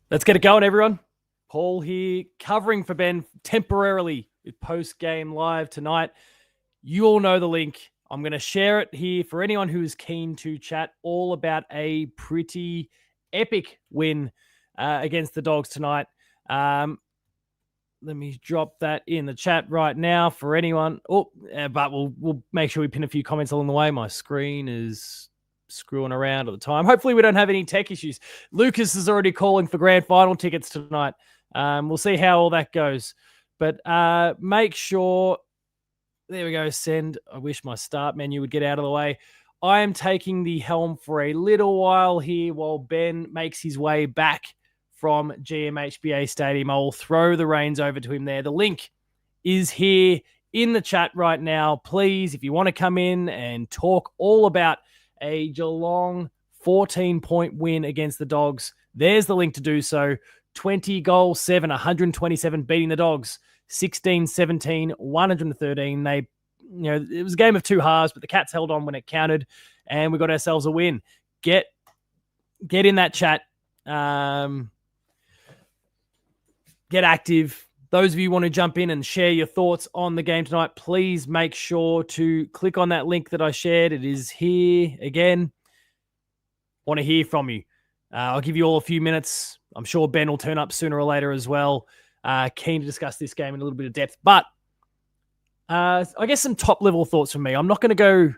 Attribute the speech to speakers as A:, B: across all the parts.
A: Let's get it going, everyone. Paul here, covering for Ben temporarily with post-game live tonight. You all know the link. I'm going to share it here for anyone who is keen to chat all about a pretty epic win against the Dogs tonight. Let me drop that in the chat right now for anyone. But we'll make sure we pin a few comments along the way. My screen is screwing around at the time. Hopefully we don't have any tech issues. Lucas is already calling for grand final tickets tonight. We'll see how all that goes. But make sure, there we go, send. I wish my start menu would get out of the way. I am taking the helm for a little while here while Ben makes his way back from GMHBA Stadium. I'll throw the reins over to him there. The link is here in the chat right now. Please, if you want to come in and talk all about a Geelong 14-point win against the Dogs, there's the link to do so. 20 goals, 7, 127 beating the Dogs, 16-17, 113. It was a game of two halves, but the Cats held on when it counted, and we got ourselves a win. Get in that chat. Get active. Those of you who want to jump in and share your thoughts on the game tonight, please make sure to click on that link that I shared. It is here again. Want to hear from you. I'll give you all a few minutes. I'm sure Ben will turn up sooner or later as well. Keen to discuss this game in a little bit of depth. But I guess some top-level thoughts from me. I'm not going to go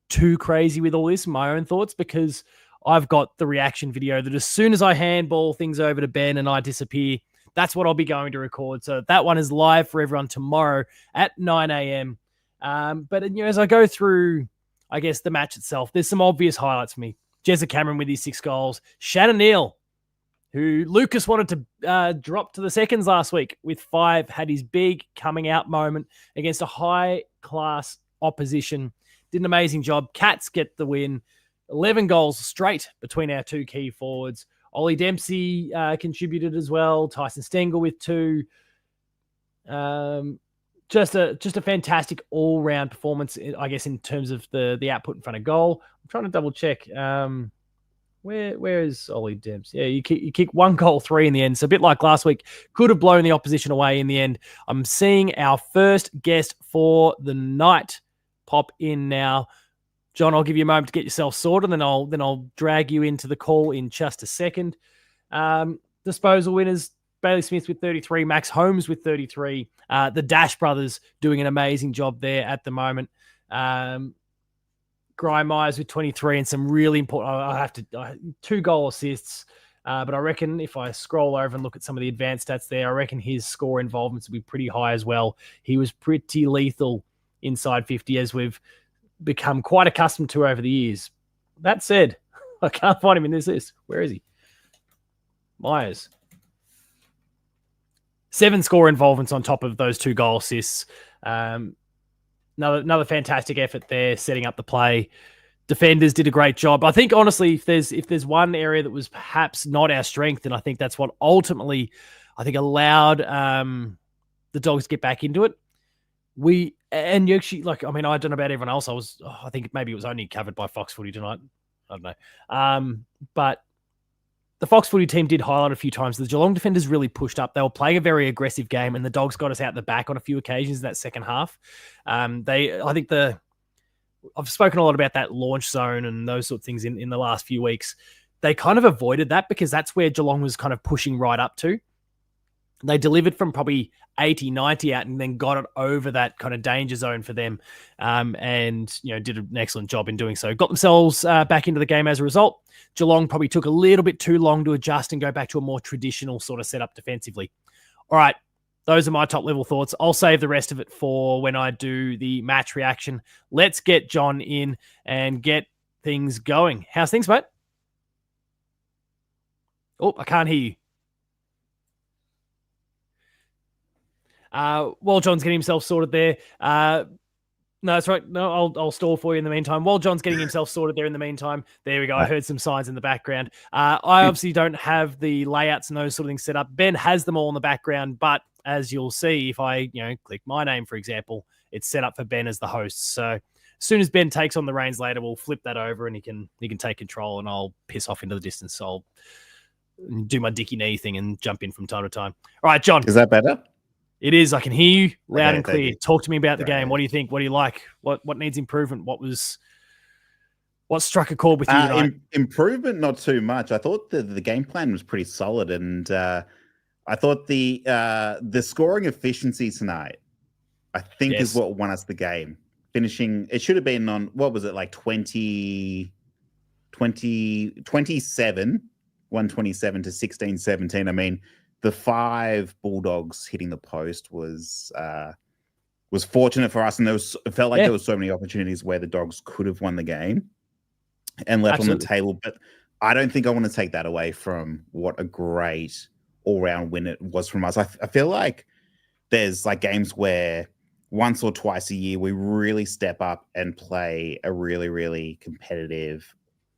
A: too crazy with all this, my own thoughts, because I've got the reaction video that as soon as I handball things over to Ben and I disappear, that's what I'll be going to record. So that one is live for everyone tomorrow at 9 a.m. But as I go through, I guess, the match itself, there's some obvious highlights for me. Jezza Cameron with his 6 goals. Shannon Neal, who Lucas wanted to drop to the seconds last week with 5, had his big coming out moment against a high-class opposition. Did an amazing job. Cats get the win. 11 goals straight between our two key forwards. Ollie Dempsey contributed as well. Tyson Stengel with 2. Just a fantastic all-round performance, I guess, in terms of the output in front of goal. I'm trying to double check. Where is Ollie Dempsey? Yeah, you kick 1 goal, 3 in the end. So a bit like last week, could have blown the opposition away in the end. I'm seeing our first guest for the night pop in now. John, I'll give you a moment to get yourself sorted, and then I'll drag you into the call in just a second. Disposal winners, Bailey Smith with 33, Max Holmes with 33. The Dash brothers doing an amazing job there at the moment. Guy Myers with 23 and some really important, 2 goal assists. But I reckon if I scroll over and look at some of the advanced stats there, I reckon his score involvements will be pretty high as well. He was pretty lethal inside 50, as we've become quite accustomed to over the years. That said, I can't find him in this list. Where is he? Myers. 7 score involvements on top of those 2 goal assists. Another fantastic effort there, setting up the play. Defenders did a great job. I think, honestly, if there's one area that was perhaps not our strength, and I think that's what ultimately, I think, allowed the Dogs to get back into it. And you actually, I don't know about everyone else. I think maybe it was only covered by Fox Footy tonight. I don't know. But the Fox Footy team did highlight a few times. The Geelong defenders really pushed up. They were playing a very aggressive game, and the Dogs got us out the back on a few occasions in that second half. I've spoken a lot about that launch zone and those sort of things in the last few weeks. They kind of avoided that because that's where Geelong was kind of pushing right up to. They delivered from probably 80, 90 out and then got it over that kind of danger zone for them, and did an excellent job in doing so. Got themselves back into the game as a result. Geelong probably took a little bit too long to adjust and go back to a more traditional sort of setup defensively. All right, those are my top-level thoughts. I'll save the rest of it for when I do the match reaction. Let's get John in and get things going. How's things, mate? Oh, I can't hear you. While John's getting himself sorted there. No, that's right. No, I'll stall for you in the meantime. While John's getting himself sorted there in the meantime, there we go. I heard some signs in the background. I obviously don't have the layouts and those sort of things set up. Ben has them all in the background, but as you'll see, if I click my name, for example, it's set up for Ben as the host. So as soon as Ben takes on the reins later, we'll flip that over and he can take control, and I'll piss off into the distance. So do my dicky knee thing and jump in from time to time. All right, John.
B: Is that better?
A: It is. I can hear you loud and clear.
B: You.
A: Talk to me about the game. What do you think? What do you like? What needs improvement? What struck a chord with you tonight?
B: Improvement, not too much. I thought the game plan was pretty solid, and I thought the scoring efficiency tonight, I think, is what won us the game. Finishing, it should have been on, what was it, like 27, 127 to 16-17. I mean, the 5 Bulldogs hitting the post was fortunate for us, and it felt like there was so many opportunities where the Dogs could have won the game and left on the table. But I don't think I want to take that away from what a great all-round win it was from us. I feel like there's like games where once or twice a year we really step up and play a really, really competitive,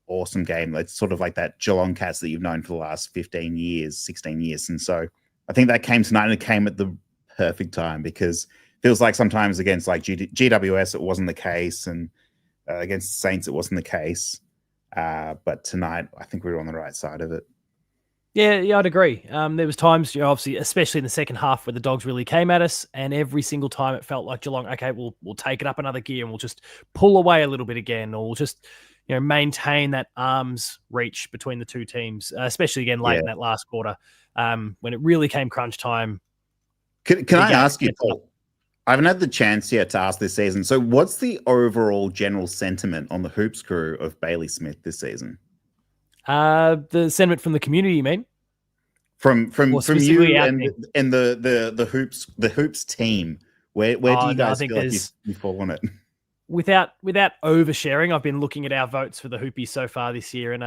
B: awesome game. It's sort of like that Geelong Cats that you've known for the last 15 years, 16 years. And so I think that came tonight, and it came at the perfect time, because it feels like sometimes against like GWS it wasn't the case, and against the Saints it wasn't the case. But tonight I think we were on the right side of it.
A: Yeah, I'd agree. There was times, obviously, especially in the second half, where the Dogs really came at us, and every single time it felt like Geelong, okay, we'll take it up another gear and we'll just pull away a little bit again, or we'll just maintain that arm's reach between the two teams, especially again late in that last quarter, when it really came crunch time.
B: Can I ask you, Paul? I haven't had the chance yet to ask this season. So what's the overall general sentiment on the Hoops crew of Bailey Smith this season?
A: The sentiment from the community, you mean?
B: From you and the Hoops team. Where do you guys feel like you fall on it?
A: Without oversharing, I've been looking at our votes for the Hoopies so far this year, and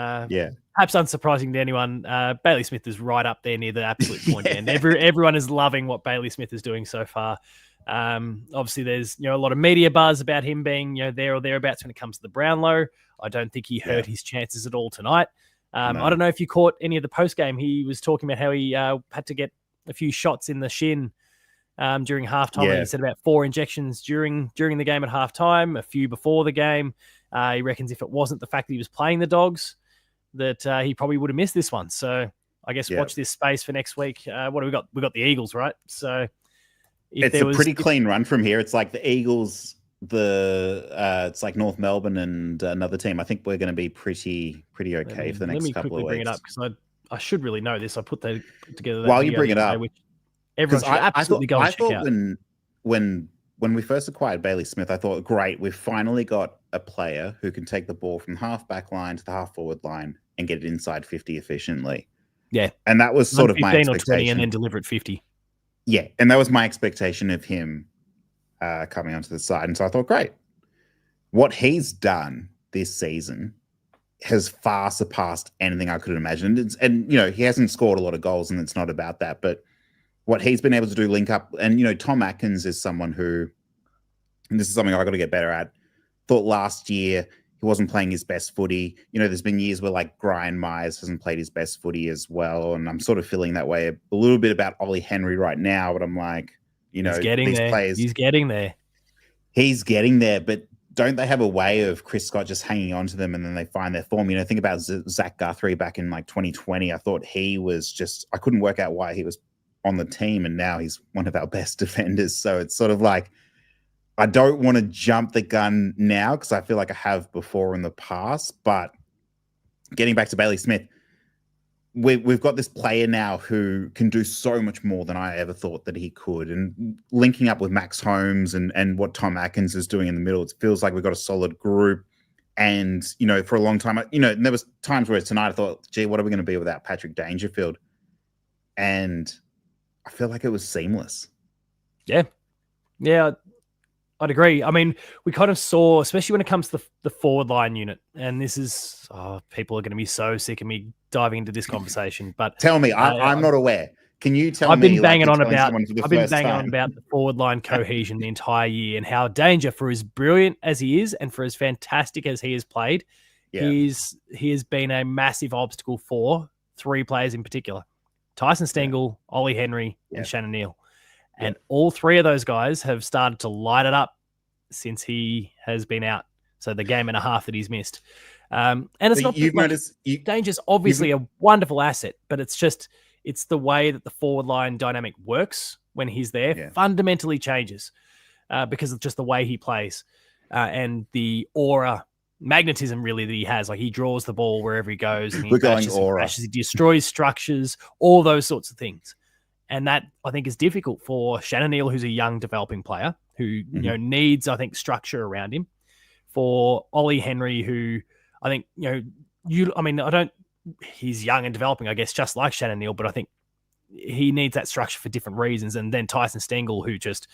A: perhaps unsurprising to anyone, Bailey Smith is right up there near the absolute point end. Everyone is loving what Bailey Smith is doing so far. Obviously, there's a lot of media buzz about him being there or thereabouts when it comes to the Brownlow. I don't think he hurt his chances at all tonight. No. I don't know if you caught any of the post game. He was talking about how he had to get a few shots in the shin during halftime. Yeah. He said about 4 injections during the game at halftime, a few before the game. He reckons if it wasn't the fact that he was playing the Dogs, that he probably would have missed this one. So I guess watch this space for next week. What do we got? We got the Eagles, right? So
B: it's a pretty clean run from here. It's like the Eagles, it's like North Melbourne and another team. I think we're going to be pretty okay for the next couple of weeks. Let me quickly bring it up, because I should really know this. I put that together. While you bring it up,
A: which everyone should absolutely go and check out.
B: When we first acquired Bailey Smith, I thought, great, we've finally got a player who can take the ball from the half back line to the half forward line and get it inside 50 efficiently.
A: Yeah.
B: And that was sort of my expectation.
A: 15 or 20 and then deliver it 50.
B: Yeah. And that was my expectation of him coming onto the side. And so I thought, great. What he's done this season has far surpassed anything I could imagine. And he hasn't scored a lot of goals, and it's not about that. But what he's been able to do, link up, and Tom Atkins is someone who, and this is something I got to get better at, thought last year he wasn't playing his best footy. There's been years where like Brian Myers hasn't played his best footy as well. And I'm sort of feeling that way a little bit about Ollie Henry right now, but I'm like,
A: he's getting there. Players, he's getting there.
B: He's getting there, but don't they have a way of Chris Scott just hanging on to them and then they find their form? Think about Zach Guthrie back in like 2020. I thought he was I couldn't work out why he was on the team, and now he's one of our best defenders. So it's sort of like, I don't want to jump the gun now because I feel like I have before in the past. But getting back to Bailey Smith, we've got this player now who can do so much more than I ever thought that he could. And linking up with Max Holmes and what Tom Atkins is doing in the middle, it feels like we've got a solid group. And, for a long time, and there was times where tonight I thought, gee, what are we going to be without Patrick Dangerfield? And I feel like it was seamless.
A: Yeah. I'd agree. I mean, we kind of saw, especially when it comes to the forward line unit, and this is, people are going to be so sick of me diving into this conversation. But
B: tell me, I'm not aware. Can you tell me?
A: I've been banging on about the forward line cohesion the entire year, and how Danger, for as brilliant as he is and for as fantastic as he has played, he has been a massive obstacle for 3 players in particular: Tyson Stengel, Ollie Henry, and Shannon Neal. And all 3 of those guys have started to light it up since he has been out. So the game and a half that he's missed. And it's
B: So
A: not
B: you've
A: like,
B: noticed
A: Danger's obviously a wonderful asset, but it's the way that the forward line dynamic works when he's there fundamentally changes because of just the way he plays and the aura, magnetism really that he has. Like he draws the ball wherever he goes and he bashes, he destroys structures, all those sorts of things. And that, I think, is difficult for Shannon Neal, who's a young developing player who needs, I think, structure around him. For Ollie Henry, who I think, he's young and developing, I guess, just like Shannon Neal, but I think he needs that structure for different reasons. And then Tyson Stengel, who just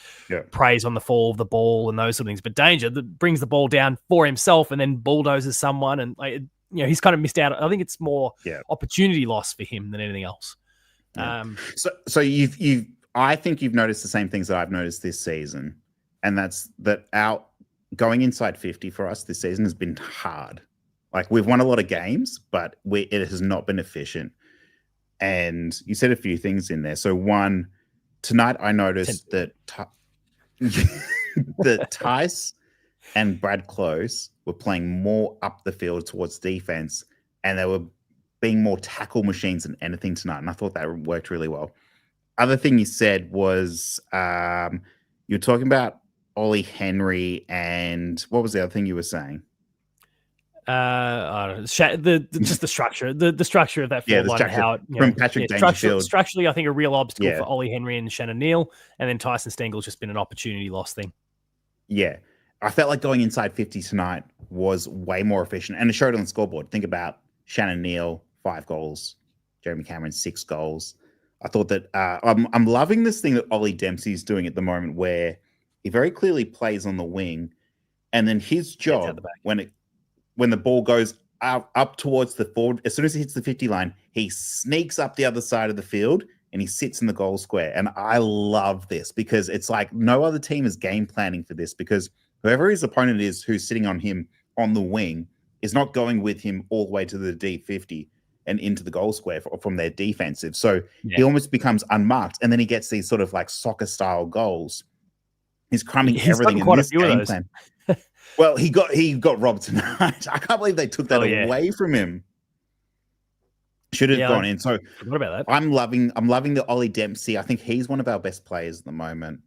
A: preys on the fall of the ball and those sort of things. But Danger that brings the ball down for himself and then bulldozes someone. And, he's kind of missed out. I think it's more opportunity loss for him than anything else.
B: Yeah. So I think you've noticed the same things that I've noticed this season, and that's that going inside 50 for us this season has been hard. Like we've won a lot of games, but it has not been efficient. And you said a few things in there. So one, tonight I noticed that that Tice and Brad Close were playing more up the field towards defense, and they were being more tackle machines than anything tonight. And I thought that worked really well. Other thing you said was you're talking about Ollie Henry, and what was the other thing you were saying?
A: I don't know, just the structure, the structure of that field line, how it,
B: from Patrick Dangerfield.
A: Structurally, I think a real obstacle for Ollie Henry and Shannon Neal, and then Tyson Stengel's just been an opportunity loss thing. Yeah,
B: I felt like going inside 50 tonight was way more efficient, and it showed on the scoreboard. Think about Shannon Neal, 5 goals, Jeremy Cameron, 6 goals. I thought that I'm loving this thing that Ollie Dempsey is doing at the moment, where he very clearly plays on the wing, and then his job when the ball goes up towards the forward, as soon as he hits the 50 line, he sneaks up the other side of the field and he sits in the goal square. And I love this because it's like no other team is game planning for this, because whoever his opponent is who's sitting on him on the wing is not going with him all the way to the deep 50 and into the goal square from their defensive. So he almost becomes unmarked, and then he gets these sort of like soccer style goals. He's crumbing everything in this game plan. Well, he got robbed tonight. I can't believe they took that away from him. Should have gone in. So
A: what about that?
B: I'm loving the Ollie Dempsey. I think he's one of our best players at the moment,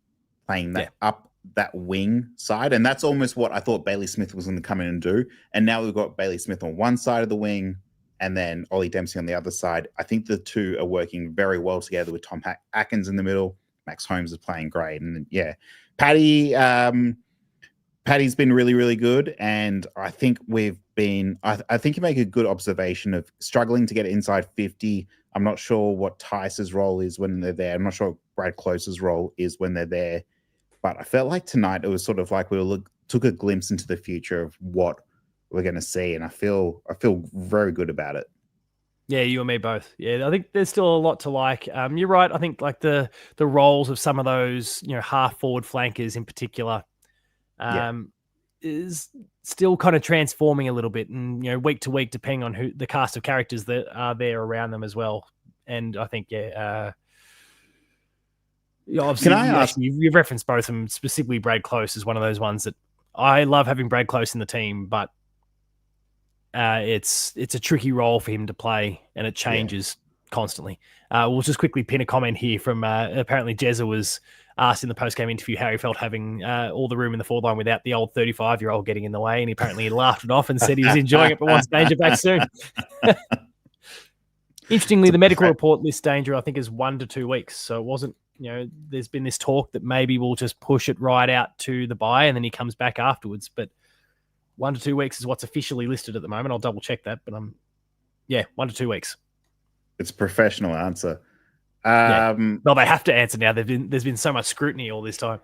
B: playing that up that wing side. And that's almost what I thought Bailey Smith was going to come in and do. And now we've got Bailey Smith on one side of the wing and then Ollie Dempsey on the other side. I think the two are working very well together with Tom Atkins in the middle. Max Holmes is playing great. And Paddy's been really, really good, and I think I think you make a good observation of struggling to get inside 50. I'm not sure what Tice's role is when they're there. I'm not sure what Brad Close's role is when they're there, but I felt like tonight it was sort of like took a glimpse into the future of what we're going to see, and I feel very good about it.
A: Yeah, you and me both. Yeah, I think there's still a lot to like. You're right. I think like the roles of some of those half forward flankers in particular. Is still kind of transforming a little bit, and week to week, depending on who the cast of characters that are there around them as well. And I think, obviously, you've referenced both of them. Specifically, Brad Close is one of those ones that I love having Brad Close in the team, but it's a tricky role for him to play, and it changes constantly. We'll just quickly pin a comment here from apparently Jezza was asked in the post-game interview how he felt having all the room in the forward line without the old 35-year-old getting in the way, and he apparently laughed it off and said he was enjoying it but wants Danger back soon. Interestingly, the medical report lists Danger, I think, is 1 to 2 weeks. So it wasn't, there's been this talk that maybe we'll just push it right out to the bye and then he comes back afterwards. But 1 to 2 weeks is what's officially listed at the moment. I'll double check that, but 1 to 2 weeks.
B: It's a professional answer.
A: Well, they have to answer now. There's been so much scrutiny all this time.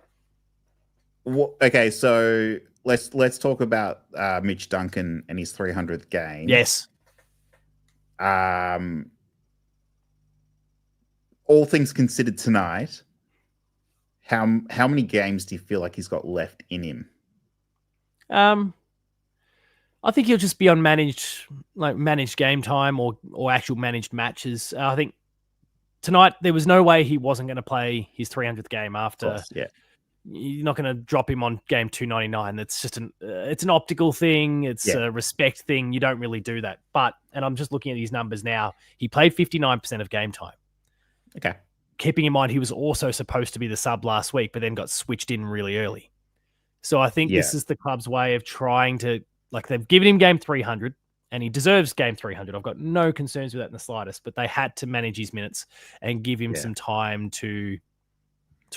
B: Okay, so let's talk about Mitch Duncan and his 300th game.
A: Yes.
B: All things considered tonight, how many games do you feel like he's got left in him?
A: I think he'll just be on managed game time or actual managed matches. I think tonight there was no way he wasn't going to play his 300th game after you're not going to drop him on game 299. That's just it's an optical thing. It's a respect thing. You don't really do that. And I'm just looking at his numbers now. He played 59% of game time.
B: Okay.
A: Keeping in mind, he was also supposed to be the sub last week, but then got switched in really early. So I think this is the club's way of trying to, like, they've given him game 300 and he deserves game 300. I've got no concerns with that in the slightest, but they had to manage his minutes and give him some time to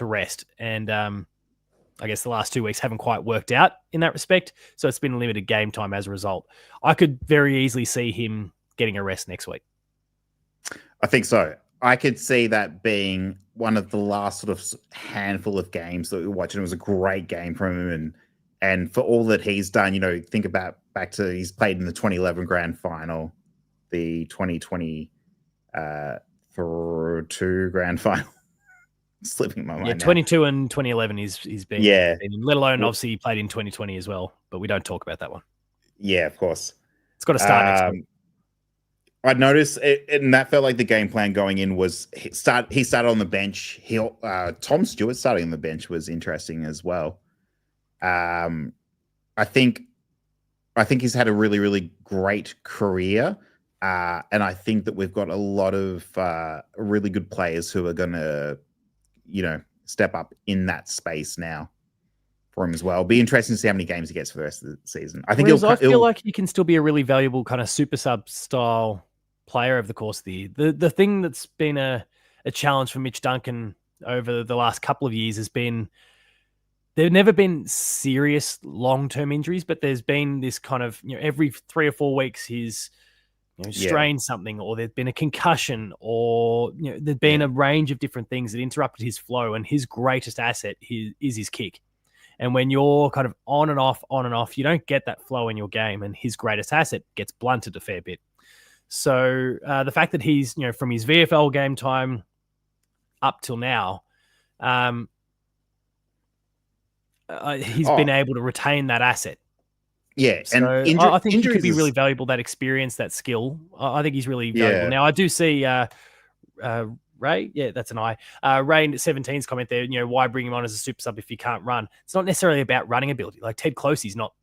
A: rest. And I guess the last 2 weeks haven't quite worked out in that respect. So it's been limited game time as a result. I could very easily see him getting a rest next week.
B: I think so. I could see that being one of the last sort of handful of games that we watched. And it was a great game from him. And for all that he's done, you know, think about back to he's played in the 2011 grand final, the 2020 2 grand final. Slipping my mind.
A: Yeah, 22 and 2011 he's been.
B: Yeah.
A: Let alone obviously he played in 2020 as well, but we don't talk about that one.
B: Yeah, of course.
A: It's got to start next week.
B: I noticed, and that felt like the game plan going in was he started on the bench. Tom Stewart starting on the bench was interesting as well. I think he's had a really, really great career. And I think that we've got a lot of really good players who are going to, you know, step up in that space now for him as well. Be interesting to see how many games he gets for the rest of the season. I think
A: I feel like he can still be a really valuable kind of super sub style player over the course of the year. The thing that's been a challenge for Mitch Duncan over the last couple of years has been there have never been serious long-term injuries, but there's been this kind of, you know, every 3 or 4 weeks he's strained something, or there's been a concussion, or, you know, there's been a range of different things that interrupted his flow, and his greatest asset is his kick. And when you're kind of on and off, you don't get that flow in your game, and his greatest asset gets blunted a fair bit. So the fact that he's, you know, from his VFL game time up till now, he's been able to retain that asset.
B: Yeah,
A: so and I think he could be really valuable, that experience, that skill. I think he's really valuable. Now, I do see Ray, that's an I. Ray 17's comment there, you know, why bring him on as a super sub if you can't run? It's not necessarily about running ability. Like Ted Closey's not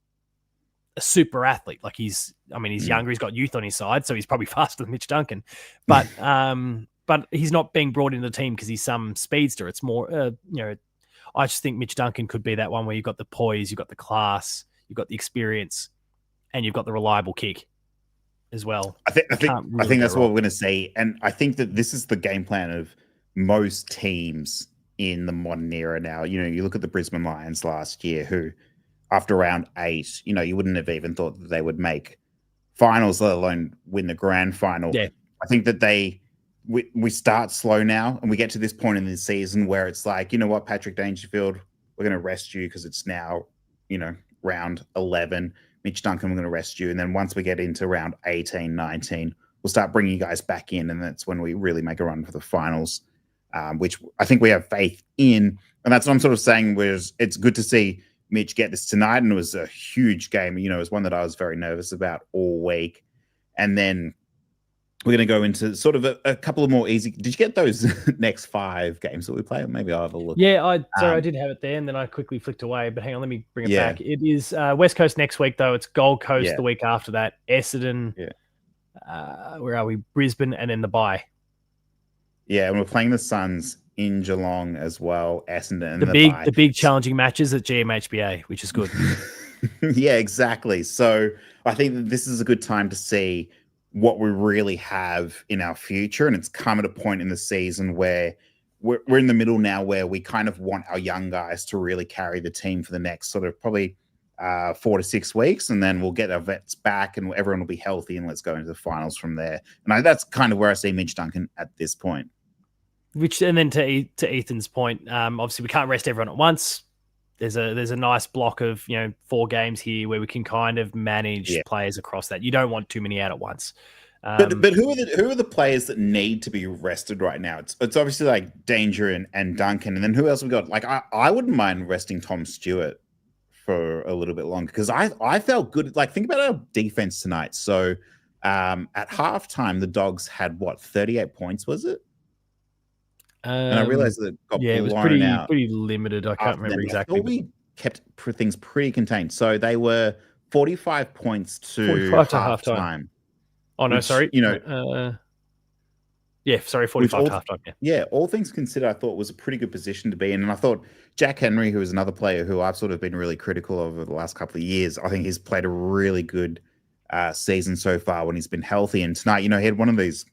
A: a super athlete. Like he's younger, he's got youth on his side, so he's probably faster than Mitch Duncan. But he's not being brought into the team because he's some speedster. It's more, you know, I just think Mitch Duncan could be that one where you've got the poise, you've got the class, you've got the experience, and you've got the reliable kick as well.
B: I think that's what we're going to see. And I think that this is the game plan of most teams in the modern era now. You know, you look at the Brisbane Lions last year, who after round 8, you know, you wouldn't have even thought that they would make finals, let alone win the grand final.
A: Yeah.
B: I think that we start slow now, and we get to this point in the season where it's like, you know what, Patrick Dangerfield, we're going to rest you because it's now, you know, round 11. Mitch Duncan, we're going to rest you. And then once we get into round 18, 19, we'll start bringing you guys back in. And that's when we really make a run for the finals, which I think we have faith in. And that's what I'm sort of saying, was it's good to see Mitch get this tonight. And it was a huge game. You know, it was one that I was very nervous about all week. And then we're going to go into sort of a couple of more easy. Did you get those next 5 games that we play? Maybe I'll have a look.
A: Yeah, I did have it there, and then I quickly flicked away. But hang on, let me bring it back. It is West Coast next week, though. It's Gold Coast the week after that. Essendon. Where are we? Brisbane, and then the bye.
B: Yeah, and we're playing the Suns in Geelong as well. Essendon. And
A: the big challenging matches at GMHBA, which is good.
B: Yeah, exactly. So I think that this is a good time to see what we really have in our future. And it's come at a point in the season where we're in the middle now, where we kind of want our young guys to really carry the team for the next sort of probably 4 to 6 weeks. And then we'll get our vets back and everyone will be healthy, and let's go into the finals from there. And that's kind of where I see Mitch Duncan at this point. And
A: then to Ethan's point, obviously we can't rest everyone at once. There's a nice block of, you know, 4 games here where we can kind of manage players across that. You don't want too many out at once.
B: But who are the players that need to be rested right now? It's obviously like Danger and Duncan, and then who else we got? Like I wouldn't mind resting Tom Stewart for a little bit longer, because I felt good. Like, think about our defense tonight. So at halftime, the Dogs had 38 points, was it? And I realized that it got
A: Yeah, it was
B: blown out
A: pretty limited. I can't
B: after
A: remember
B: them. I
A: exactly,
B: thought
A: but
B: we kept things pretty contained. So they were 45 points to
A: 45 to halftime.
B: halftime,
A: Oh no,
B: which,
A: sorry. Yeah, sorry,
B: which
A: 45 to halftime. Yeah.
B: yeah, all things considered, I thought was a pretty good position to be in. And I thought Jack Henry, who is another player who I've sort of been really critical of over the last couple of years, I think he's played a really good season so far when he's been healthy. And tonight, he had one of these.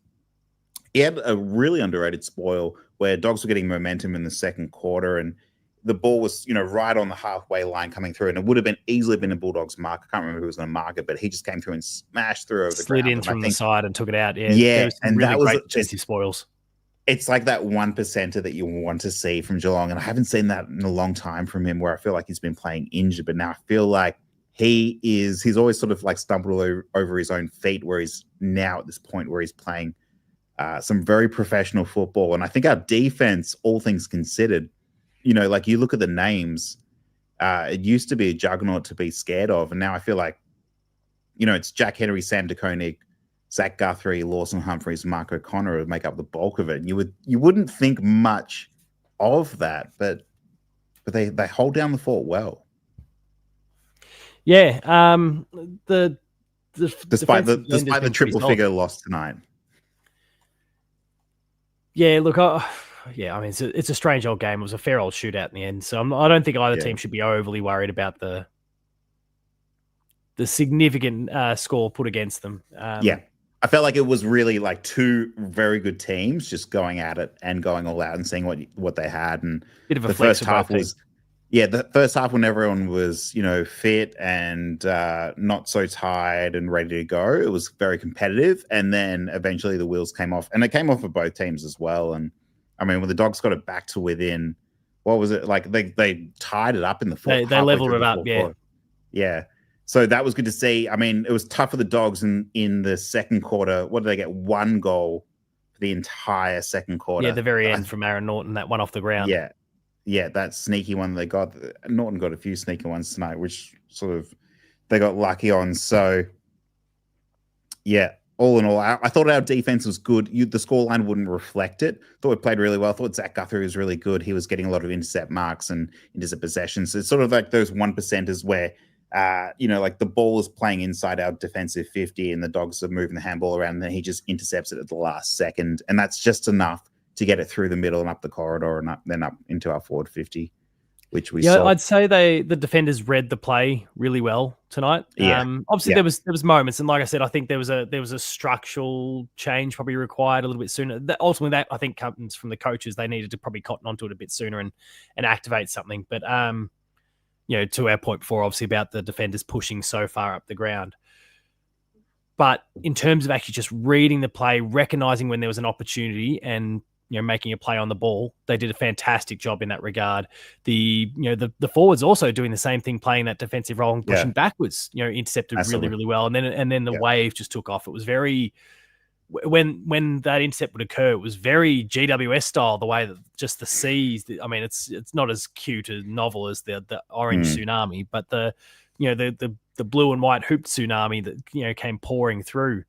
B: He had a really underrated spoil where Dogs were getting momentum in the second quarter, and the ball was, right on the halfway line coming through, and it would have been easily been a Bulldogs mark. I can't remember who was going to mark it, but he just came through and smashed through over the
A: Slid
B: ground.
A: in
B: And I
A: from the
B: think,
A: side and took it out. Yeah, there
B: yeah,
A: was some
B: and
A: really
B: that was
A: great
B: just,
A: defensive spoils.
B: it's like that 1%er that you want to see from Geelong, and I haven't seen that in a long time from him, where I feel like he's been playing injured, but now I feel like he's always sort of like stumbled over his own feet, where he's now at this point where he's playing some very professional football. And I think our defense, all things considered, like you look at the names, it used to be a juggernaut to be scared of. And now I feel like, it's Jack Henry, Sam DeKoning, Zach Guthrie, Lawson Humphreys, Mark O'Connor would make up the bulk of it. And you wouldn't think much of that, but they hold down the fort well.
A: Yeah.
B: Despite the triple figure loss tonight.
A: Yeah, look, I mean, it's a strange old game. It was a fair old shootout in the end, so I don't think either team should be overly worried about the significant score put against them.
B: I felt like it was really like two very good teams just going at it and going all out and seeing what they had. And
A: bit of a
B: the first half was, the first half when everyone was, fit and not so tired and ready to go, it was very competitive. And then eventually the wheels came off, and it came off for both teams as well. And I mean, when the Dogs got it back to within, what was it? Like they tied it up in the fourth.
A: They leveled it up,
B: quarter. Yeah. So that was good to see. I mean, it was tough for the Dogs in the second quarter. What did they get? One goal for the entire second quarter.
A: Yeah, the very end from Aaron Norton, that one off the ground.
B: Yeah, that sneaky one they got. Norton got a few sneaky ones tonight, which sort of they got lucky on. So, yeah, all in all, I thought our defense was good. The scoreline wouldn't reflect it. Thought we played really well. I thought Zach Guthrie was really good. He was getting a lot of intercept marks and intercept possessions. So it's sort of like those 1%ers where, like the ball is playing inside our defensive 50 and the Dogs are moving the handball around, and then he just intercepts it at the last second. And that's just enough to get it through the middle and up the corridor and then up into our forward 50, which we saw.
A: I'd say the defenders read the play really well tonight. Obviously there was moments, and like I said, I think there was a structural change probably required a little bit sooner. Ultimately, that I think comes from the coaches. They needed to probably cotton onto it a bit sooner and activate something. But to our point before, obviously about the defenders pushing so far up the ground. But in terms of actually just reading the play, recognizing when there was an opportunity and making a play on the ball, they did a fantastic job in that regard. The forwards also doing the same thing, playing that defensive role and pushing backwards. Intercepted really, really well, and then the wave just took off. It was very when that intercept would occur, it was very GWS style. The way that just the seas. I mean, it's not as cute and novel as the orange tsunami, but the blue and white hooped tsunami that came pouring through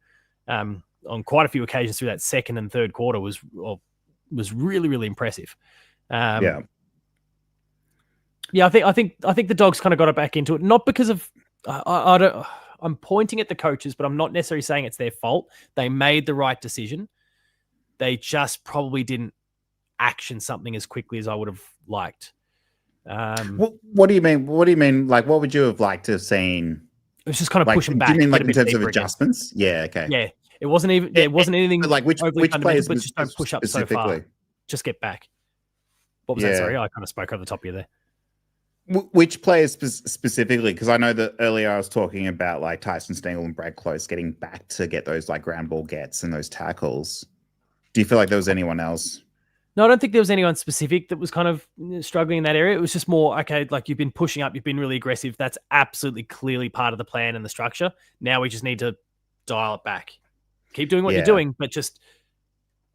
A: on quite a few occasions through that second and third quarter was really, really impressive. I think the Dogs kind of got it back into it, not because of I'm pointing at the coaches, but I'm not necessarily saying it's their fault. They made the right decision. They just probably didn't action something as quickly as I would have liked.
B: What do you mean? What do you mean? Like, what would you have liked to have seen?
A: It was just kind of pushing back.
B: Do you mean like in terms of adjustments? Again. Yeah. Okay.
A: Yeah. It wasn't even. It wasn't anything.
B: But like which players?
A: But just don't push up so far. Just get back. What was that? Sorry, I kind of spoke over the top of you there.
B: Which players specifically? Because I know that earlier I was talking about like Tyson Stengel and Brad Close getting back to get those like ground ball gets and those tackles. Do you feel like there was anyone else?
A: No, I don't think there was anyone specific that was kind of struggling in that area. It was just more, okay, like you've been pushing up, you've been really aggressive. That's absolutely clearly part of the plan and the structure. Now we just need to dial it back. Keep doing what you're doing, but just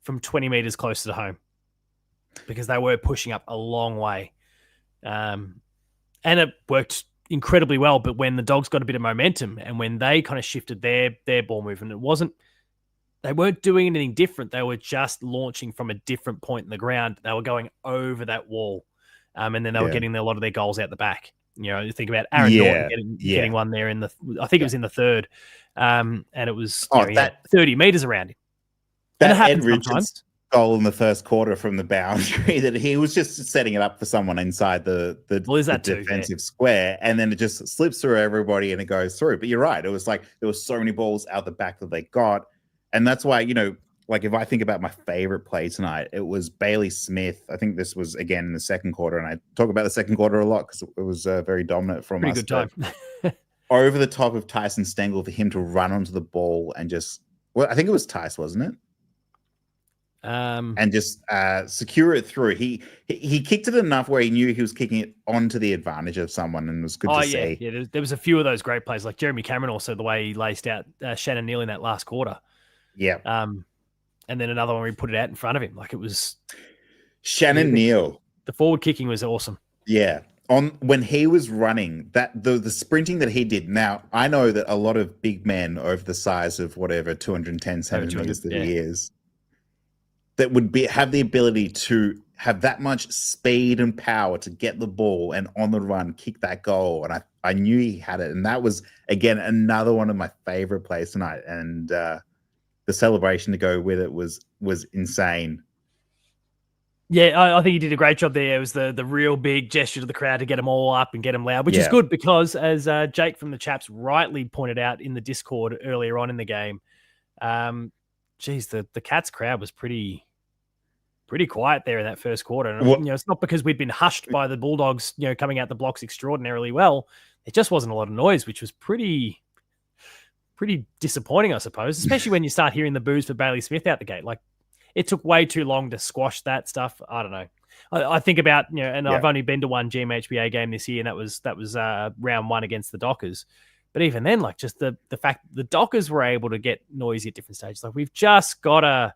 A: from 20 meters closer to home, because they were pushing up a long way. And it worked incredibly well. But when the Dogs got a bit of momentum and when they kind of shifted their ball movement, it wasn't they weren't doing anything different. They were just launching from a different point in the ground. They were going over that wall. And then they were getting a lot of their goals out the back. You think about Aaron Norton getting one there I think it was in the third. And it was, he had 30 meters around him.
B: That Ed Richards goal in the first quarter from the boundary, that he was just setting it up for someone inside the defensive square, and then it just slips through everybody and it goes through. But you're right. It was like there was so many balls out the back that they got. And that's why, like if I think about my favorite play tonight, it was Bailey Smith. I think this was again in the second quarter, and I talk about the second quarter a lot because it was very dominant from us.
A: Pretty good time.
B: Over the top of Tyson Stengel for him to run onto the ball and just, I think it was Tice, wasn't it? And just secure it through. He kicked it enough where he knew he was kicking it onto the advantage of someone, and it was good to see.
A: Yeah, there was a few of those great plays, like Jeremy Cameron also, the way he laced out Shannon Neal in that last quarter.
B: Yeah.
A: And then another one where he put it out in front of him. Like it was
B: Shannon Neal.
A: The forward kicking was awesome.
B: Yeah. When he was running, that the sprinting that he did. Now, I know that a lot of big men over the size of whatever 210 centimeters that he is, that would have the ability to have that much speed and power to get the ball and on the run kick that goal. And I knew he had it. And that was, again, another one of my favorite plays tonight. And the celebration to go with it was insane.
A: Yeah, I think he did a great job there. It was the real big gesture to the crowd to get them all up and get them loud, which is good because, as Jake from the Chaps rightly pointed out in the Discord earlier on in the game, the Cats crowd was pretty quiet there in that first quarter. And, it's not because we'd been hushed by the Bulldogs, coming out the blocks extraordinarily well. It just wasn't a lot of noise, which was pretty disappointing, I suppose, especially when you start hearing the boos for Bailey Smith out the gate. Like, it took way too long to squash that stuff. I don't know. I think about, I've only been to one GMHBA game this year, and that was round one against the Dockers. But even then, like, just the fact the Dockers were able to get noisy at different stages. Like, we've just got to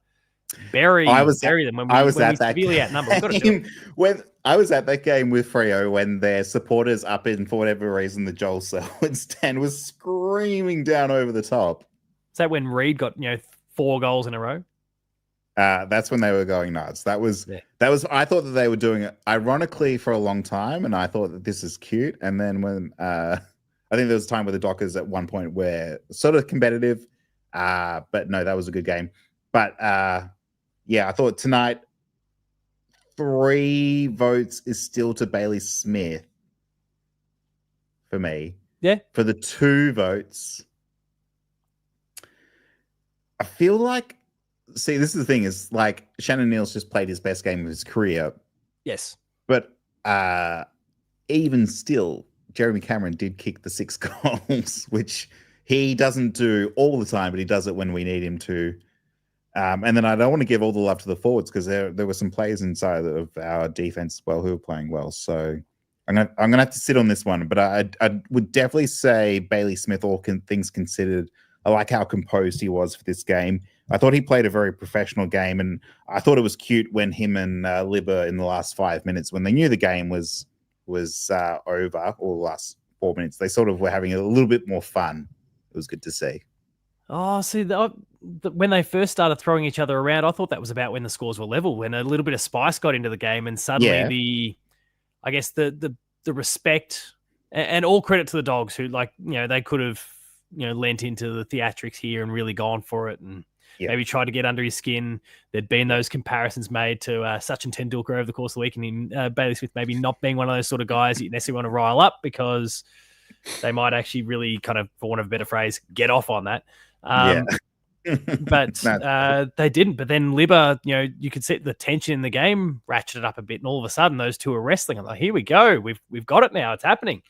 A: bury them when we severely outnumber. We've got to do it.
B: When I was at that game with Freo, when their supporters up in, for whatever reason, the Joel Selwyn stand was screaming down over the top.
A: Is that when Reed got 4 goals in a row?
B: That's when they were going nuts. That was I thought that they were doing it ironically for a long time, and I thought that this is cute. And then when I think there was a time with the Dockers at one point where sort of competitive, but no, that was a good game. But I thought tonight 3 votes is still to Bailey Smith for me.
A: Yeah.
B: For the 2 votes, I feel like, see, this is the thing, is like Shannon Neal's just played his best game of his career.
A: Yes.
B: But even still, Jeremy Cameron did kick the 6 goals, which he doesn't do all the time, but he does it when we need him to. And then I don't want to give all the love to the forwards, because there were some players inside of our defense as well who were playing well. So I'm gonna have to sit on this one. But I would definitely say Bailey Smith, all things considered. I like how composed he was for this game. I thought he played a very professional game, and I thought it was cute when him and Libba in the last 5 minutes, when they knew the game was over, or the last 4 minutes, they sort of were having a little bit more fun. It was good to see.
A: Oh, see, when they first started throwing each other around, I thought that was about when the scores were level, when a little bit of spice got into the game, and suddenly the respect, and all credit to the Dogs, who, like, they could have lent into the theatrics here and really gone for it, and maybe tried to get under his skin. There'd been those comparisons made to Sachin Tendulkar over the course of the week, and Bailey Smith maybe not being one of those sort of guys that you necessarily want to rile up, because they might actually really kind of, for want of a better phrase, get off on that. But they didn't. But then Libba, you could see the tension in the game ratcheted up a bit, and all of a sudden those two are wrestling. I'm like, here we go. We've got it now. It's happening.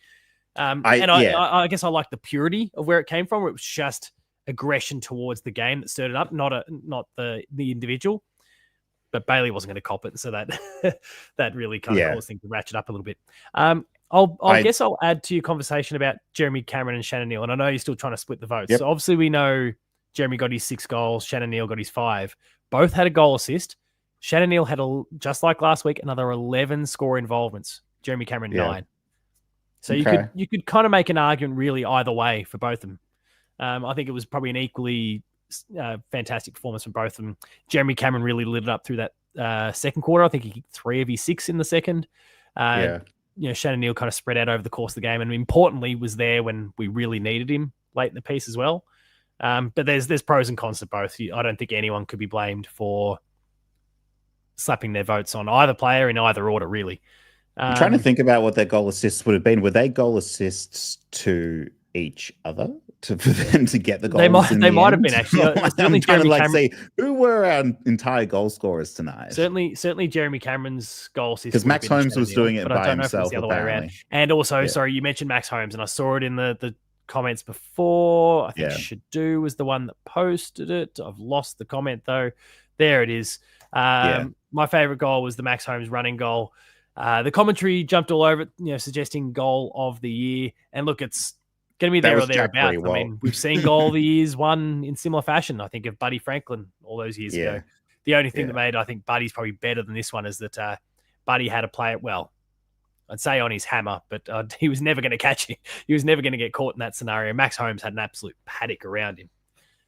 A: I guess I like the purity of where it came from, where it was just aggression towards the game that stirred it up, not the individual. But Bailey wasn't going to cop it, so that really kind of caused things to ratchet up a little bit. I guess I'll add to your conversation about Jeremy Cameron and Shannon Neal, and I know you're still trying to split the votes. Yep. So obviously we know Jeremy got his 6 goals, Shannon Neal got his 5. Both had a goal assist. Shannon Neal had, just like last week, another 11 score involvements. Jeremy Cameron 9. So you could kind of make an argument really either way for both of them. I think it was probably an equally fantastic performance from both of them. Jeremy Cameron really lit it up through that second quarter. I think he kicked 3 of his 6 in the second. Shannon Neal kind of spread out over the course of the game, and importantly was there when we really needed him late in the piece as well. But there's pros and cons to both. I don't think anyone could be blamed for slapping their votes on either player in either order, really.
B: I'm trying to think about what their goal assists would have been. Were they goal assists to each other for them to get the goals?
A: They might have been, actually.
B: I'm trying to see who were our entire goal scorers tonight.
A: Certainly Jeremy Cameron's goal assist,
B: because Max Holmes was doing it by himself. I don't know if it's
A: the other way around. And also, sorry, you mentioned Max Holmes, and I saw it in the comments before. I think Shadu was the one that posted it. I've lost the comment though. There it is. My favorite goal was the Max Holmes running goal. The commentary jumped all over it, suggesting goal of the year. And look, it's going to be there or thereabouts. I mean, we've seen goal of the years won in similar fashion. I think of Buddy Franklin all those years ago. The only thing that made, I think, Buddy's probably better than this one is that Buddy had to play it well. I'd say on his hammer, but he was never going to catch it. He was never going to get caught in that scenario. Max Holmes had an absolute paddock around him.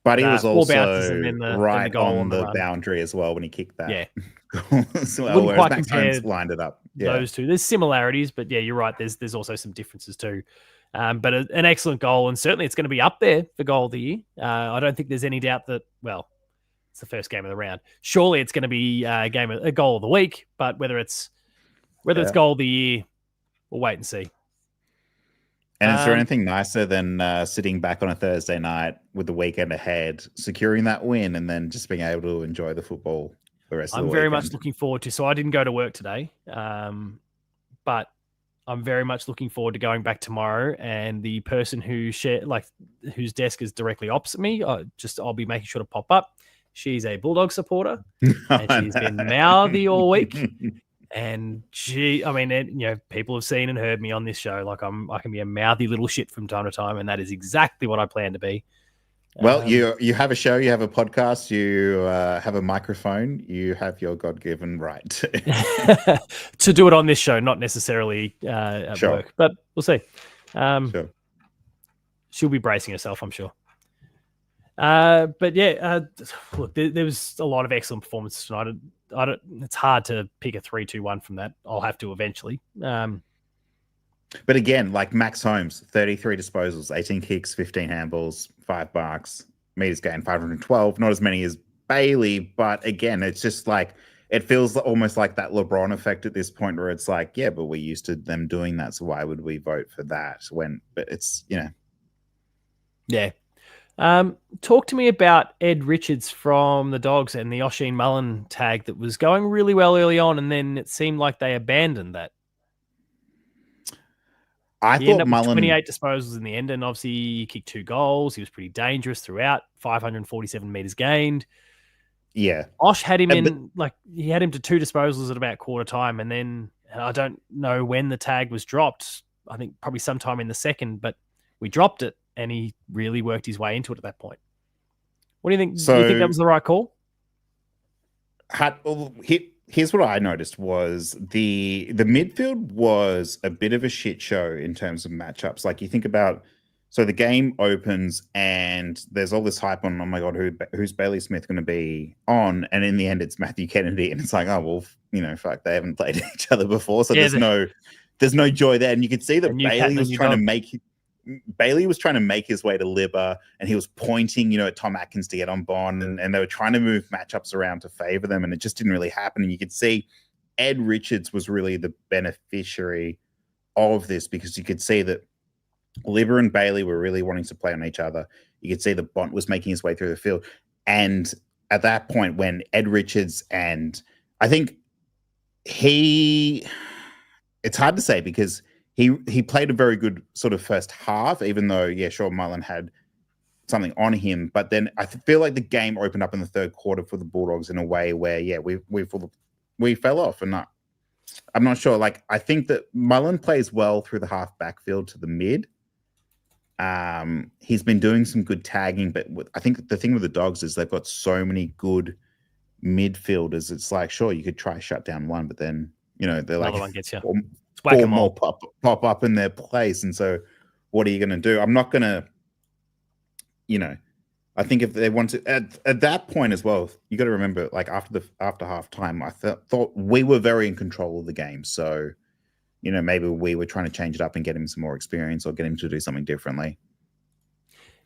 B: But he was also right on the boundary as well when he kicked that.
A: Yeah.
B: Wouldn't quite Max Holmes lined it up.
A: Those two. There's similarities, but yeah, you're right. There's also some differences too. But an excellent goal, and certainly it's going to be up there for goal of the year. I don't think there's any doubt that, well, it's the first game of the round. Surely it's going to be a goal of the week, but whether it's goal of the year, we'll wait and see.
B: And is there anything nicer than sitting back on a Thursday night with the weekend ahead, securing that win, and then just being able to enjoy the football the rest of the weekend?
A: I'm very much looking forward to. So I didn't go to work today, but I'm very much looking forward to going back tomorrow. And the person whose desk is directly opposite me, I'll be making sure to pop up. She's a Bulldog supporter, and she's been mouthy all week. And people have seen and heard me on this show. Like I can be a mouthy little shit from time to time, and that is exactly what I plan to be.
B: Well, you have a show, you have a podcast, you have a microphone, you have your God-given right
A: to do it on this show, not necessarily at work. But we'll see.
B: Sure.
A: She'll be bracing herself, I'm sure. But yeah, look, there was a lot of excellent performances tonight. It's hard to pick a 3-2-1 from that. I'll have to eventually.
B: But again, like Max Holmes, 33 disposals, 18 kicks, 15 handballs, 5 marks, meters gained 512. Not as many as Bailey, but again, it's just like it feels almost like that LeBron effect at this point, where it's like, yeah, but we're used to them doing that, so why would we vote for that? But it's
A: yeah. Talk to me about Ed Richards from the Dogs and the Oisin Mullen tag that was going really well early on, and then it seemed like they abandoned that. He ended up with 28 disposals in the end, and obviously he kicked 2 goals. He was pretty dangerous throughout, 547 meters gained.
B: Yeah.
A: Osh had him he had him to 2 disposals at about quarter time, and then I don't know when the tag was dropped. I think probably sometime in the second, but we dropped it, and he really worked his way into it at that point. What do you think? Do you think that was the right call?
B: Here's what I noticed was the midfield was a bit of a shit show in terms of matchups. Like you think about, so the game opens and there's all this hype on, oh my God, who's Bailey Smith going to be on? And in the end, it's Matthew Kennedy. And it's like, oh, well, fuck, they haven't played each other before. So there's no joy there. And you could see that Bailey was trying to make his way to Libba, and he was pointing, at Tom Atkins to get on Bond, and they were trying to move matchups around to favor them, and it just didn't really happen. And you could see Ed Richards was really the beneficiary of this, because you could see that Libba and Bailey were really wanting to play on each other. You could see that Bond was making his way through the field. And at that point, when Ed Richards, and I think it's hard to say because he played a very good sort of first half, even though, Mullen had something on him. But then I feel like the game opened up in the third quarter for the Bulldogs in a way where, we fell off. And I'm not sure. Like, I think that Mullen plays well through the half backfield to the mid. He's been doing some good tagging, but I think the thing with the Dogs is they've got so many good midfielders. It's like, sure, you could try shut down one, but then, they're like,
A: another one gets you.
B: Four more pop up in their place. And so what are you going to do? I'm not going to, I think if they want to at that point as well, you got to remember, like after half time, I thought we were very in control of the game. So, maybe we were trying to change it up and get him some more experience or get him to do something differently.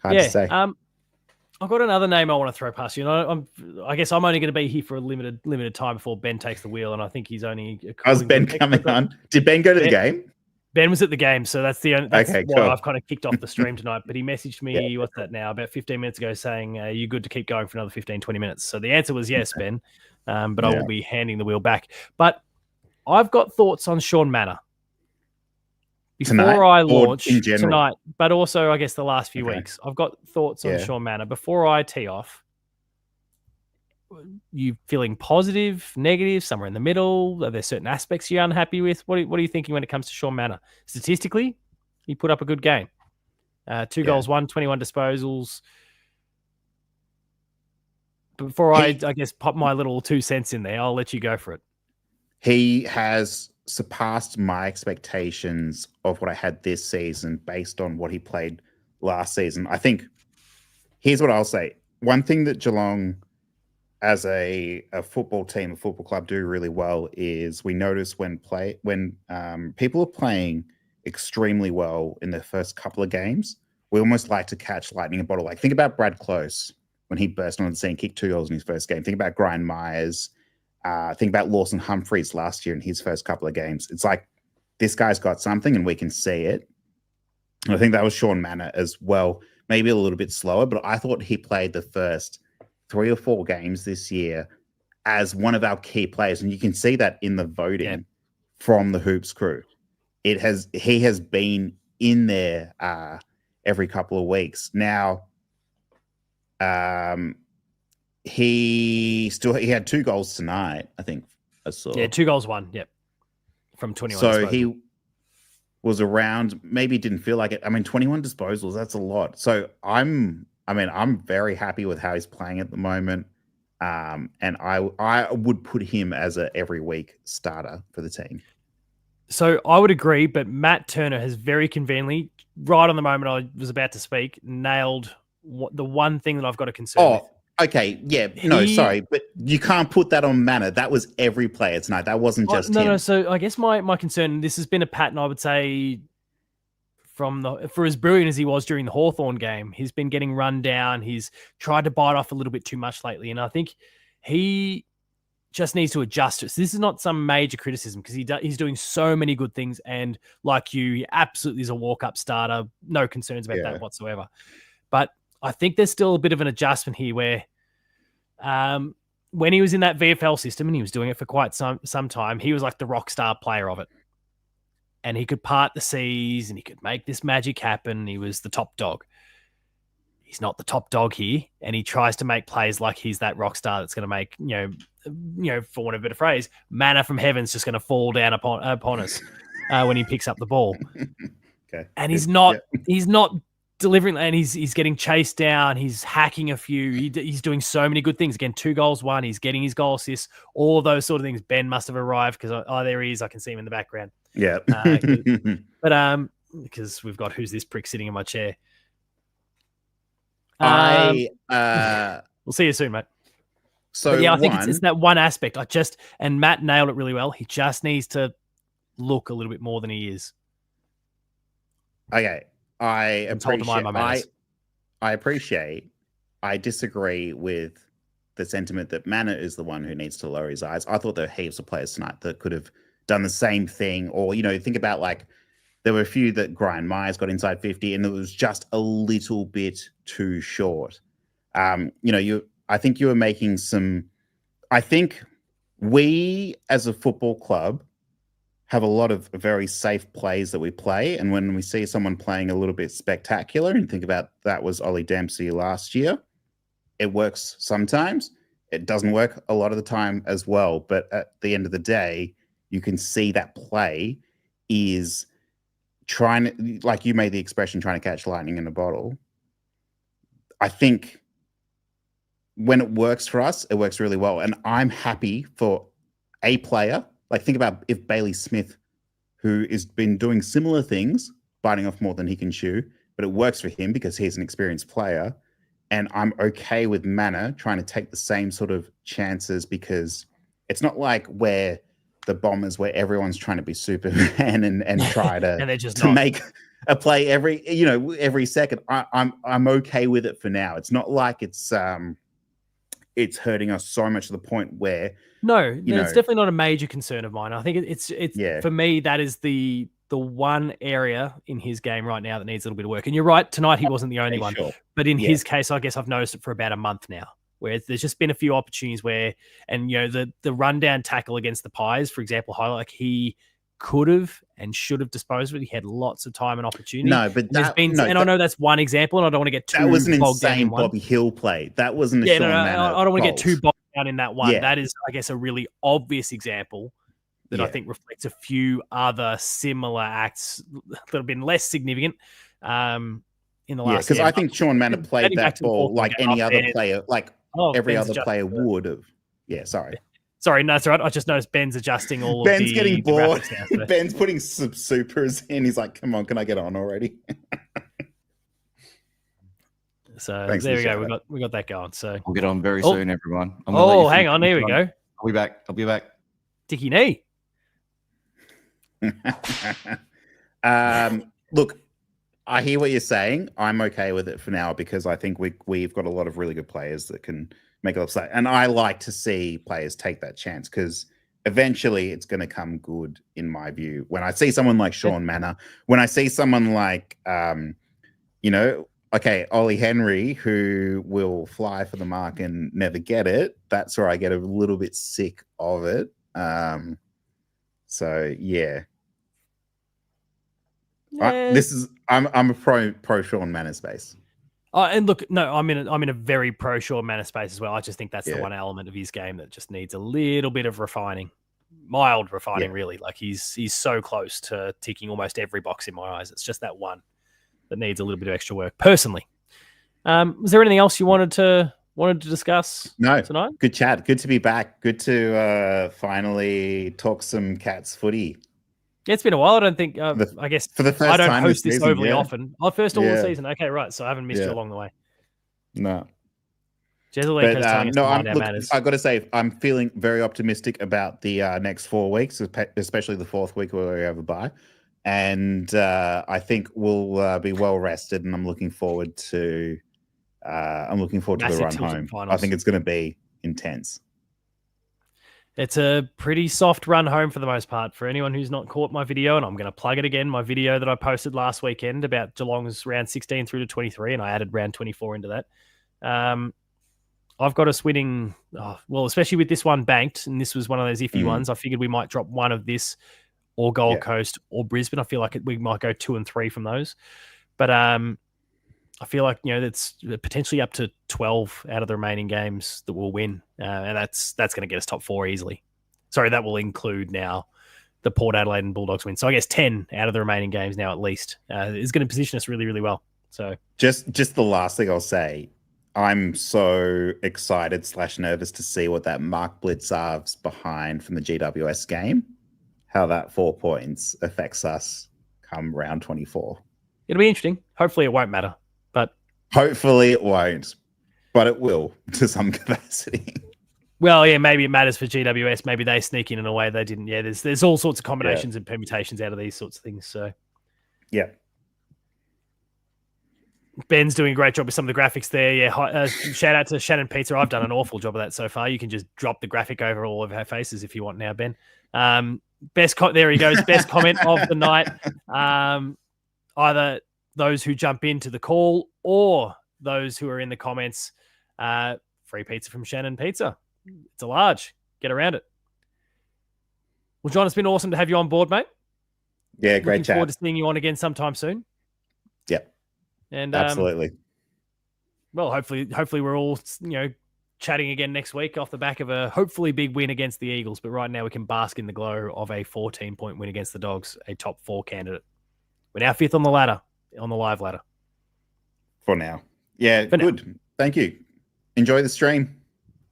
B: Hard to say.
A: I've got another name I want to throw past you. I guess I'm only going to be here for a limited time before Ben takes the wheel, and I think he's only.
B: How's Ben coming on? Did Ben go to the game?
A: Ben was at the game, so that's why
B: cool.
A: I've kind of kicked off the stream tonight. But he messaged me, what's that now, about 15 minutes ago saying, you good to keep going for another 15, 20 minutes? So the answer was yes, Ben, but I will be handing the wheel back. But I've got thoughts on Sean Manor. Before I launch tonight, but also I guess the last few weeks, I've got thoughts on Sean Manor. Before I tee off, you feeling positive, negative, somewhere in the middle? Are there certain aspects you're unhappy with? What are you thinking when it comes to Sean Manor? Statistically, he put up a good game. 2 goals, 21 disposals. Before I guess, pop my little 2 cents in there, I'll let you go for it.
B: He has surpassed my expectations of what I had this season based on what he played last season. I think, here's what I'll say. One thing that Geelong as a football team, a football club do really well is we notice when people are playing extremely well in their first couple of games, we almost like to catch lightning in a bottle. Like think about Brad Close when he burst on the scene, kicked 2 goals in his first game. Think about Brian Myers. Think about Lawson Humphreys last year in his first couple of games. It's like this guy's got something and we can see it. And I think that was Sean Manor as well. Maybe a little bit slower, but I thought he played the first 3 or 4 games this year as one of our key players. And you can see that in the voting from the Hoops crew. He has been in there every couple of weeks. Now, he had 2 goals tonight, I think I saw.
A: Yeah, 2 goals, 1. Yep. From 21.
B: So he was around, maybe didn't feel like it. I mean, 21 disposals, that's a lot. So I'm very happy with how he's playing at the moment. And I would put him as a every week starter for the team.
A: So I would agree, but Matt Turner has very conveniently, right on the moment I was about to speak, nailed the one thing that I've got a concern with.
B: Okay, yeah, sorry, but you can't put that on Manor. That was every player tonight. That wasn't just him.
A: No, so I guess my concern, this has been a pattern, I would say, for as brilliant as he was during the Hawthorn game, he's been getting run down. He's tried to bite off a little bit too much lately, and I think he just needs to adjust to it. So this is not some major criticism because he's doing so many good things, and like you, he absolutely is a walk-up starter. No concerns about that whatsoever. But I think there's still a bit of an adjustment here where when he was in that VFL system and he was doing it for quite some time, he was like the rock star player of it. And he could part the seas and he could make this magic happen. He was the top dog. He's not the top dog here. And he tries to make plays like he's that rock star that's going to make, for want of a better phrase, manna from heaven's just going to fall down upon us when he picks up the ball.
B: Okay.
A: And he's not delivering, and he's getting chased down. He's hacking a few. He's doing so many good things. Again, 2 goals, 1. He's getting his goal assists. All of those sort of things. Ben must have arrived because there he is. I can see him in the background.
B: Yeah.
A: But because we've got who's this prick sitting in my chair.
B: We'll
A: see you soon, mate.
B: So
A: but yeah, I think it's that one aspect. And Matt nailed it really well. He just needs to look a little bit more than he is.
B: Okay. I disagree with the sentiment that Manor is the one who needs to lower his eyes. I thought there were heaps of players tonight that could have done the same thing. Or, think about like there were a few that Brian Myers got inside 50 and it was just a little bit too short. I think you were making I think we as a football club have a lot of very safe plays that we play. And when we see someone playing a little bit spectacular, and think about that was Ollie Dempsey last year, it works sometimes. It doesn't work a lot of the time as well. But at the end of the day, you can see that play is trying to, like you made the expression, trying to catch lightning in a bottle. I think when it works for us, it works really well. And I'm happy for a player. Like think about if Bailey Smith, who has been doing similar things, biting off more than he can chew, but it works for him because he's an experienced player. And I'm okay with Manor trying to take the same sort of chances because it's not like where the Bombers where everyone's trying to be Superman and try to,
A: and they're just
B: to
A: not.
B: make a play every second. I'm okay with it for now. It's not like it's hurting us so much to the point where
A: it's definitely not a major concern of mine. I think it's for me, that is the one area in his game right now that needs a little bit of work. And you're right, tonight he wasn't the only one.
B: Sure.
A: But in his case, I guess I've noticed it for about a month now, where there's just been a few opportunities where, and the rundown tackle against the Pies, for example, like he could have and should have disposed of it. He had lots of time and opportunity.
B: No, but
A: I know that's one example, and I don't want to get too
B: that was an
A: bogged down
B: insane
A: in one.
B: Bobby Hill play. That wasn't a Sean Manor.
A: I don't want to get too bogged down in that one.
B: Yeah.
A: That is, I guess, a really obvious example that I think reflects a few other similar acts that have been less significant in the last.
B: Because I think Sean Manor played that ball like any other player, like every other player would have. Yeah, sorry.
A: Sorry, no, it's all right. I just noticed Ben's adjusting all
B: Ben's
A: of the...
B: getting bored.
A: Now, so.
B: Ben's putting some supers in. He's like, come on, can I get on already?
A: So thanks, there we go. We got that going. So
C: we'll get on very soon, everyone.
A: Hang on. Here we go.
C: I'll be back.
A: Dicky knee.
B: Look, I hear what you're saying. I'm okay with it for now because I think we've got a lot of really good players that can make it upset. And I like to see players take that chance because eventually it's going to come good, in my view. When I see someone like Sean Manor, when I see someone like, Ollie Henry, who will fly for the mark and never get it, that's where I get a little bit sick of it. So yeah. I'm a pro Sean Manor space.
A: And look, no, I'm in a very pro Sean Manor space as well. I just think that's the one element of his game that just needs a little bit of refining, mild refining, really. Like he's so close to ticking almost every box in my eyes. It's just that one that needs a little bit of extra work. Personally, was there anything else you wanted to discuss?
B: No,
A: tonight.
B: Good chat. Good to be back. Good to finally talk some Cats footy.
A: Yeah, it's been a while. I don't think. I guess
B: for the first
A: I don't
B: time
A: host this
B: season,
A: overly often. First all the season. Okay, right. So I haven't missed you along the way.
B: No.
A: I
B: got to say, I'm feeling very optimistic about the next 4 weeks, especially the fourth week where we have a bye. And I think we'll be well rested, and I'm looking forward to the run home.
A: Finals.
B: I think it's going to be intense.
A: It's a pretty soft run home for the most part. For anyone who's not caught my video, and I'm going to plug it again, my video that I posted last weekend about Geelong's round 16 through to 23, and I added round 24 into that. I've got us winning, especially with this one banked, and this was one of those iffy ones. I figured we might drop one of this or Gold Coast or Brisbane. I feel like we might go 2 and 3 from those. But I feel like, that's potentially up to 12 out of the remaining games that we'll win. And that's going to get us top 4 easily. Sorry, that will include now the Port Adelaide and Bulldogs win. So I guess 10 out of the remaining games now at least is going to position us really, really well. So
B: just the last thing I'll say, I'm so excited / nervous to see what that Mark Blitzarves behind from the GWS game, how that 4 points affects us come round 24.
A: It'll be interesting. Hopefully it won't matter.
B: Hopefully it won't, but it will to some capacity.
A: Well, yeah, maybe it matters for GWS. Maybe they sneak in a way they didn't. Yeah, there's all sorts of combinations and permutations out of these sorts of things. So,
B: yeah.
A: Ben's doing a great job with some of the graphics there. Yeah, shout out to Shannon Pizza. I've done an awful job of that so far. You can just drop the graphic over all of our faces if you want now, Ben. There he goes. Best comment of the night. Either those who jump into the call or those who are in the comments. Free pizza from Shannon Pizza. It's a large. Get around it. Well, John, it's been awesome to have you on board, mate.
B: Yeah, great
A: Looking
B: chat.
A: Forward to seeing you on again sometime soon.
B: Yep.
A: And
B: absolutely.
A: Well, hopefully we're all chatting again next week off the back of a hopefully big win against the Eagles. But right now we can bask in the glow of a 14-point win against the Dogs, a top 4 candidate. We're now 5th on the ladder, on the live ladder.
B: For now. Yeah, good. Now. Thank you. Enjoy the stream.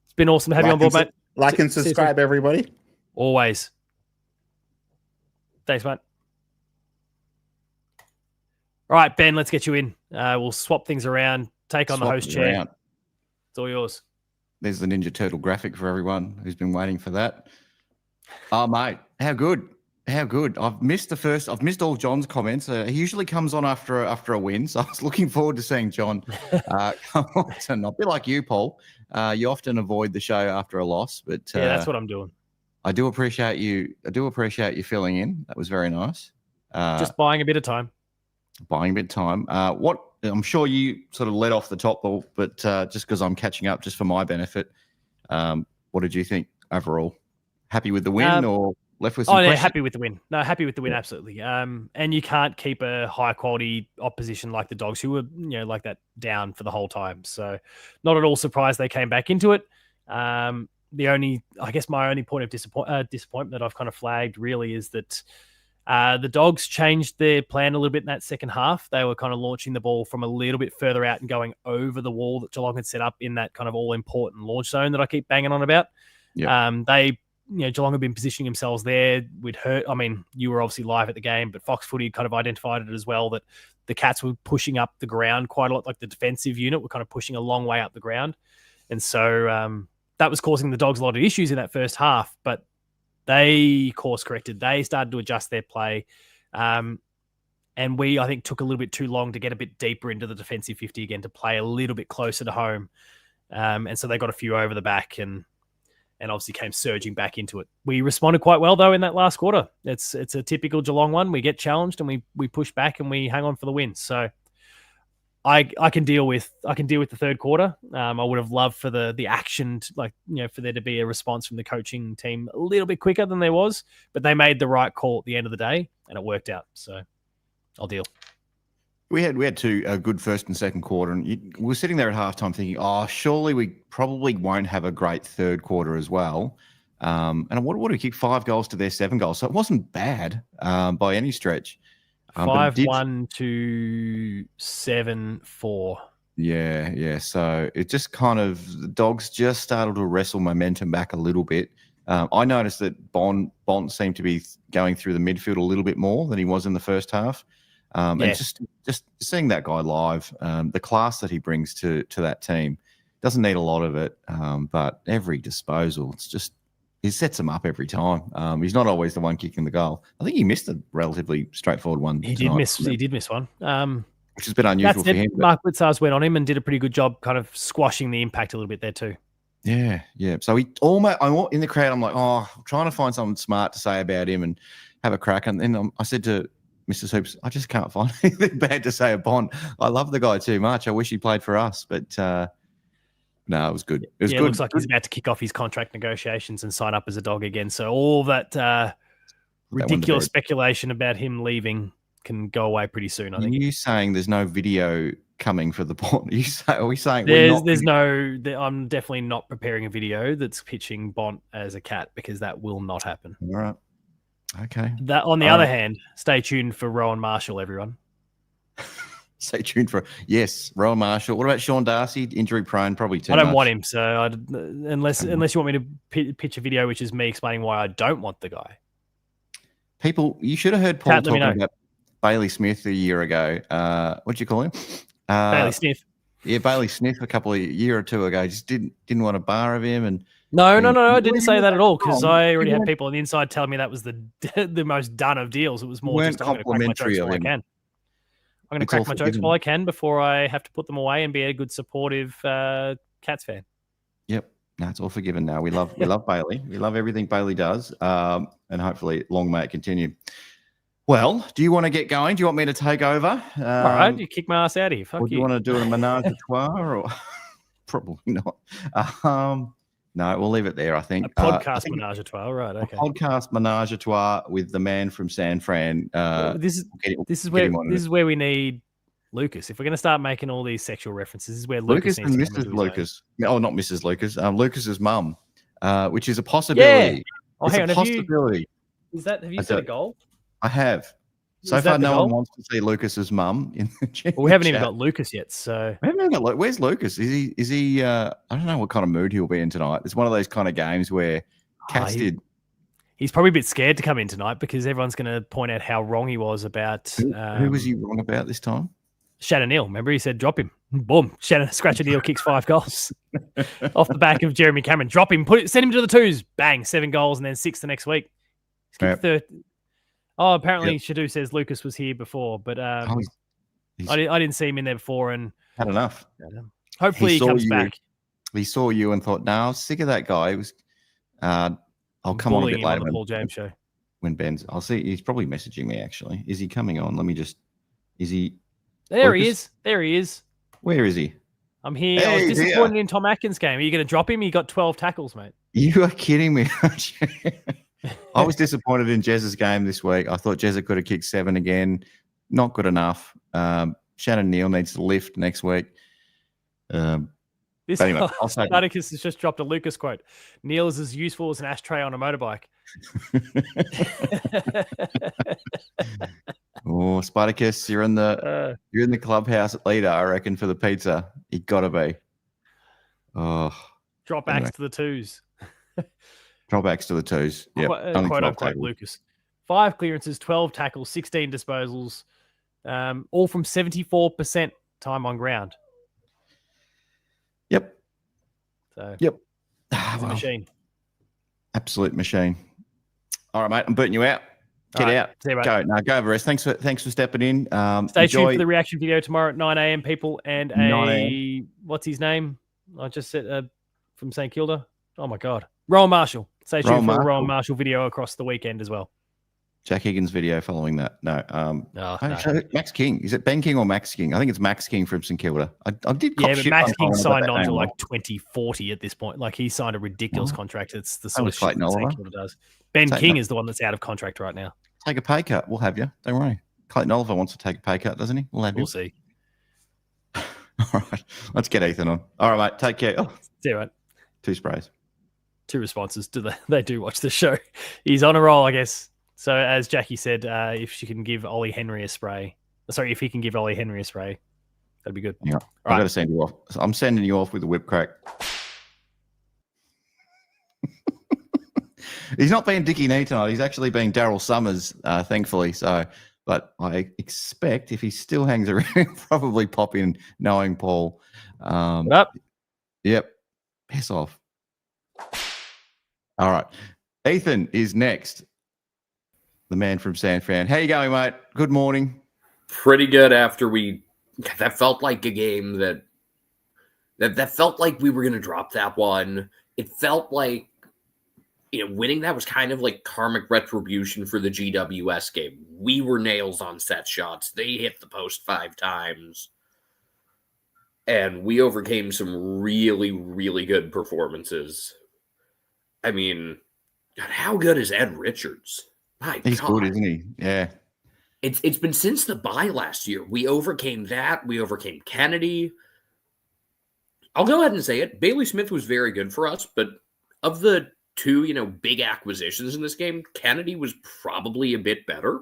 A: It's been awesome to have you on board, mate.
B: Like and subscribe, everybody.
A: Always. Thanks, mate. All right, Ben, let's get you in. We'll swap things around. take on the
C: Swap
A: host
C: it
A: chair.
C: around.
A: It's all yours.
C: There's the Ninja Turtle graphic for everyone who's been waiting for that. Oh, mate, how good. How good. I've missed all John's comments. He usually comes on after a win. So I was looking forward to seeing John come on tonight. A bit like you, Paul. You often avoid the show after a loss, but
A: Yeah, that's what I'm doing.
C: I do appreciate you filling in. That was very nice.
A: Just buying a bit of time.
C: Buying a bit of time. What I'm sure you sort of led off the top, Paul, but just because I'm catching up, just for my benefit, what did you think overall? Happy with the win or left with some questions?
A: Happy with the win. No, happy with the win, absolutely. And you can't keep a high quality opposition like the Dogs, who were like that, down for the whole time. So not at all surprised they came back into it. My only point of disappointment that I've kind of flagged really is that the Dogs changed their plan a little bit in that second half. They were kind of launching the ball from a little bit further out and going over the wall that Geelong had set up in that kind of all-important launch zone that I keep banging on about. Yep. Geelong had been positioning themselves there. You were obviously live at the game, but Fox Footy kind of identified it as well, that the Cats were pushing up the ground quite a lot, like the defensive unit were kind of pushing a long way up the ground. And so that was causing the Dogs a lot of issues in that first half, but they course corrected. They started to adjust their play. And we, I think, took a little bit too long to get a bit deeper into the defensive 50 again, to play a little bit closer to home. And so they got a few over the back and obviously came surging back into it. We responded quite well, though, in that last quarter. It's a typical Geelong one. We get challenged and we push back and we hang on for the win. So I can deal with the third quarter. I would have loved for the action, for there to be a response from the coaching team a little bit quicker than there was, but they made the right call at the end of the day and it worked out. So I'll deal.
C: We had two good first and second quarter, and we were sitting there at halftime thinking, surely we probably won't have a great third quarter as well. And what do we kick 5 goals to their 7 goals? So it wasn't bad by any stretch.
A: 5-1 to 7-4.
C: Yeah. So it just kind of, the Dogs just started to wrestle momentum back a little bit. I noticed that Bond seemed to be going through the midfield a little bit more than he was in the first half. And just seeing that guy live, the class that he brings to that team, doesn't need a lot of it, but every disposal, he sets them up every time. He's not always the one kicking the goal. I think he missed a relatively straightforward one.
A: He did miss one,
C: which has been unusual for him.
A: Mark Blitzars went on him and did a pretty good job, kind of squashing the impact a little bit there too.
C: Yeah. So he almost, I'm in the crowd. I'm like, I'm trying to find something smart to say about him and have a crack. And then I said to Mrs. Hoops, I just can't find anything bad to say of Bond. I love the guy too much. I wish he played for us, but no, it was good. It good.
A: Looks like he's about to kick off his contract negotiations and sign up as a Dog again. So all that ridiculous speculation about him leaving can go away pretty soon, I think.
C: Are you saying there's no video coming for the Bond? Are we saying
A: I'm definitely not preparing a video that's pitching Bont as a cat, because that will not happen.
C: All right. Okay.
A: That, on the other hand, stay tuned for Rowan Marshall, everyone.
C: Stay tuned for Rowan Marshall. What about Sean Darcy? Injury prone, probably too.
A: I don't want him, so unless you want me to pitch a video which is me explaining why I don't want the guy.
C: People, you should have heard Paul talking about Bailey Smith a year ago. What'd you call him?
A: Bailey Smith.
C: Yeah, Bailey Smith a year or two ago just didn't want a bar of him and.
A: No, I didn't say that at all, because I already had people on the inside telling me that was the most done of deals. It was more just I'm going to crack my jokes while I can. I'm going to crack my jokes while I can before I have to put them away and be a good supportive Cats fan.
C: Yep, no, it's all forgiven now. We love Bailey. We love everything Bailey does, and hopefully long may it continue. Well, do you want to get going? Do you want me to take over?
A: All right, you kick my ass out of here. Fuck you.
C: Do you want to do a menage a trois or probably not? No, we'll leave it there, I think.
A: A podcast menage a trois, right? Okay.
C: A podcast menage a trois with the man from San Fran.
A: This is where we need Lucas. If we're going to start making all these sexual references, this is where Lucas
C: and Mrs. Lucas. Oh, not Mrs. Lucas. Lucas's mum, which is a possibility.
A: Yeah. Oh, hang on.
C: Possibility.
A: Have you set a goal?
C: I have. So far, no one wants to see Lucas's mum in the chat.
A: Well, we haven't even got Lucas yet. So
C: we haven't even got. Where's Lucas? Is he? I don't know what kind of mood he'll be in tonight. It's one of those kind of games where
A: he's probably a bit scared to come in tonight because everyone's going to point out how wrong he was about.
C: Who was he wrong about this time?
A: Shannon Neal. Remember, he said, drop him. Boom. Shannon Scratcher Neal kicks 5 goals off the back of Jeremy Cameron. Drop him. Send him to the twos. Bang. 7 goals and then 6 the next week. He's kicked third. Oh, apparently Shadu says Lucas was here before, but I didn't see him in there before. And
C: had enough.
A: Hopefully he comes back.
C: He saw you and thought, "No, I'm sick of that guy." It was, I'll come on a bit later
A: on the Paul James show.
C: When Ben's, I'll see. He's probably messaging me. Actually, is he coming on? Let me just. Is he?
A: There he is. There he is.
C: Where is he?
A: I'm here. I was disappointed in Tom Atkins' game. Are you going to drop him? He got 12 tackles, mate.
C: You are kidding me. I was disappointed in Jez's game this week. I thought Jez could have kicked 7 again. Not good enough. Shannon Neal needs to lift next week. Anyway,
A: Spartacus has just dropped a Lucas quote. Neal is as useful as an ashtray on a motorbike.
C: Oh, Spartacus, you're in the clubhouse at leader, I reckon, for the pizza. You gotta be. Oh,
A: drop axe to the twos.
C: Drop axe to the twos. Yeah,
A: quote unquote Lucas. 5 clearances, 12 tackles, 16 disposals, all from 74% time on ground.
C: Yep.
A: So
C: yep.
A: He's a machine.
C: Absolute machine. All right, mate. I'm booting you out. Get out.
A: See you, mate.
C: Go. No, go over rest. Thanks for stepping in.
A: Stay tuned for the reaction video tomorrow at 9 a.m. people and what's his name? I just said from St Kilda. Oh my God. Rowan Marshall. Stay tuned for a Rowan Marshall video across the weekend as well.
C: Jack Higgins video following that. No. Max King. Is it Ben King or Max King? I think it's Max King from St Kilda. I did.
A: Yeah, but Max King signed on to like 2040 at this point. Like he signed a ridiculous contract. It's the sort of shit that St Kilda does. Ben King is the one that's out of contract right now.
C: Take a pay cut. We'll have you. Don't worry. Clayton Oliver wants to take a pay cut, doesn't he? We'll have you.
A: We'll see.
C: All right. Let's get Ethan on. All right, mate. Take care. Oh,
A: see you, mate.
C: 2 sprays.
A: 2 responses. They do watch the show. He's on a roll, I guess. So as Jackie said, if she can give Ollie Henry a spray, if he can give Ollie Henry a spray, that'd be good.
C: Yeah, I've got to send you off. I'm sending you off with a whip crack. He's not being Dickie Knee tonight. He's actually being Daryl Summers, thankfully. So, but I expect if he still hangs around, he'll probably pop in, knowing Paul.
A: What up?
C: Yep. Piss off. All right. Ethan is next. The man from San Fran. How you going, mate? Good morning.
D: Pretty good after that felt like a game that felt like we were going to drop that one. It felt like, winning that was kind of like karmic retribution for the GWS game. We were nails on set shots. They hit the post 5 times. And we overcame some really, really good performances. I mean, God, how good is Ed Richards?
C: He's good, isn't he? Yeah.
D: It's been since the bye last year. We overcame that. We overcame Kennedy. I'll go ahead and say it. Bailey Smith was very good for us, but of the 2, big acquisitions in this game, Kennedy was probably a bit better.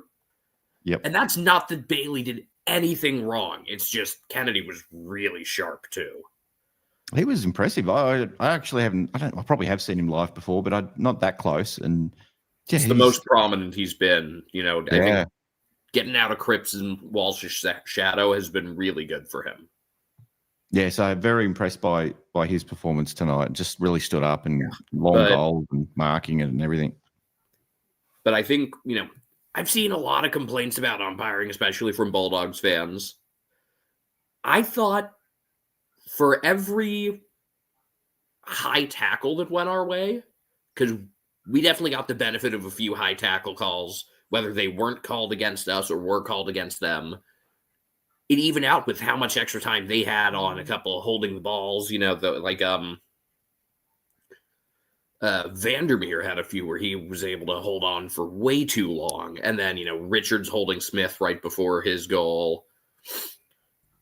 C: Yep.
D: And that's not that Bailey did anything wrong. It's just Kennedy was really sharp too.
C: He was impressive. I actually haven't. I probably have seen him live before, but I'm not that close. And
D: yeah, it's the most prominent he's been. I think getting out of Cripps and Walsh's shadow has been really good for him.
C: Yeah, so very impressed by his performance tonight. Just really stood up and goals and marking and everything.
D: But I think, I've seen a lot of complaints about umpiring, especially from Bulldogs fans. I thought for every high tackle that went our way, because we definitely got the benefit of a few high tackle calls, whether they weren't called against us or were called against them. It evened out with how much extra time they had on a couple of holding the balls. Vandermeer had a few where he was able to hold on for way too long. And then, Richards holding Smith right before his goal.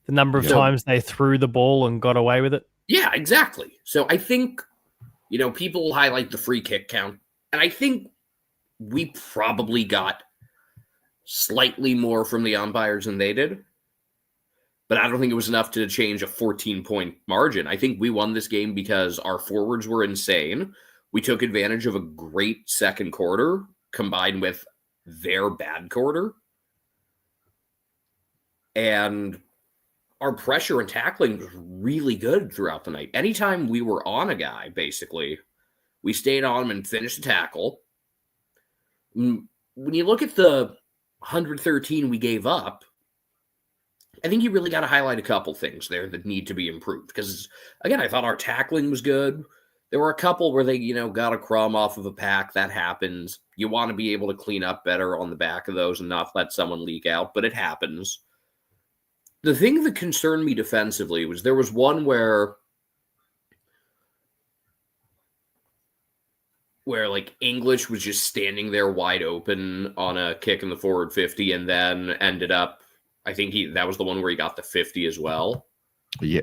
A: The number of times they threw the ball and got away with it.
D: Yeah, exactly. So I think, people will highlight the free kick count. And I think we probably got slightly more from the umpires than they did. But I don't think it was enough to change a 14-point margin. I think we won this game because our forwards were insane. We took advantage of a great second quarter combined with their bad quarter. And our pressure and tackling was really good throughout the night. Anytime we were on a guy, basically, we stayed on him and finished the tackle. When you look at the 113 we gave up, I think you really got to highlight a couple things there that need to be improved. Because, again, I thought our tackling was good. There were a couple where they, got a crumb off of a pack. That happens. You want to be able to clean up better on the back of those and not let someone leak out, but it happens. The thing that concerned me defensively was there was one where like English was just standing there wide open on a kick in the forward 50 and then ended up, I think that was the one where he got the 50 as well.
C: Yeah.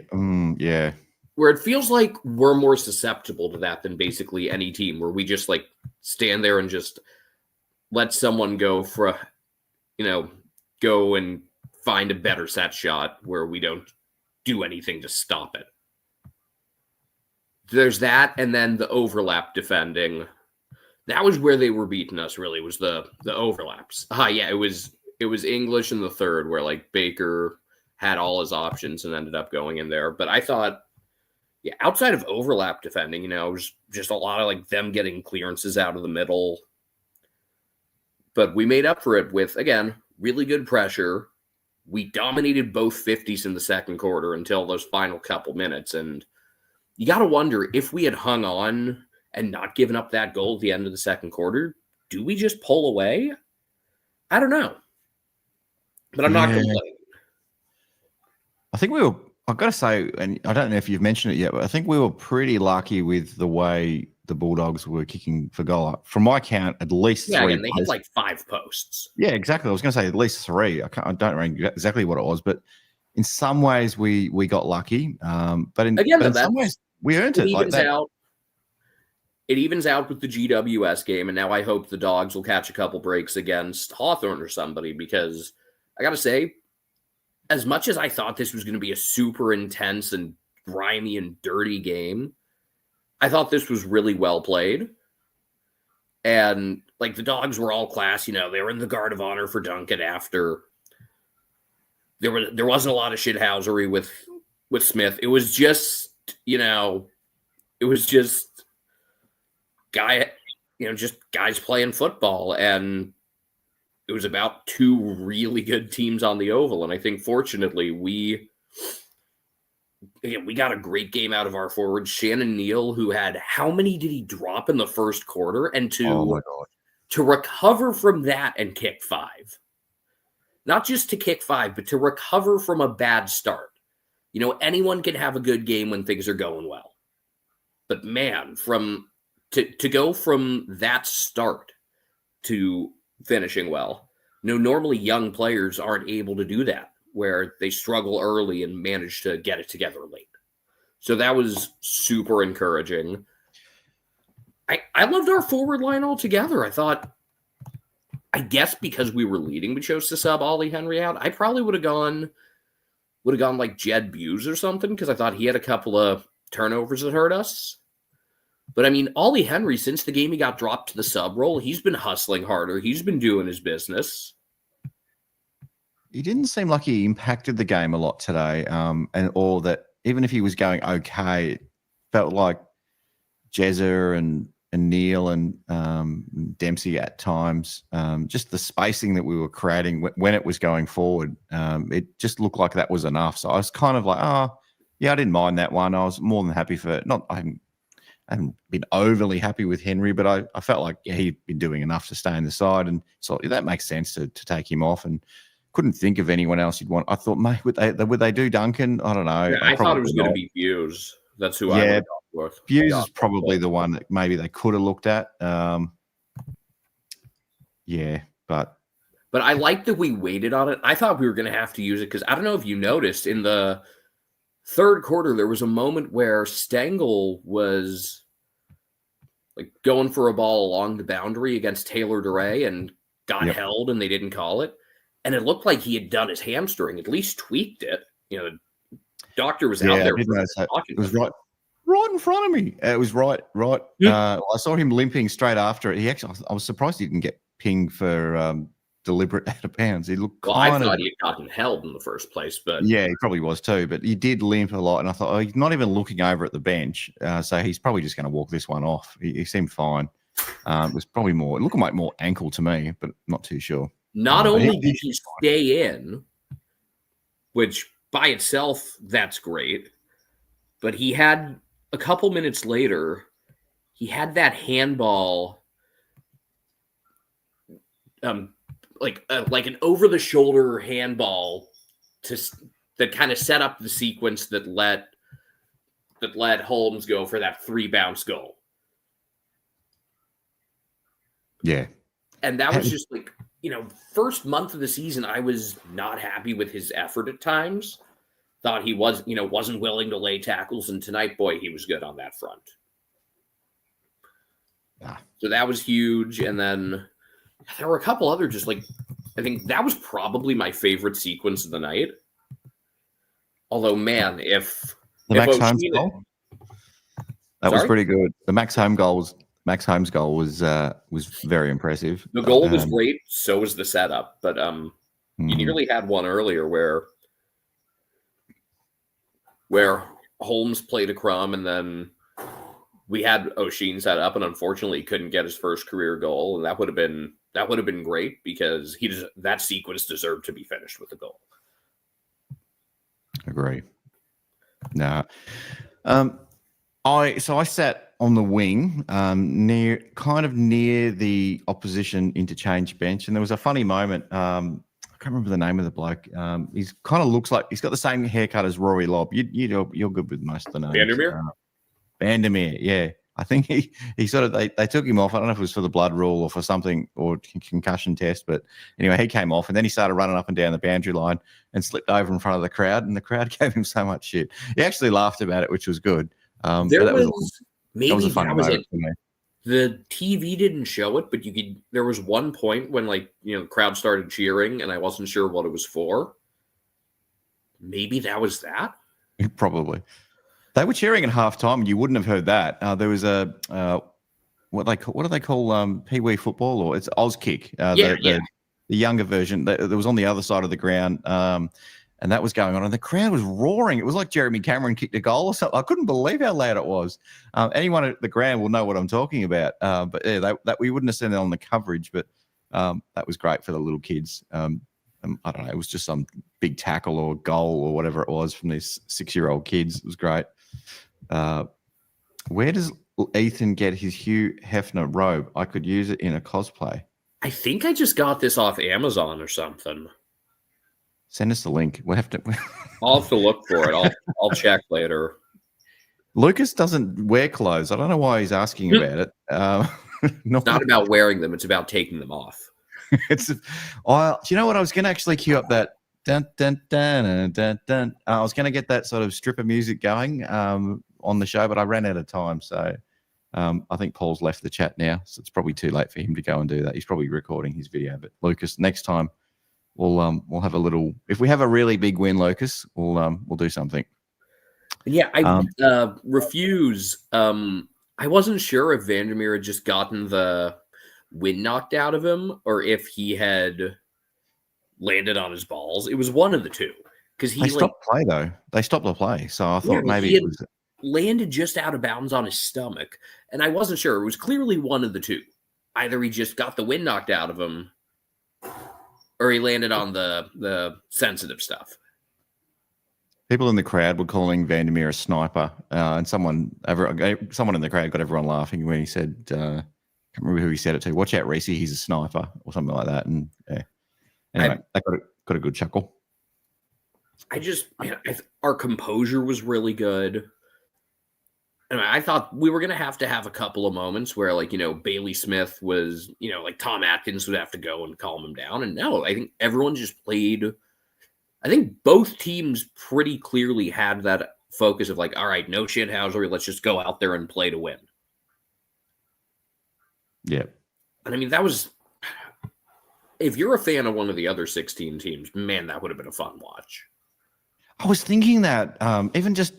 C: Yeah.
D: Where it feels like we're more susceptible to that than basically any team, where we just like stand there and just let someone go for, go and find a better set shot where we don't do anything to stop it. There's that, and then the overlap defending. That was where they were beating us, really, was the overlaps. It was English in the third, where like Baker had all his options and ended up going in there. But I thought, outside of overlap defending, it was just a lot of like them getting clearances out of the middle. But we made up for it with, again, really good pressure. We dominated both 50s in the second quarter until those final couple minutes. And you got to wonder, if we had hung on and not given up that goal at the end of the second quarter, do we just pull away? I don't know. But I'm not complaining.
C: I think I've got to say, and I don't know if you've mentioned it yet, but I think we were pretty lucky with the way the Bulldogs were kicking for goal. From my count, at least 3.
D: And they hit like 5 posts.
C: Yeah, exactly. I was going to say at least 3. I don't remember exactly what it was, but in some ways we got lucky. But in some ways we earned it.
D: It evens out with the GWS game, and now I hope the Dogs will catch a couple breaks against Hawthorn or somebody, because I got to say, as much as I thought this was going to be a super intense and grimy and dirty game, I thought this was really well played. And like the Dogs were all class, they were in the guard of honor for Duncan after. There wasn't a lot of shithousery with Smith. It was just, guys playing football, and it was about 2 really good teams on the Oval. And I think, fortunately, we got a great game out of our forwards. Shannon Neal, who had, how many did he drop in the first quarter? And to recover from that and kick 5. Not just to kick 5, but to recover from a bad start. Anyone can have a good game when things are going well. But man, to go from that start to finishing well, normally young players aren't able to do that, where they struggle early and manage to get it together late. So that was super encouraging. I loved our forward line altogether. I thought, I guess because we were leading, we chose to sub Ollie Henry out. I probably would have gone like Jed Buse or something, because I thought he had a couple of turnovers that hurt us. But I mean, Ollie Henry, since the game he got dropped to the sub role, he's been hustling harder. He's been doing his business.
C: He didn't seem like he impacted the game a lot today. Or that even if he was going okay, it felt like Jezza and Neil and Dempsey at times, just the spacing that we were creating when it was going forward, it just looked like that was enough. So I was kind of like, I didn't mind that one. I was more than happy for it. I haven't been overly happy with Henry, but I felt like he'd been doing enough to stay in the side. And so that makes sense to take him off, and couldn't think of anyone else you'd want. I thought, mate, would they do Duncan? I don't know.
D: Yeah, I thought it was going to be Hughes. That's who I would go with.
C: Hughes is probably the one that maybe they could have looked at. But
D: I like that we waited on it. I thought we were going to have to use it because I don't know if you noticed in the third quarter, there was a moment where Stengel was like going for a ball along the boundary against Taylor DeRay and got held, and they didn't call it. And it looked like he had done his hamstring, at least tweaked it. The doctor was out there.
C: It was right in front of me. It was right. I saw him limping straight after it. I was surprised he didn't get pinged for deliberate out of bounds. He looked
D: Well, I
C: kind
D: thought
C: of.
D: he had gotten held in the first place, but
C: Yeah, he probably was too, but he did limp a lot. And I thought, he's not even looking over at the bench. So he's probably just going to walk this one off. He seemed fine. It was probably more, it looked like more ankle to me, but not too sure.
D: not
C: But
D: only did he stay in, which by itself, that's great, but he had a couple minutes later, he had that handball, like an over-the-shoulder handball that kind of set up the sequence that let Holmes go for that 3-bounce goal.
C: Yeah.
D: And that was just like, first month of the season, I was not happy with his effort at times. Thought he was, wasn't willing to lay tackles. And tonight, boy, he was good on that front. So that was huge. And then there were a couple other just like, I think that was probably my favorite sequence of the night. Although, man, if
C: Max Holmes goal? That was pretty good. The Max Holmes goal was very impressive.
D: The goal was great. So was the setup. But you nearly had one earlier where Holmes played a crumb, and then we had O'Sheen set up, and unfortunately he couldn't get his first career goal, and that would have been great because that sequence deserved to be finished with a goal.
C: Agree. No. I sat on the wing, near the opposition interchange bench, and there was a funny moment. I can't remember the name of the bloke. He's kind of looks like he's got the same haircut as Rory Lobb. You're good with most of the names. Vandermeer, yeah. I think he sort of they took him off. I don't know if it was for the blood rule or for something or concussion test, but anyway, he came off and then he started running up and down the boundary line and slipped over in front of the crowd, and the crowd gave him so much shit. He actually laughed about it, which was good.
D: That was a funny moment
C: for me.
D: The TV didn't show it, but there was one point when the crowd started cheering and I wasn't sure what it was for. Maybe that was that?
C: Probably. They were cheering at halftime and you wouldn't have heard that. There was a what do they call Pee-wee football, or it's Auskick, the younger version that was on the other side of the ground. And that was going on, and the crowd was roaring. It was like Jeremy Cameron kicked a goal or something. I couldn't believe how loud it was. Anyone at the ground will know what I'm talking about. But yeah, that we wouldn't have seen it on the coverage, but that was great for the little kids. I don't know. It was just some big tackle or goal or whatever it was from these 6-year-old kids. It was great. Where does Ethan get his Hugh Hefner robe? I could use it in a cosplay.
D: I think I just got this off Amazon or something.
C: Send us the link. We'll have to.
D: I'll have to look for it. I'll check later.
C: Lucas doesn't wear clothes. I don't know why he's asking about it.
D: It's not about wearing them. It's about taking them off.
C: Do you know what? I was going to actually cue up that dun dun dun dun dun. I was going to get that sort of stripper music going on the show, but I ran out of time. So I think Paul's left the chat now, so it's probably too late for him to go and do that. He's probably recording his video. But Lucas, next time. We'll have a little. If we have a really big win, Lucas, we'll do something.
D: Yeah, I refuse. I wasn't sure if Vandermeer had just gotten the wind knocked out of him or if he had landed on his balls. It was one of the two because he
C: stopped play though. They stopped the play, so I thought maybe it was
D: landed just out of bounds on his stomach, and I wasn't sure. It was clearly one of the two. Either he just got the wind knocked out of him, or he landed on the sensitive stuff.
C: People in the crowd were calling Vandermeer a sniper, and someone in the crowd got everyone laughing when he said, I can't remember who he said it to. Watch out, Reese, he's a sniper, or something like that. And yeah, anyway, that got a good chuckle.
D: Our composure was really good. And I thought we were going to have a couple of moments where, Bailey Smith was, Tom Atkins would have to go and calm him down. And no, I think everyone just played. I think both teams pretty clearly had that focus of all right, no shithousery. Let's just go out there and play to win.
C: Yeah.
D: And I mean, that was, if you're a fan of one of the other 16 teams, man, that would have been a fun watch.
C: I was thinking that even just,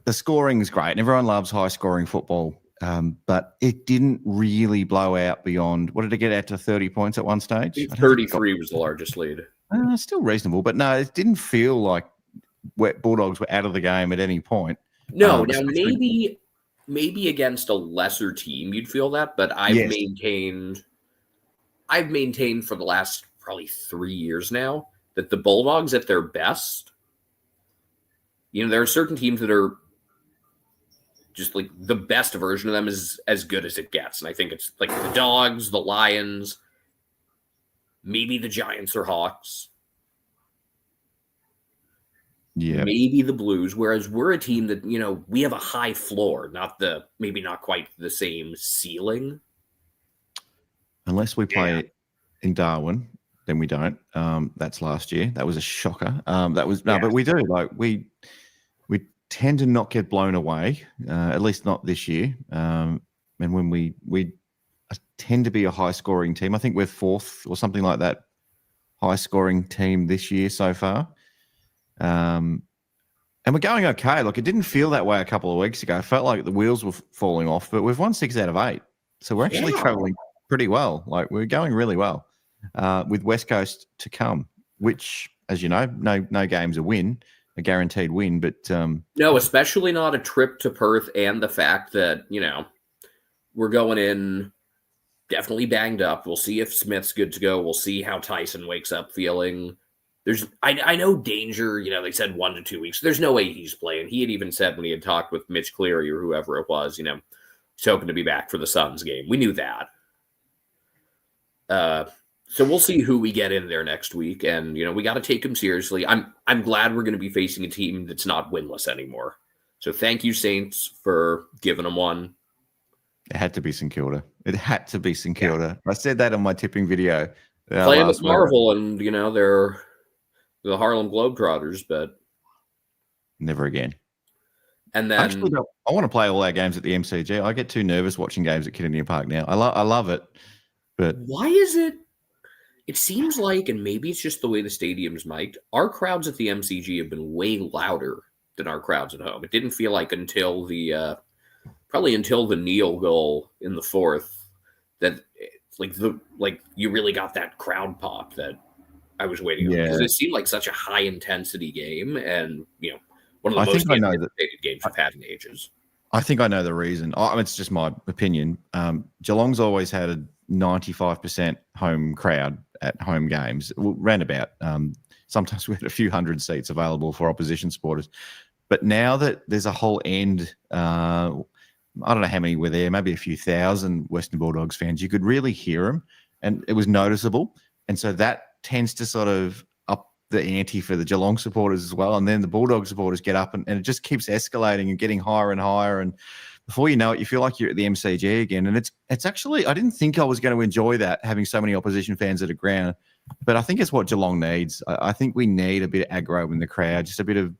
C: the scoring is great, and everyone loves high-scoring football. but it didn't really blow out beyond. What did it get out to 30 points at one stage? I don't think it
D: 33 was the largest lead.
C: Still reasonable, but no, it didn't feel like Bulldogs were out of the game at any point.
D: No, now maybe against a lesser team you'd feel that, but I've maintained for the last probably 3 years now that the Bulldogs at their best, there are certain teams that are just like the best version of them is as good as it gets. And I think it's like the Dogs, the Lions, maybe the Giants or Hawks.
C: Yeah.
D: Maybe the Blues, whereas we're a team that, we have a high floor, maybe not quite the same ceiling.
C: Unless we play it in Darwin, then we don't. That's last year. That was a shocker. But we do. Like we tend to not get blown away, at least not this year. And when we tend to be a high scoring team, I think we're fourth or something like that, high scoring team this year so far. And we're going okay. Look, it didn't feel that way a couple of weeks ago. I felt like the wheels were falling off, but we've won 6 out of 8. So we're actually traveling pretty well. Like we're going really well, with West Coast to come, which, as you know, no game's a guaranteed win, but
D: no, especially not a trip to Perth, and the fact that, we're going in definitely banged up. We'll see if Smith's good to go. We'll see how Tyson wakes up feeling. I know Danger, they said 1 to 2 weeks. There's no way he's playing. He had even said when he had talked with Mitch Cleary or whoever it was, he's hoping to be back for the Suns game. We knew that. So we'll see who we get in there next week. And, we got to take him seriously. I'm glad we're going to be facing a team that's not winless anymore. So thank you, Saints, for giving them one.
C: It had to be St Kilda. Yeah. I said that on my tipping video.
D: Playing with Marvel, and, they're the Harlem Globetrotters, but
C: never again.
D: And then
C: actually, I want to play all our games at the MCG. I get too nervous watching games at Kidney Park now. I love it, but
D: why is it? It seems like, and maybe it's just the way the stadium's mic'd, our crowds at the MCG have been way louder than our crowds at home. It didn't feel like until the Neal goal in the fourth that you really got that crowd pop that I was waiting on, because it seemed like such a high intensity game, and one of the most anticipated games we've had in ages.
C: I think I know the reason. It's just my opinion. Geelong's always had a 95% home crowd at home games, roundabout. Sometimes we had a few hundred seats available for opposition supporters. But now that there's a whole end, I don't know how many were there, maybe a few thousand Western Bulldogs fans, you could really hear them, and it was noticeable. And so that tends to sort of up the ante for the Geelong supporters as well. And then the Bulldog supporters get up, and it just keeps escalating and getting higher and higher. And before you know it, you feel like you're at the MCG again. And it's actually, I didn't think I was going to enjoy that, having so many opposition fans at a ground, but I think it's what Geelong needs. I think we need a bit of aggro in the crowd, just a bit of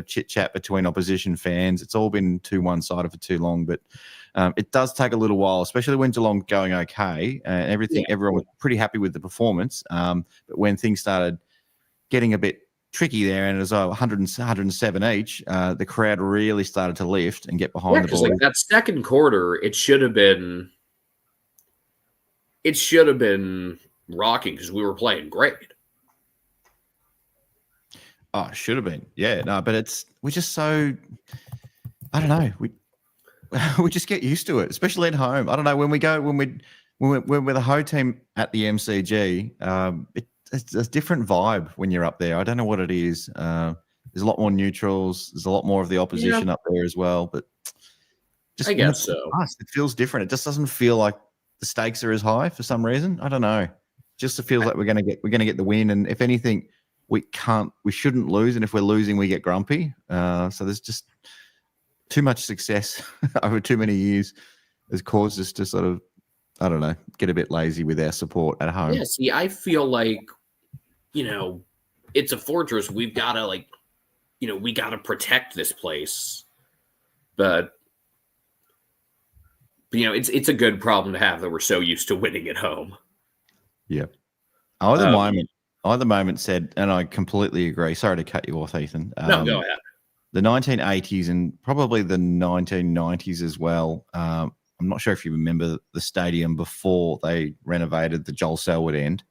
C: chit chat between opposition fans. It's all been too one-sided for too long, but it does take a little while, especially when Geelong's going okay and everyone was pretty happy with the performance. But when things started getting a bit tricky there, and it was 107 each, the crowd really started to lift and get behind the ball.
D: Like that second quarter, it should have been rocking because we were playing great.
C: Oh, it should have been. Yeah, no, but we're just so, I don't know. We just get used to it, especially at home. I don't know, when we're the home team at the MCG, it's a different vibe when you're up there. I don't know what it is. There's a lot more neutrals. There's a lot more of the opposition up there as well. But just,
D: I guess so.
C: It feels different. It just doesn't feel like the stakes are as high for some reason. I don't know. Just it feels like we're gonna get the win. And if anything, we shouldn't lose. And if we're losing, we get grumpy. So there's just too much success over too many years has caused us to sort of, I don't know, get a bit lazy with our support at home.
D: Yeah, see, I feel like, it's a fortress. We've got to we got to protect this place. But it's a good problem to have that we're so used to winning at home.
C: Yeah. I at the moment said, and I completely agree. Sorry to cut you off, Ethan.
D: No, go ahead.
C: The 1980s and probably the 1990s as well I'm not sure if you remember the stadium before they renovated the Joel Selwood end.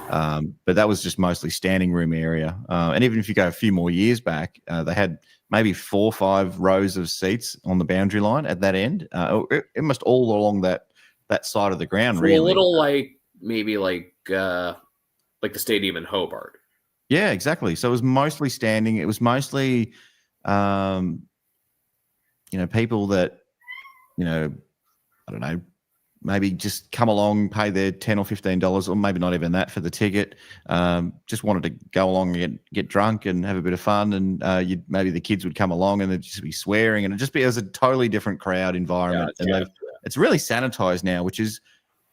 C: But that was just mostly standing room area. And even if you go a few more years back, they had maybe 4 or 5 rows of seats on the boundary line at that end. Almost all along that side of the ground,
D: So
C: really.
D: a little like maybe like the stadium in Hobart.
C: Yeah, exactly. So it was mostly standing. It was mostly, people that, I don't know, maybe just come along, pay their $10 or $15, or maybe not even that for the ticket. Just wanted to go along and get drunk and have a bit of fun. And maybe the kids would come along and they'd just be swearing, and it was a totally different crowd environment. It's really sanitized now, which is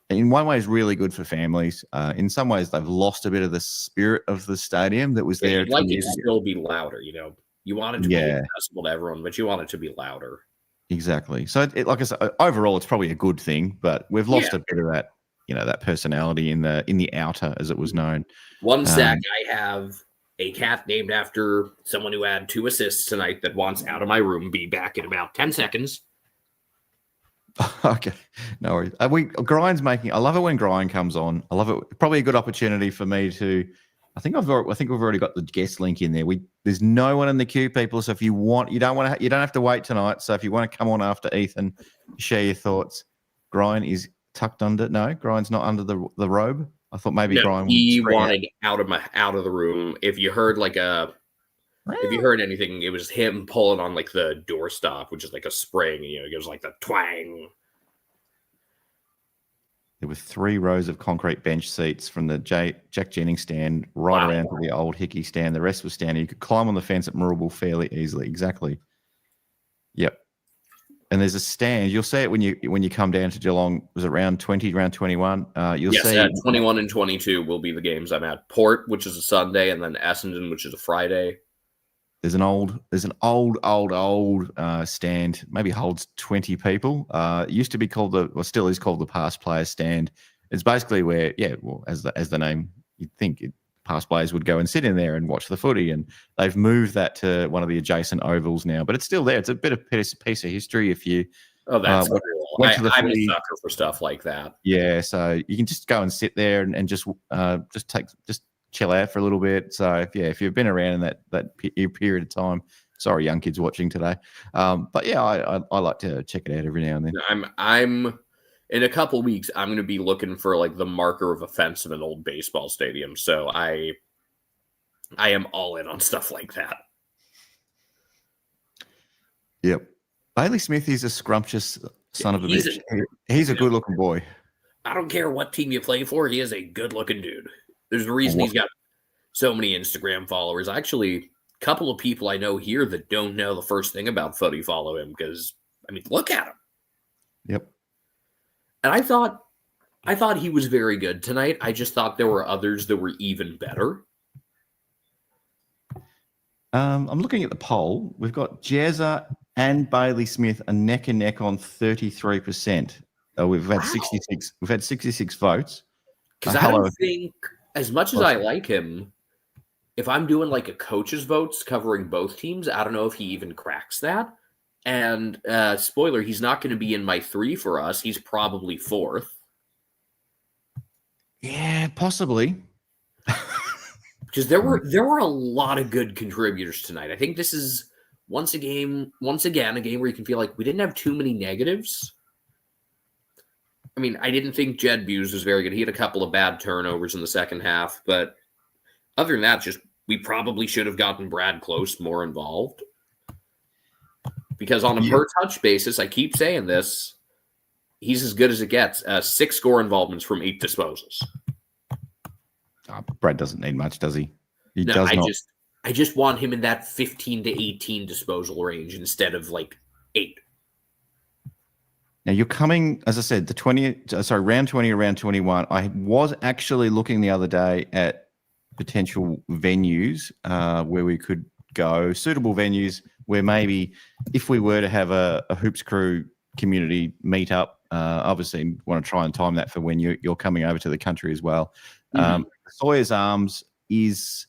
C: in one way is really good for families. In some ways, they've lost a bit of the spirit of the stadium that was there.
D: You'd like it to still be louder. You want it to be accessible to everyone, but you want it to be louder.
C: Exactly. So, like I said, overall, it's probably a good thing, but we've lost a bit of that, that personality in the outer, as it was known.
D: One sec, I have a cat named after someone who had 2 assists tonight that wants out of my room. Be back in about 10 seconds.
C: Okay, no worries. Grind's making. I love it when Grind comes on. I love it. Probably a good opportunity for me to. I think we've already got the guest link in there. There's no one in the queue, people. So if you don't have to wait tonight. So if you want to come on after Ethan, share your thoughts. Grind is tucked under. No, Grind's not under the robe. I thought maybe Grind.
D: He wanted out of the room. If you heard if you heard anything, it was him pulling on like the doorstop, which is like a spring. It goes like the twang.
C: There were 3 rows of concrete bench seats from the Jack Jennings stand around to the old Hickey stand. The rest was standing. You could climb on the fence at Moorabool fairly easily. Exactly. Yep. And there's a stand. You'll see it when you come down to Geelong. Was it round 20, round 21? You'll see
D: 21 and 22 will be the games I'm at. Port, which is a Sunday, and then Essendon, which is a Friday.
C: There's an old stand, maybe holds 20 people. It used to be still is called the past players stand. It's basically where, as the name, you'd think past players would go and sit in there and watch the footy. And they've moved that to one of the adjacent ovals now, but it's still there. It's a bit of piece of history if you.
D: Oh, that's cool. I'm a sucker for stuff like that.
C: Yeah, so you can just go and sit there and just chill out for a little bit. So if you've been around in that period of time, sorry, young kids watching today. But yeah, I like to check it out every now and then.
D: I'm in a couple of weeks, I'm going to be looking for like the marker of offense of an old baseball stadium. So I am all in on stuff like that.
C: Yep. Bailey Smith is a scrumptious son of a bitch. He's a good looking boy.
D: I don't care what team you play for. He is a good looking dude. There's a reason he's got so many Instagram followers. Actually, a couple of people I know here that don't know the first thing about footy follow him because, look at him.
C: Yep.
D: And I thought he was very good tonight. I just thought there were others that were even better.
C: I'm looking at the poll. We've got Jezza and Bailey Smith are neck and neck on 33%. We've had 66. We've had 66 votes.
D: Because I don't think, as much as I like him, if I'm doing like a coach's votes covering both teams, I don't know if he even cracks that. And spoiler, he's not going to be in my 3 for us. He's probably 4th.
C: Yeah, possibly.
D: Because there were a lot of good contributors tonight. I think this is once again a game where you can feel like we didn't have too many negatives. I didn't think Jed Buse was very good. He had a couple of bad turnovers in the second half, but other than that, we probably should have gotten Brad Close more involved. Because on a per-touch basis, I keep saying this, he's as good as it gets. 6 score involvements from 8 disposals.
C: Brad doesn't need much, does he?
D: I just want him in that 15 to 18 disposal range instead of like 8.
C: Now you're coming, as I said, round 20 or round 21. I was actually looking the other day at potential venues where we could go, suitable venues where maybe if we were to have a Hoops Crew community meetup, obviously want to try and time that for when you're coming over to the country as well. Mm-hmm. Sawyer's Arms is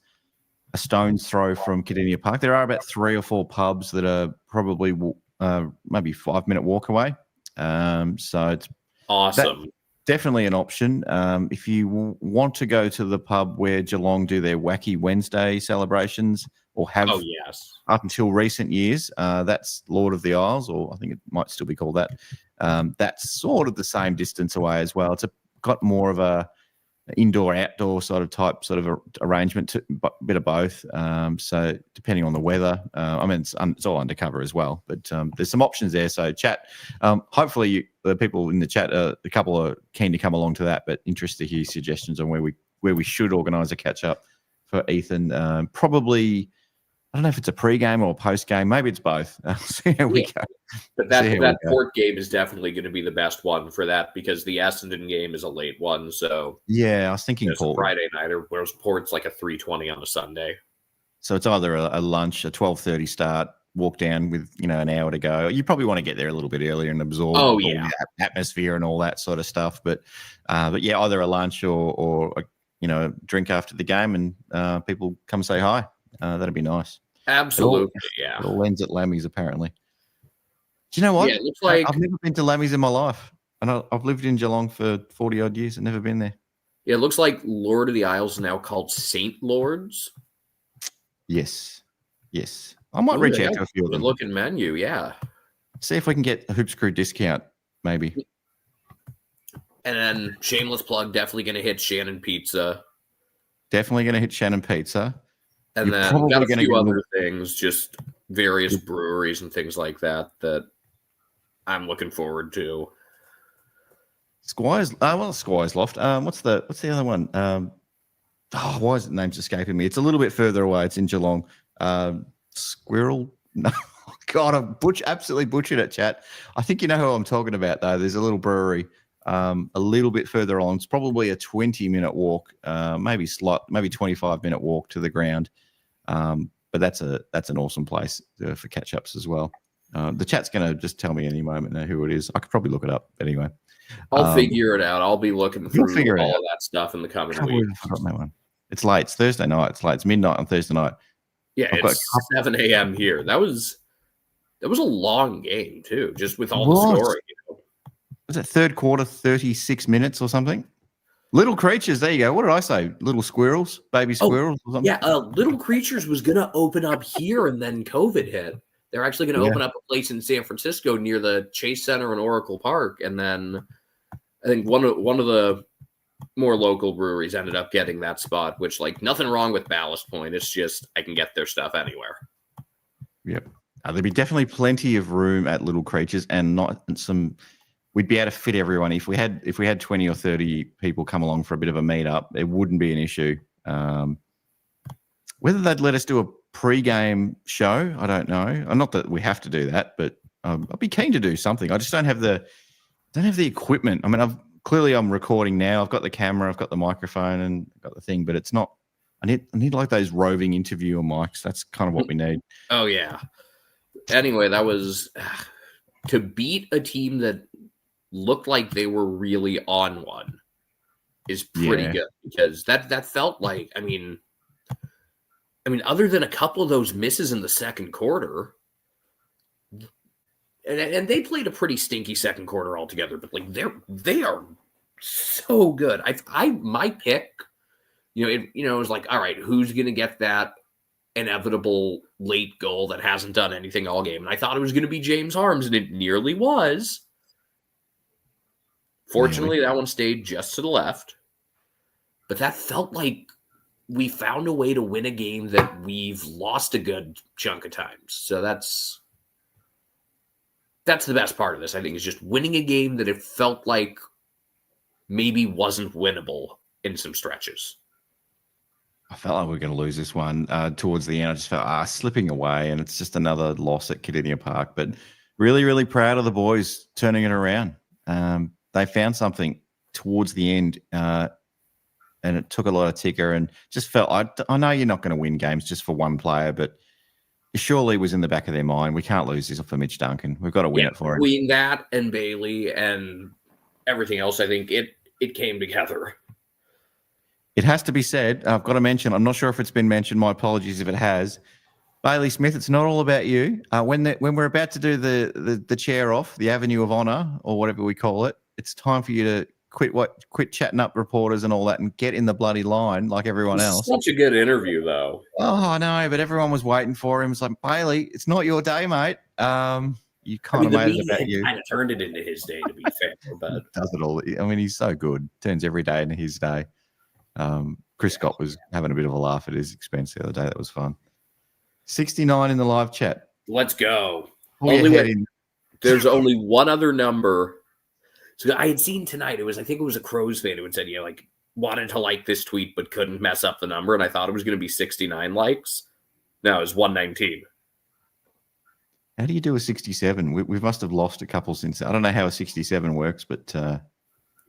C: a stone's throw from Cardinia Park. There are about 3 or 4 pubs that are probably maybe 5-minute walk away. So it's
D: Awesome.
C: definitely an option. If you want to go to the pub where Geelong do their Wacky Wednesday celebrations, or have
D: yes.
C: up until recent years, that's Lord of the Isles, or I think it might still be called that. That's sort of the same distance away as well. It's got more of a indoor-outdoor sort of arrangement, to bit of both. So depending on the weather, I mean, it's all undercover as well. But there's some options there. So chat. Hopefully, the people in the chat, a couple are keen to come along to that, but interested to hear suggestions on where we should organise a catch up for Ethan. Probably. I don't know if it's a pre-game or a post-game. Maybe it's both. See how we go.
D: But that Port game is definitely going to be the best one for that, because the Essendon game is a late one. So
C: yeah, I was thinking
D: it's a Friday night, whereas Port's like a 3:20 on a Sunday.
C: So it's either a lunch, a 12:30 start, walk down with an hour to go. You probably want to get there a little bit earlier and absorb all the atmosphere and all that sort of stuff. But yeah, either a lunch or a drink after the game, and people come say hi. That'd be nice.
D: Absolutely,
C: it all ends at Lammy's, apparently. Do you know what?
D: Yeah, it looks like
C: I've never been to Lammy's in my life, and I've lived in Geelong for 40-odd years and never been there.
D: Yeah, it looks like Lord of the Isles is now called St. Lord's.
C: Yes. I might reach out to a few of them.
D: Good looking menu, yeah.
C: See if we can get a Hoops Crew discount, maybe.
D: And then shameless plug, definitely going to hit Shannon Pizza. And then we've got a few other things, just various breweries and things like that I'm looking forward to.
C: Squire's Loft. What's the other one? Why is the name's escaping me? It's a little bit further away. It's in Geelong. Squirrel. No, God, I absolutely butchered it, chat. I think you know who I'm talking about, though. There's a little brewery a little bit further on. It's probably a 20-minute walk, maybe 25-minute walk to the ground. But that's an awesome place for catch-ups as well. The chat's going to just tell me any moment now who it is. I could probably look it up anyway.
D: I'll figure it out. I'll be looking through all of that stuff in the coming weeks.
C: I forgot that one. It's late. It's Thursday night. It's midnight on Thursday night.
D: Yeah, it's 7 a.m. here. That was a long game too, just with all the scoring.
C: Was it third quarter, 36 minutes or something? Little Creatures, there you go. What did I say? Little Squirrels, baby squirrels or something?
D: Yeah, Little Creatures was going to open up here, and then COVID hit. They're actually going to open up a place in San Francisco near the Chase Center in Oracle Park, and then I think one of the more local breweries ended up getting that spot, which, like, nothing wrong with Ballast Point. It's just I can get their stuff anywhere.
C: Yep. There'd be definitely plenty of room at Little Creatures, and not some. We'd be able to fit everyone. If we had 20 or 30 people come along for a bit of a meetup, it wouldn't be an issue. Whether they'd let us do a pre-game show, I don't know. Not that we have to do that, but I'd be keen to do something. I just don't have the equipment. I mean, I'm recording now. I've got the camera, I've got the microphone, and I've got the thing, but it's not. I need like those roving interviewer mics. That's kind of what we need.
D: Oh yeah. Anyway, that was to beat a team that looked like they were really on one is pretty good, because that felt like, I mean, other than a couple of those misses in the second quarter, and they played a pretty stinky second quarter altogether, but like they are so good. My pick, it was like, all right, who's gonna get that inevitable late goal that hasn't done anything all game? And I thought it was gonna be James Harms, and it nearly was. Fortunately, that one stayed just to the left. But that felt like we found a way to win a game that we've lost a good chunk of times. So that's the best part of this, I think, is just winning a game that it felt like maybe wasn't winnable in some stretches.
C: I felt like we were going to lose this one towards the end. I just felt slipping away, and it's just another loss at Kardinia Park. But really, really proud of the boys turning it around. They found something towards the end, and it took a lot of ticker, and just felt, I know you're not going to win games just for one player, but it surely was in the back of their mind. We can't lose this for Mitch Duncan. We've got to win it for him.
D: Between that and Bailey and everything else, I think it came together.
C: It has to be said, I've got to mention, I'm not sure if it's been mentioned, my apologies if it has, Bailey Smith, it's not all about you. When we're about to do the chair off, the Avenue of Honour or whatever we call it, it's time for you to quit chatting up reporters and all that and get in the bloody line like everyone else.
D: Such a good interview, though.
C: Oh, I know, but everyone was waiting for him. It's like, Bailey, it's not your day, mate. You kind of made it about you.
D: Kind of turned it into his day, to be fair, but
C: does it all. I mean, he's so good. Turns every day into his day. Chris Scott was having a bit of a laugh at his expense the other day. That was fun. 69 in the live chat.
D: Let's go.
C: There's
D: There's only one other number. So I had seen tonight, I think it was a Crows fan who had said, wanted to like this tweet but couldn't mess up the number, and I thought it was going to be 69 likes. No, it was 119.
C: How do you do a 67? We must have lost a couple since. I don't know how a 67 works, but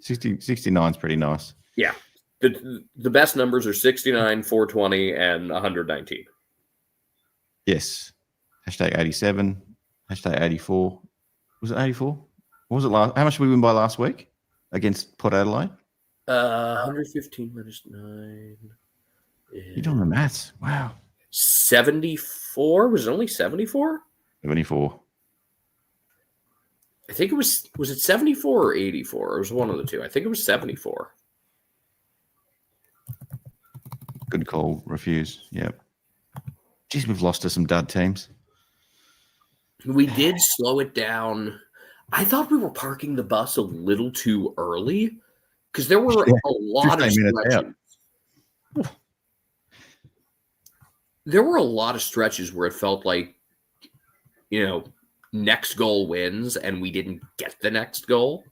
C: 69 is pretty nice.
D: Yeah. The best numbers are 69, 420, and 119.
C: Yes. Hashtag 87. Hashtag 84. Was it 84? What was it last? How much did we win by last week against Port Adelaide?
D: 115 minus 9.
C: You're doing the maths. Wow.
D: 74? Was it only 74?
C: 74.
D: I think it was it 74 or 84? It was one of the two. I think it was 74.
C: Good call. Refuse. Yep. Geez, we've lost to some dud teams.
D: We did slow it down. I thought we were parking the bus a little too early because there were a lot of stretches. There were a lot of stretches where it felt like, next goal wins and we didn't get the next goal.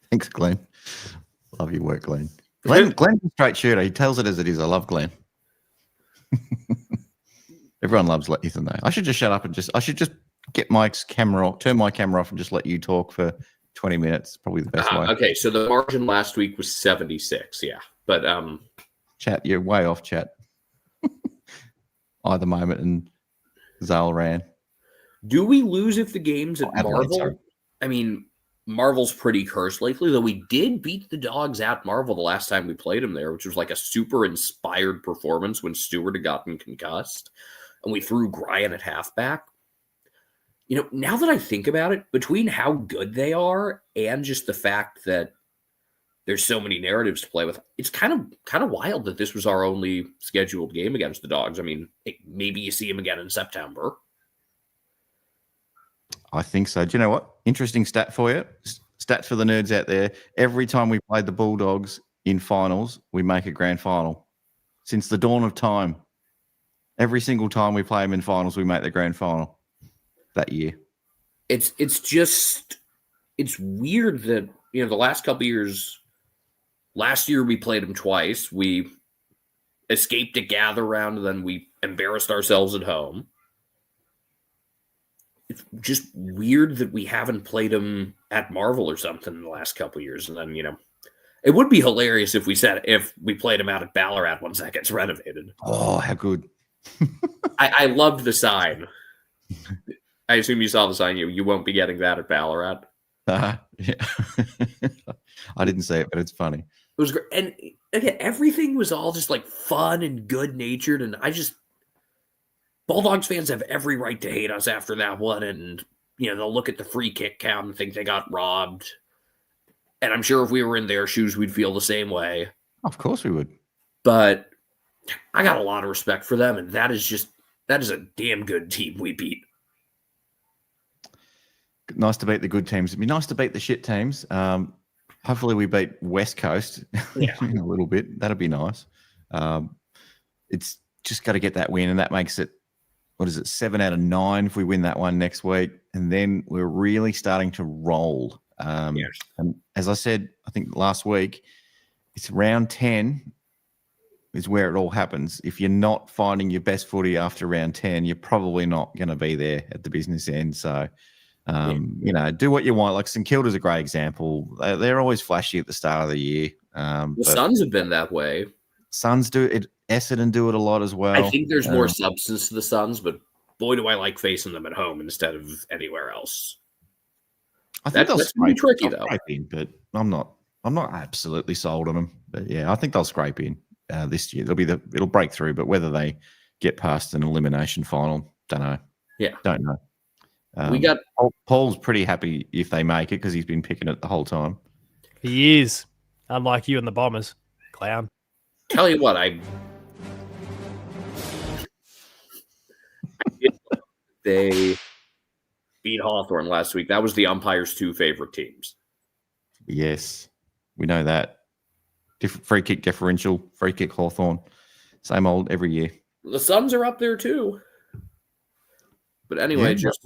C: Thanks, Glenn. Love your work, Glenn. Glenn's a straight shooter. He tells it as it is. I love Glenn. Everyone loves Ethan, though. I should just shut up and get Mike's camera off, turn my camera off and just let you talk for 20 minutes. Probably the best way.
D: Okay, so the margin last week was 76, yeah. But
C: chat, you're way off, chat. Either moment and Zale ran.
D: Do we lose if the game's at Marvel?
C: Sorry.
D: I mean, Marvel's pretty cursed lately, though we did beat the Dogs at Marvel the last time we played them there, which was like a super inspired performance when Stewart had gotten concussed, and we threw Gryan at halfback. Now that I think about it, between how good they are and just the fact that there's so many narratives to play with, it's kind of wild that this was our only scheduled game against the Dogs. I mean, maybe you see them again in September.
C: I think so. Do you know what? Interesting stat for you. Stat for the nerds out there. Every time we played the Bulldogs in finals, we make a grand final. Since the dawn of time, every single time we play them in finals, we make the grand final that year.
D: It's weird that, the last couple of years, last year we played them twice. We escaped a gather round, and then we embarrassed ourselves at home. It's just weird that we haven't played them at Marvel or something in the last couple of years. And then, it would be hilarious if we played them out at Ballarat once that gets renovated.
C: Oh, how good.
D: I loved the sign. I assume you saw the sign. You won't be getting that at Ballarat.
C: Yeah. I didn't say it, but it's funny.
D: It was great. And again, everything was all just like fun and good natured. And Bulldogs fans have every right to hate us after that one. And, they'll look at the free kick count and think they got robbed. And I'm sure if we were in their shoes, we'd feel the same way.
C: Of course we would.
D: But I got a lot of respect for them. And that is a damn good team we beat.
C: Nice to beat the good teams. It'd be nice to beat the shit teams. Hopefully we beat West Coast in a little bit. That'd be nice. It's just got to get that win, and that makes it, 7 out of 9 if we win that one next week. And then we're really starting to roll. And as I said, I think last week, it's round 10 is where it all happens. If you're not finding your best footy after round 10, you're probably not going to be there at the business end. So, do what you want. Like St Kilda's a great example. They're always flashy at the start of the year.
D: The Suns have been that way.
C: Suns do it. Essendon do it a lot as well.
D: I think there's more substance to the Suns, but boy, do I like facing them at home instead of anywhere else.
C: I think
D: that's pretty tricky, though.
C: But I'm not I'm not absolutely sold on them, but yeah, I think they'll scrape in this year. It'll break through, but whether they get past an elimination final, don't know.
D: Yeah,
C: don't know.
D: We got
C: Paul's pretty happy if they make it because he's been picking it the whole time.
A: He is, unlike you and the Bombers, clown.
D: Tell you what, they beat Hawthorn last week. That was the umpire's 2 favorite teams.
C: Yes, we know that. Different free kick differential, free kick Hawthorn. Same old every year.
D: The Suns are up there too. But anyway, just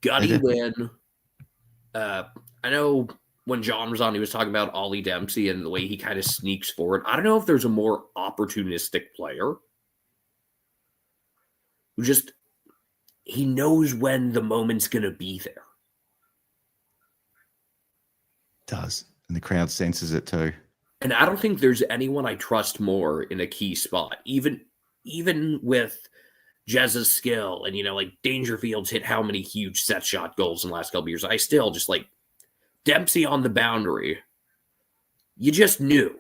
D: gutty win. I know when John was on, he was talking about Ollie Dempsey and the way he kind of sneaks forward. I don't know if there's a more opportunistic player who just, he knows when the moment's going to be there.
C: Does. And the crowd senses it too.
D: And I don't think there's anyone I trust more in a key spot. Even with Jez's skill and, like Dangerfield's hit how many huge set shot goals in the last couple of years. I still just like Dempsey on the boundary. You just knew,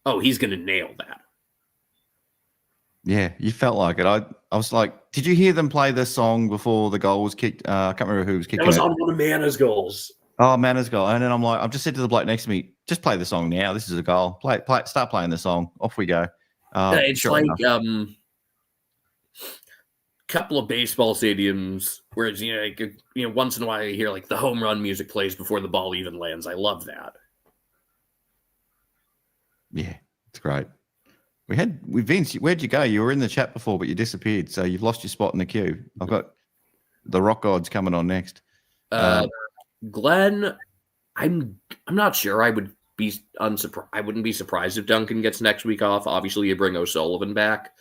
D: oh, he's going to nail that.
C: Yeah, you felt like it. I was like, did you hear them play the song before the goal was kicked? I can't remember who was kicking it.
D: That was on one of Mana's goals.
C: Oh, Mana's goal. And then I'm like, I've just said to the bloke next to me, just play the song now. This is a goal. Start playing the song. Off we go.
D: It's sure like couple of baseball stadiums where it's, once in a while you hear like the home run music plays before the ball even lands. I love that.
C: Yeah, it's great. Vince, where'd you go? You were in the chat before, but you disappeared. So you've lost your spot in the queue. I've got the Rock Gods coming on next.
D: Glenn, I'm not sure. I wouldn't be surprised if Duncan gets next week off. Obviously, you bring O'Sullivan back.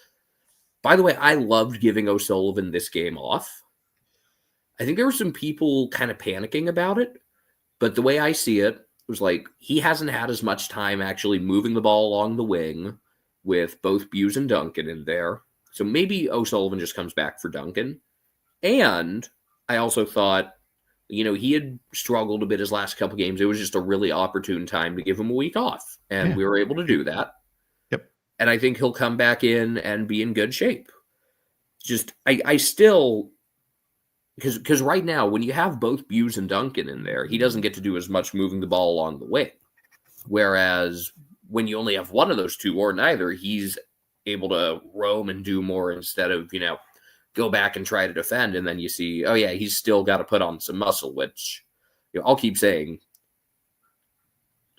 D: By the way, I loved giving O'Sullivan this game off. I think there were some people kind of panicking about it, but the way I see it was like he hasn't had as much time actually moving the ball along the wing with both Buse and Duncan in there. So maybe O'Sullivan just comes back for Duncan. And I also thought, he had struggled a bit his last couple games. It was just a really opportune time to give him a week off. And we were able to do that.
C: Yep.
D: And I think he'll come back in and be in good shape. Just, I still, because right now, when you have both Buse and Duncan in there, he doesn't get to do as much moving the ball along the wing. Whereas when you only have one of those two or neither, he's able to roam and do more instead of, go back and try to defend. And then you see, oh yeah, he's still got to put on some muscle, which I'll keep saying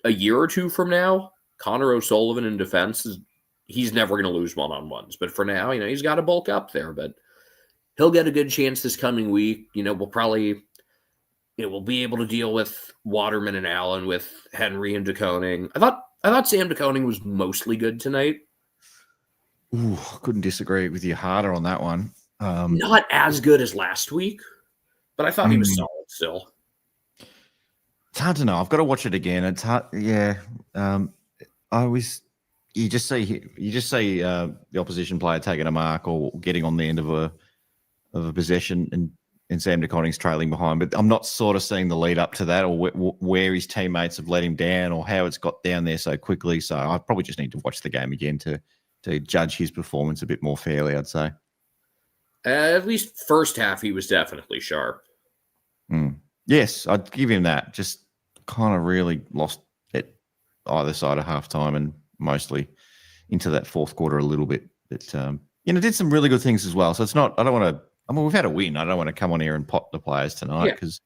D: a year or two from now, Connor O'Sullivan in defense he's never going to lose one-on-ones. But for now, he's got to bulk up there, but he'll get a good chance this coming week. We'll probably, we'll be able to deal with Waterman and Allen with Henry and DeConing. I thought Sam DeConing was mostly good tonight.
C: Ooh, couldn't disagree with you harder on that one.
D: Not as good as last week, but I thought he was solid still.
C: It's hard to know. I've got to watch it again. It's hard. Yeah. You just see the opposition player taking a mark or getting on the end of a possession and Sam DeConning's trailing behind. But I'm not sort of seeing the lead up to that or where his teammates have let him down or how it's got down there so quickly. So I probably just need to watch the game again to judge his performance a bit more fairly, I'd say.
D: At least first half, he was definitely sharp.
C: Yes, I'd give him that. Just kind of really lost at either side of halftime and mostly into that fourth quarter a little bit. But, did some really good things as well. So it's not, I don't want to, we've had a win. I don't want to come on here and pot the players tonight because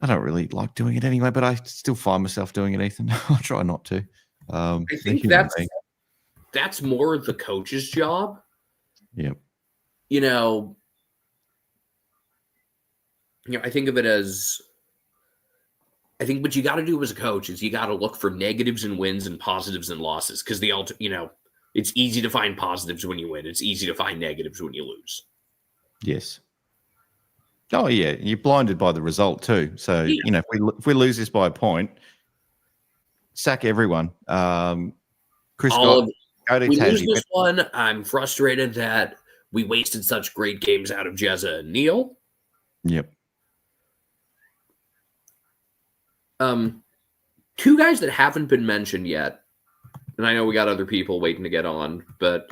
C: I don't really like doing it anyway, but I still find myself doing it, Ethan. I'll try not to.
D: I think that's more the coach's job.
C: Yep.
D: I think of it as, I think what you got to do as a coach is you got to look for negatives and wins and positives and losses because it's easy to find positives when you win. It's easy to find negatives when you lose.
C: Yes. Oh yeah, you're blinded by the result too. So if we lose this by a point, sack everyone. Chris Scott,
D: we lose this one. I'm frustrated that we wasted such great games out of Jezza and Neil.
C: Yep.
D: Two guys that haven't been mentioned yet, and I know we got other people waiting to get on, but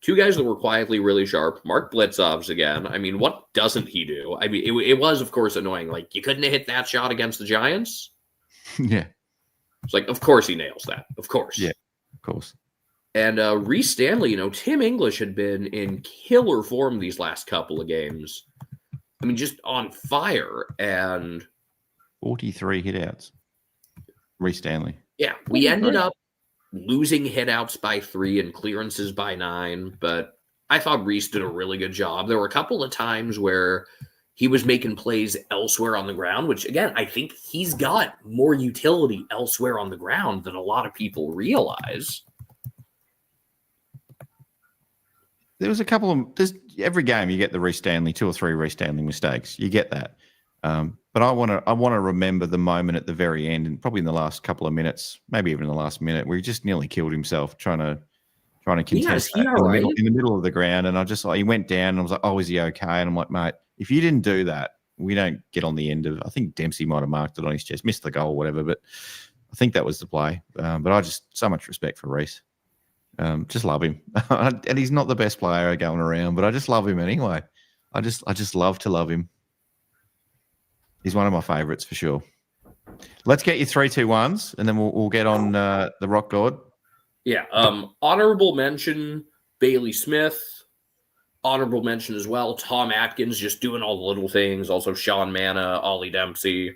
D: two guys that were quietly really sharp. Mark Blitzovs again. I mean, what doesn't he do? I mean, it was, of course, annoying. Like, you couldn't have hit that shot against the Giants.
C: Yeah.
D: It's like, of course he nails that. Of course.
C: Yeah, of course.
D: And Reece Stanley, Tim English had been in killer form these last couple of games. I mean, just on fire. And
C: 43 hitouts. Reece Stanley.
D: Yeah, we ended up losing hitouts by 3 and clearances by 9, but I thought Reece did a really good job. There were a couple of times where he was making plays elsewhere on the ground, which, again, I think he's got more utility elsewhere on the ground than a lot of people realize.
C: There was a couple of every game you get the Reece Stanley, 2 or 3 Reece Stanley mistakes. You get that. But I want to remember the moment at the very end, and probably in the last couple of minutes, maybe even in the last minute, where he just nearly killed himself trying to contest that in the middle of the ground. And I just he went down, and I was like, "Oh, is he okay?" And I'm like, "Mate, if you didn't do that, we don't get on the end of." I think Dempsey might have marked it on his chest, missed the goal, whatever. But I think that was the play. But I just so much respect for Reece. Just love him, and he's not the best player going around, but I just love him anyway. I just love to love him. He's one of my favourites for sure. Let's get you 3, 2, 1s, and then we'll get on the Rock God.
D: Yeah. Honorable mention, Bailey Smith. Honorable mention as well, Tom Atkins, just doing all the little things. Also Sean Manna, Ollie Dempsey.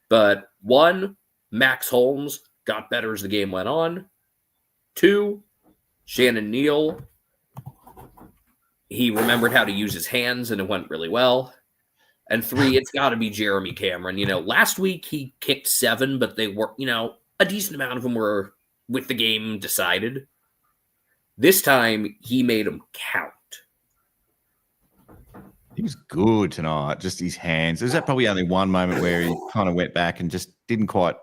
D: But 1, Max Holmes got better as the game went on. 2, Shannon Neal. He remembered how to use his hands, and it went really well. And 3, it's got to be Jeremy Cameron. Last week he kicked 7, but they were, a decent amount of them were with the game decided. This time he made them count.
C: He was good tonight, just his hands. There's probably only one moment where he kind of went back and just didn't quite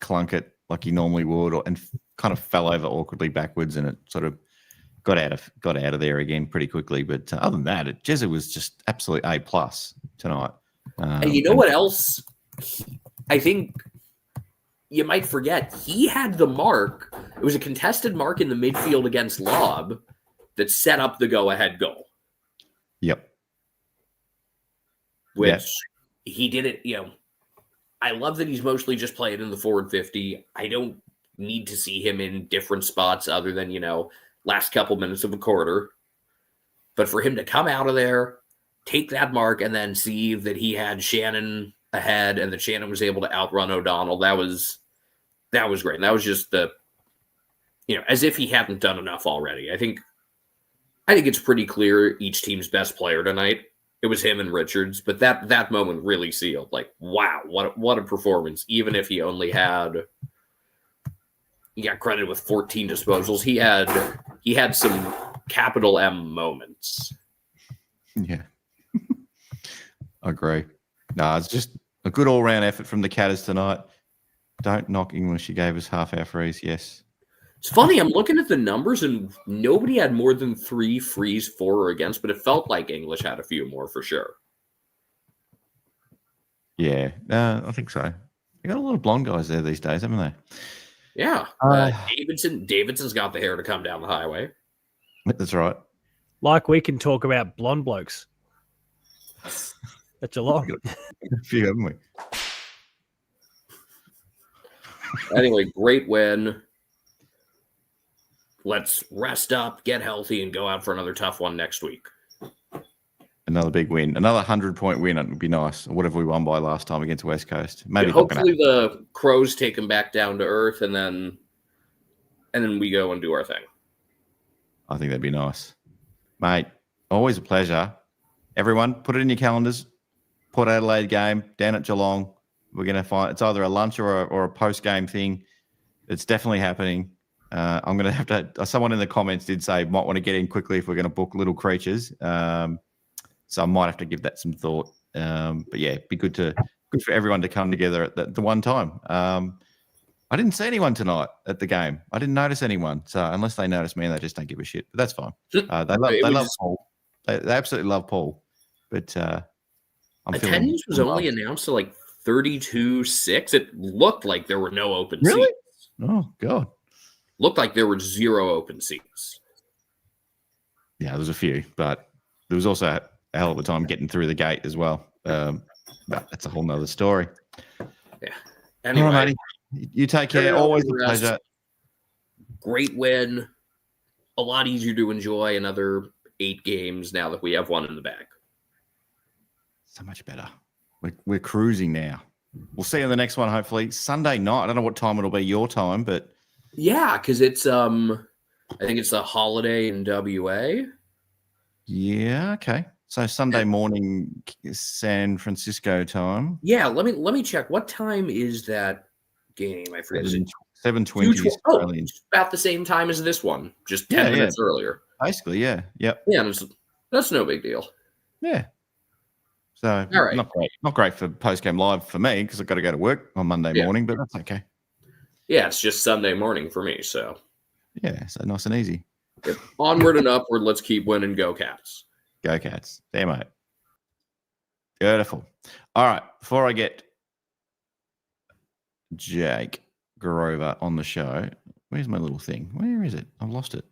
C: clunk it like he normally would, and kind of fell over awkwardly backwards, and it sort of got out of there again pretty quickly. But other than that, Jezza was just absolute A+ tonight.
D: And you know what else? I think you might forget. He had the mark. It was a contested mark in the midfield against Lob that set up the go-ahead goal.
C: Yep.
D: Which he did it, I love that he's mostly just playing in the forward 50. I don't need to see him in different spots other than, last couple minutes of a quarter. But for him to come out of there, take that mark, and then see that he had Shannon ahead and that Shannon was able to outrun O'Donnell, that was great. And that was just as if he hadn't done enough already. I think it's pretty clear each team's best player tonight. It was him and Richards, but that moment really sealed. Like, wow, what a performance! Even if he only had, he got credit with 14 disposals. He had some capital M moments.
C: Yeah, I agree. No, it's just a good all-round effort from the Catters tonight. Don't knock English. He gave us half our frees. Yes.
D: It's funny, I'm looking at the numbers, and nobody had more than 3 frees for or against, but it felt like English had a few more for sure.
C: Yeah, I think so. You got a lot of blonde guys there these days, haven't they?
D: Yeah. Davidson's got the hair to come down the highway.
C: That's right.
A: Like we can talk about blonde blokes at Geelong.
C: A few, haven't we?
D: Anyway, great win. Let's rest up, get healthy, and go out for another tough one next week.
C: Another big win. Another 100-point win. It would be nice. What have we won by last time against West Coast? Maybe.
D: Yeah, hopefully the Crows take him back down to earth, and then we go and do our thing.
C: I think that'd be nice. Mate, always a pleasure. Everyone, put it in your calendars. Port Adelaide game down at Geelong. We're going to find it's either a lunch or a post-game thing. It's definitely happening. I'm going to have to. Someone in the comments did say might want to get in quickly if we're going to book little creatures. So I might have to give that some thought. But yeah, it'd be good for everyone to come together at the one time. I didn't see anyone tonight at the game. I didn't notice anyone. So unless they notice me, they just don't give a shit. But that's fine. They love Paul. They absolutely love Paul. But
D: attendance was only announced to like 32-6. It looked like there were no open
C: Really?
D: seats.
C: Oh, God.
D: Looked like there were 0 open seats.
C: Yeah, there was a few, but there was also a hell of a time getting through the gate as well. But that's a whole nother story.
D: Yeah.
C: All
D: Anyway,
C: right, matey. You take care. Always a pleasure.
D: Great win. A lot easier to enjoy another 8 games now that we have one in the bag.
C: So much better. We're cruising now. We'll see you in the next one, hopefully. Sunday night. I don't know what time it'll be your time, but
D: yeah, because it's I think it's a holiday in WA.
C: Yeah, okay. So Sunday morning San Francisco time.
D: Yeah, let me check. What time is that game? I forget.
C: 7:20 Australian.
D: It's about the same time as this one, just 10 minutes earlier.
C: Basically, yeah. Yep.
D: Yeah, that's no big deal.
C: Yeah. So
D: all right.
C: Not great for post-game live for me because I've got to go to work on Monday morning, but that's okay.
D: Yeah, it's just Sunday morning for me, so.
C: Yeah, so nice and easy.
D: Yep. Onward and upward, let's keep winning. Go Cats.
C: Go Cats. There, mate. Beautiful. All right, before I get Jake Grover on the show, where's my little thing? Where is it? I've lost it.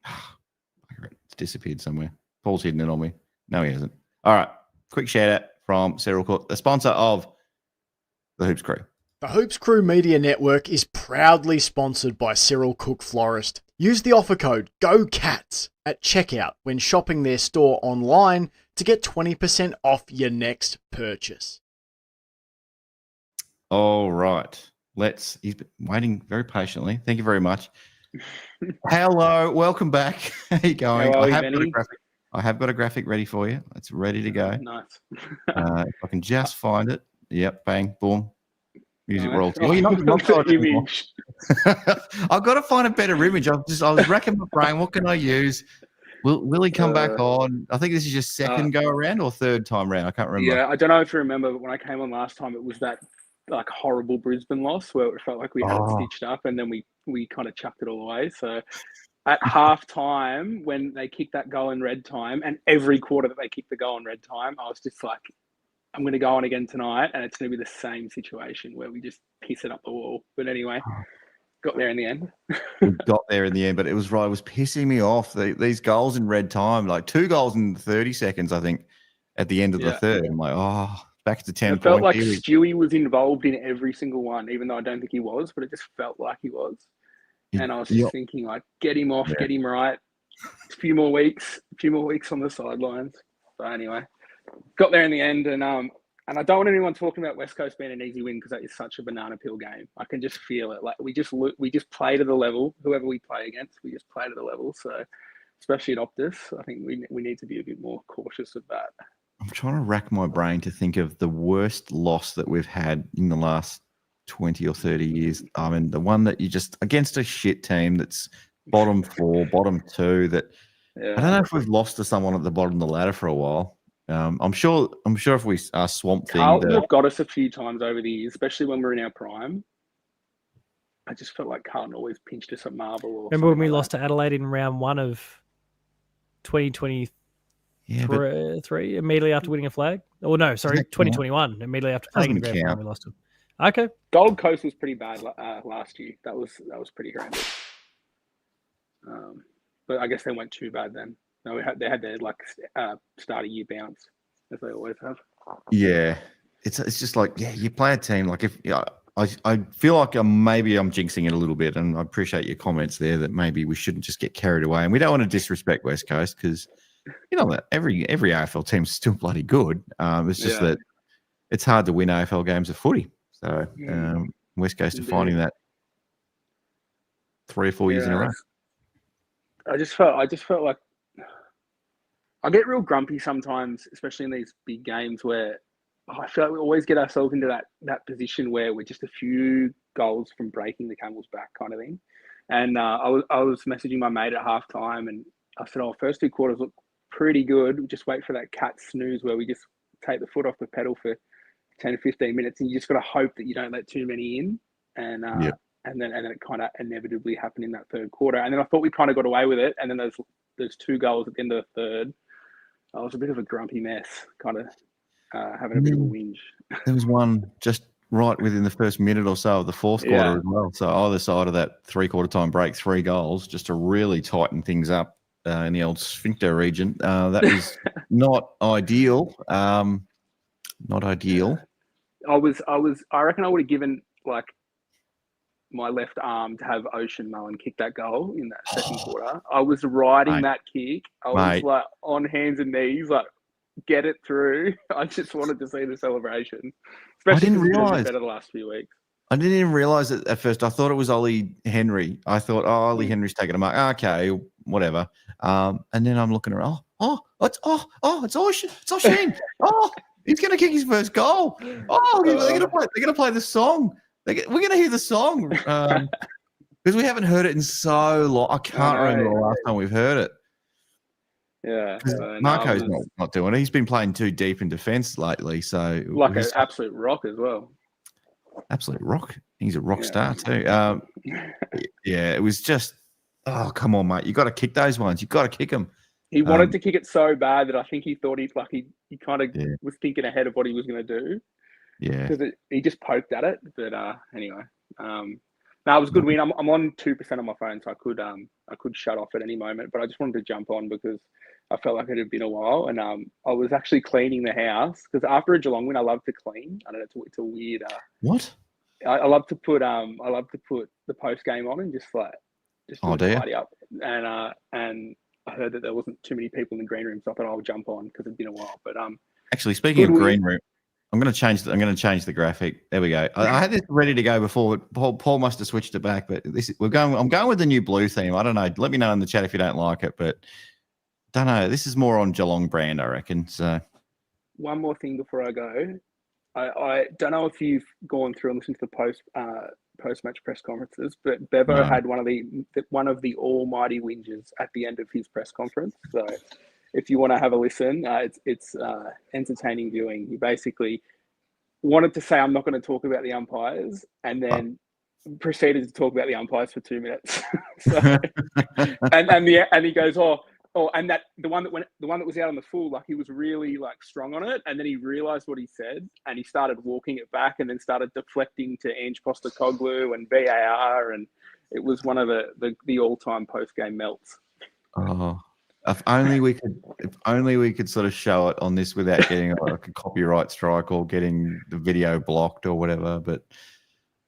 C: It's disappeared somewhere. Paul's hidden it on me. No, he hasn't. All right, quick shout out from Cyril Cook, the sponsor of the Hoops Crew.
E: The Hoops Crew Media Network is proudly sponsored by Cyril Cook Florist. Use the offer code GOCATS at checkout when shopping their store online to get 20% off your next purchase.
C: All right. He's been waiting very patiently. Thank you very much. Hello. Welcome back. How are you going? I have got a graphic ready for you. It's ready to go.
F: Nice.
C: If I can just find it. Yep. Bang. Boom. Music
F: Nice.
C: royalty. Well, you're not
F: image.
C: I've got to find a better image. I was racking my brain. What can I use? Will he come back on? I think this is your second go around or third time round. I can't remember.
F: Yeah, I don't know if you remember, but when I came on last time, it was that like horrible Brisbane loss where it felt like we had it stitched up and then we kind of chucked it all away. So at half time, when they kicked that goal in red time, and every quarter that they kicked the goal in red time, I was just like, I'm going to go on again tonight, and it's going to be the same situation where we just piss it up the wall. But anyway, got there in the end.
C: We got there in the end, but it was right. It was pissing me off. These goals in red time, like 2 goals in 30 seconds, I think, at the end of the third. I'm like, back to 10
F: It felt like Stewie was involved in every single one, even though I don't think he was, but it just felt like he was. And I was just thinking, like, get him off, get him right. A few more weeks on the sidelines. But anyway, got there in the end, and I don't want anyone talking about West Coast being an easy win because that is such a banana peel game. I can just feel it. Like we just play to the level. Whoever we play against, we just play to the level. So, especially at Optus, I think we need to be a bit more cautious of that.
C: I'm trying to rack my brain to think of the worst loss that we've had in the last 20 or 30 years. I mean, the one that you just against a shit team that's bottom 4, bottom 2. That I don't know if we've lost to someone at the bottom of the ladder for a while. I'm sure if we are Swamp Thing,
F: Carlton have got us a few times over the years, especially when we're in our prime. I just felt like Carlton always pinched us at marble.
A: Remember when we lost to Adelaide in round 1 of 2023, immediately after winning a flag? Oh no, sorry, 2021, immediately after playing in the grand final, we lost them. Okay.
F: Gold Coast was pretty bad last year. That was pretty horrendous. But I guess they weren't too bad then. No, they had their start of year bounce, as they always have.
C: Yeah, it's just like you play a team like if I feel like maybe I'm jinxing it a little bit, and I appreciate your comments there that maybe we shouldn't just get carried away, and we don't want to disrespect West Coast because that every AFL team's still bloody good. It's just that it's hard to win AFL games of footy. So West Coast are finding that 3 or 4 years in a row.
F: I just felt like I get real grumpy sometimes, especially in these big games where I feel like we always get ourselves into that position where we're just a few goals from breaking the camel's back kind of thing. And I was messaging my mate at halftime, and I said, first 2 quarters look pretty good. We just wait for that cat snooze where we just take the foot off the pedal for 10 to 15 minutes, and you just got to hope that you don't let too many in. And then it kind of inevitably happened in that third quarter. And then I thought we kind of got away with it. And then there's 2 goals at the end of the third. I was a bit of a grumpy mess, kind of. having a bit of a whinge.
C: There was one just right within the first minute or so of the fourth quarter as well. So either side of that 3/4 time break, 3 goals just to really tighten things up in the old sphincter region. That was not ideal. Not ideal.
F: I reckon I would have given like my left arm to have Ocean Mullen kick that goal in that second quarter. I was riding that kick. I was like on hands and knees, like get it through. I just wanted to see the celebration. Especially because it's been better the last few weeks.
C: I didn't even realise it at first. I thought it was Ollie Henry. I thought, Ollie Henry's taking a mark. Okay, whatever. And then I'm looking around. It's Ocean. It's Ocean. He's going to kick his first goal. They're going to play the song. We're going to hear the song because we haven't heard it in so long. I can't remember the last time we've heard it.
F: Yeah,
C: Marco's not doing it. He's been playing too deep in defence lately. So
F: like an absolute rock as well.
C: Absolute rock. He's a rock star too. It was just, come on, mate. You got to kick those ones. You got to kick them.
F: He wanted to kick it so bad that I think he thought he kind of was thinking ahead of what he was going to do.
C: Yeah,
F: because he just poked at it. But anyway, it was a good win. I'm on 2% on my phone, so I could shut off at any moment. But I just wanted to jump on because I felt like it had been a while, and I was actually cleaning the house because after a Geelong win, I love to clean. I don't know, it's a weird.
C: What?
F: I love to put the post game on and just tidy up. And I heard that there wasn't too many people in the green room, so I thought I'll jump on because it's been a while. But
C: actually, speaking of green room, I'm going to change the graphic. There we go. I had this ready to go before, but Paul must have switched it back. But I'm going with the new blue theme. I don't know. Let me know in the chat if you don't like it. But don't know. This is more on Geelong brand, I reckon. So
F: one more thing before I go. I don't know if you've gone through and listened to the post-match press conferences, but Bevo had one of the almighty whinges at the end of his press conference. So if you want to have a listen, it's entertaining viewing. He basically wanted to say, I'm not going to talk about the umpires, and then proceeded to talk about the umpires for 2 minutes. and he goes, and that the one that was out on the full, like he was really like strong on it, and then he realised what he said, and he started walking it back, and then started deflecting to Ange Postecoglou and VAR, and it was one of the all-time post-game melts.
C: Oh, if only we could sort of show it on this without getting like a copyright strike or getting the video blocked or whatever, but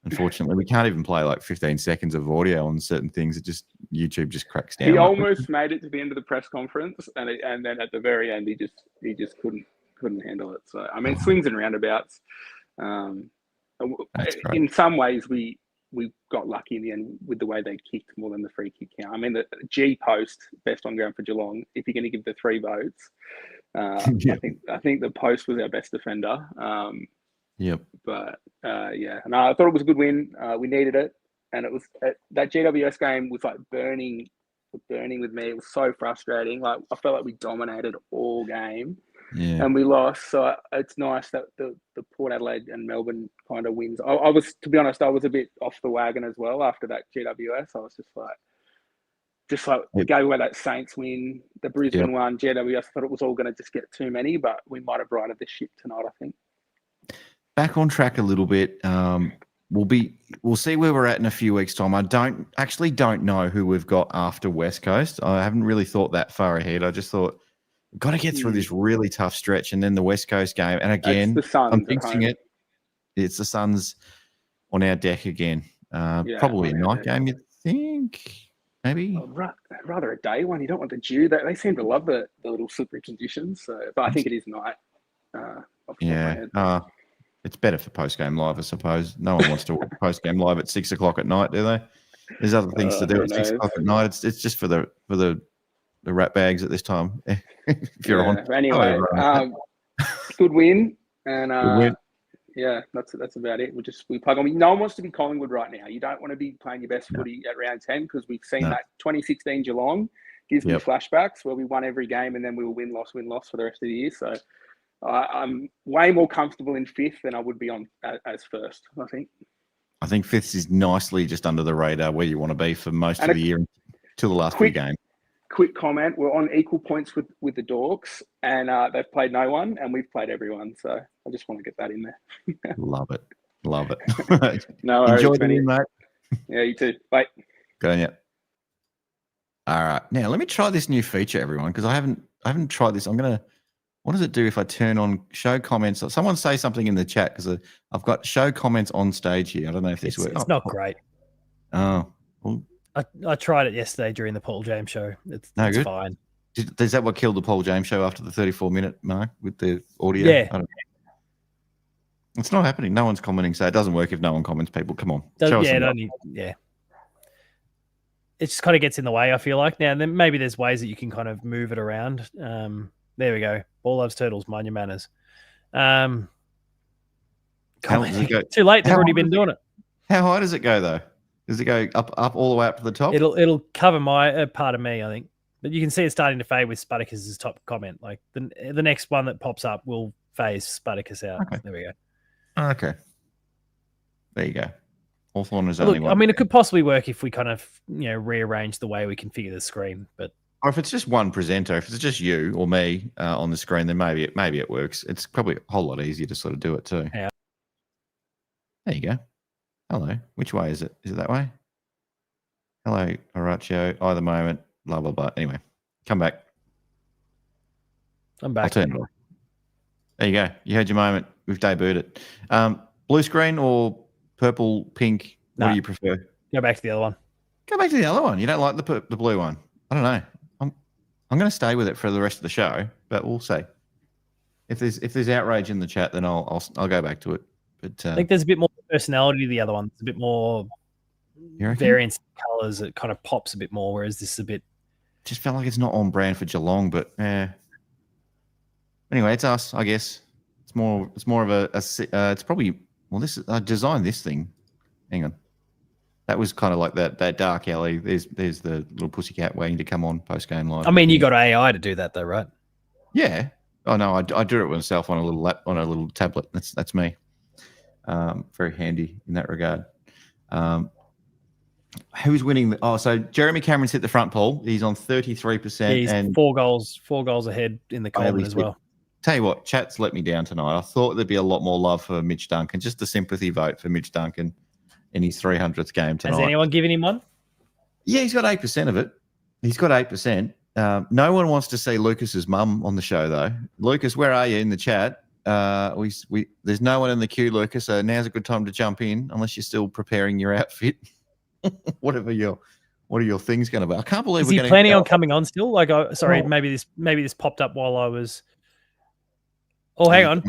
C: unfortunately, we can't even play like 15 seconds of audio on certain things. YouTube just cracks down.
F: He almost made it to the end of the press conference, and then at the very end, he just couldn't handle it. So I mean, swings and roundabouts. In some ways, we got lucky in the end with the way they kicked more than the free kick count. I mean, the G post best on ground for Geelong. If you're going to give the 3 votes, I think the post was our best defender.
C: Yep.
F: But and I thought it was a good win. We needed it, and it was that GWS game was like burning with me. It was so frustrating. Like I felt like we dominated all game, and we lost. So it's nice that the Port Adelaide and Melbourne kind of wins. I was, to be honest, I was a bit off the wagon as well after that GWS. I was just like we gave away that Saints win, the Brisbane one, GWS. I thought it was all going to just get too many, but we might have righted the ship tonight, I think.
C: Back on track a little bit. We'll see where we're at in a few weeks' time. I don't know who we've got after West Coast. I haven't really thought that far ahead. I just thought we've got to get through this really tough stretch, and then the West Coast game. And again, I'm fixing it. It's the Suns on our deck again. Probably a night game, you think? Maybe
F: rather a day one. You don't want the dew. They seem to love the little slippery conditions. So, but I think it is night.
C: It's better for post-game live, I suppose. No one wants to watch post-game live at 6 o'clock at night, do they? There's other things to do at 6 o'clock at night. It's just for the rat bags at this time. If you're on.
F: Anyway, good win, and good win. That's about it. We plug on. No one wants to be Collingwood right now. You don't want to be playing your best footy at round 10 because we've seen that 2016 Geelong gives me flashbacks where we won every game and then we will win loss for the rest of the year. So. I'm way more comfortable in 5th than I would be on as 1st, I think.
C: I think 5th is nicely just under the radar where you want to be for most of the year until the last few games.
F: quick comment. We're on equal points with the Dorks, and they've played no one, and we've played everyone. So I just want to get that in there.
C: Love it. Love it.
F: No worries,
C: Enjoy the
F: Benny.
C: win, mate.
F: Yeah, you too. Bye.
C: Go on, yeah. All right. Now let me try this new feature, everyone, because I haven't tried this. What does it do if I turn on show comments? Someone say something in the chat because I've got show comments on stage here. I don't know if this works.
A: It's not great.
C: Oh. Well,
A: I tried it yesterday during the Paul James show. It's
C: good?
A: fine.
C: Is that what killed the Paul James show after the 34-minute mark with the audio?
A: Yeah.
C: It's not happening. No one's commenting, so it doesn't work if no one comments. People, come on.
A: It just kind of gets in the way, I feel like. Now, then maybe there's ways that you can kind of move it around. There we go. Ball loves turtles. Mind your manners.
C: How does it go?
A: Too late. They've already been doing it.
C: How high does it go, though? Does it go up all the way up to the top?
A: It'll cover my part of me, I think. But you can see it starting to fade with Spartacus's top comment. Like the next one that pops up will phase Spartacus out.
C: Okay.
A: There we go.
C: Okay. There you go. Hawthorn is only one.
A: I mean, it could possibly work if we kind of rearrange the way we configure the screen, but.
C: Or if it's just one presenter, if it's just you or me on the screen, then maybe it works. It's probably a whole lot easier to sort of do it too.
A: Yeah.
C: There you go. Hello. Which way is it? Is it that way? Hello, Horatio. Either moment. Blah blah blah. Anyway, come back.
A: I'm back.
C: I'll turn it off. There you go. You had your moment. We've debuted it. Blue screen or purple, pink? What do you prefer?
A: Go back to the other one.
C: Go back to the other one. You don't like the blue one? I don't know. I'm going to stay with it for the rest of the show, but we'll see. If there's outrage in the chat, then I'll go back to it. But
A: I think there's a bit more personality to the other one. There's a bit more variance in colours. It kind of pops a bit more, whereas this is a bit.
C: Just felt like it's not on brand for Geelong, but anyway, it's us, I guess. It's more of a it's probably I designed this thing. Hang on. That was kind of like that dark alley. There's the little pussycat waiting to come on post-game live.
A: I mean, you got AI to do that though, right?
C: Yeah. Oh no, I do it myself on a little tablet. That's me. Very handy in that regard. Who's winning? So Jeremy Cameron's hit the front pole. He's on 33%.
A: He's
C: and
A: 4 goals ahead in the column as well.
C: Tell you what, chat's let me down tonight. I thought there'd be a lot more love for Mitch Duncan, just a sympathy vote for Mitch Duncan in his 300th game tonight.
A: Has anyone given him one?
C: Yeah, he's got 8% of it. He's got 8%. No one wants to see Lucas's mum on the show, though. Lucas, where are you in the chat? There's no one in the queue, Lucas, so now's a good time to jump in, unless you're still preparing your outfit. What are your things going to be? I can't believe
A: we're going to. Is he planning on coming on still? Maybe this popped up while I was. Oh, hang on.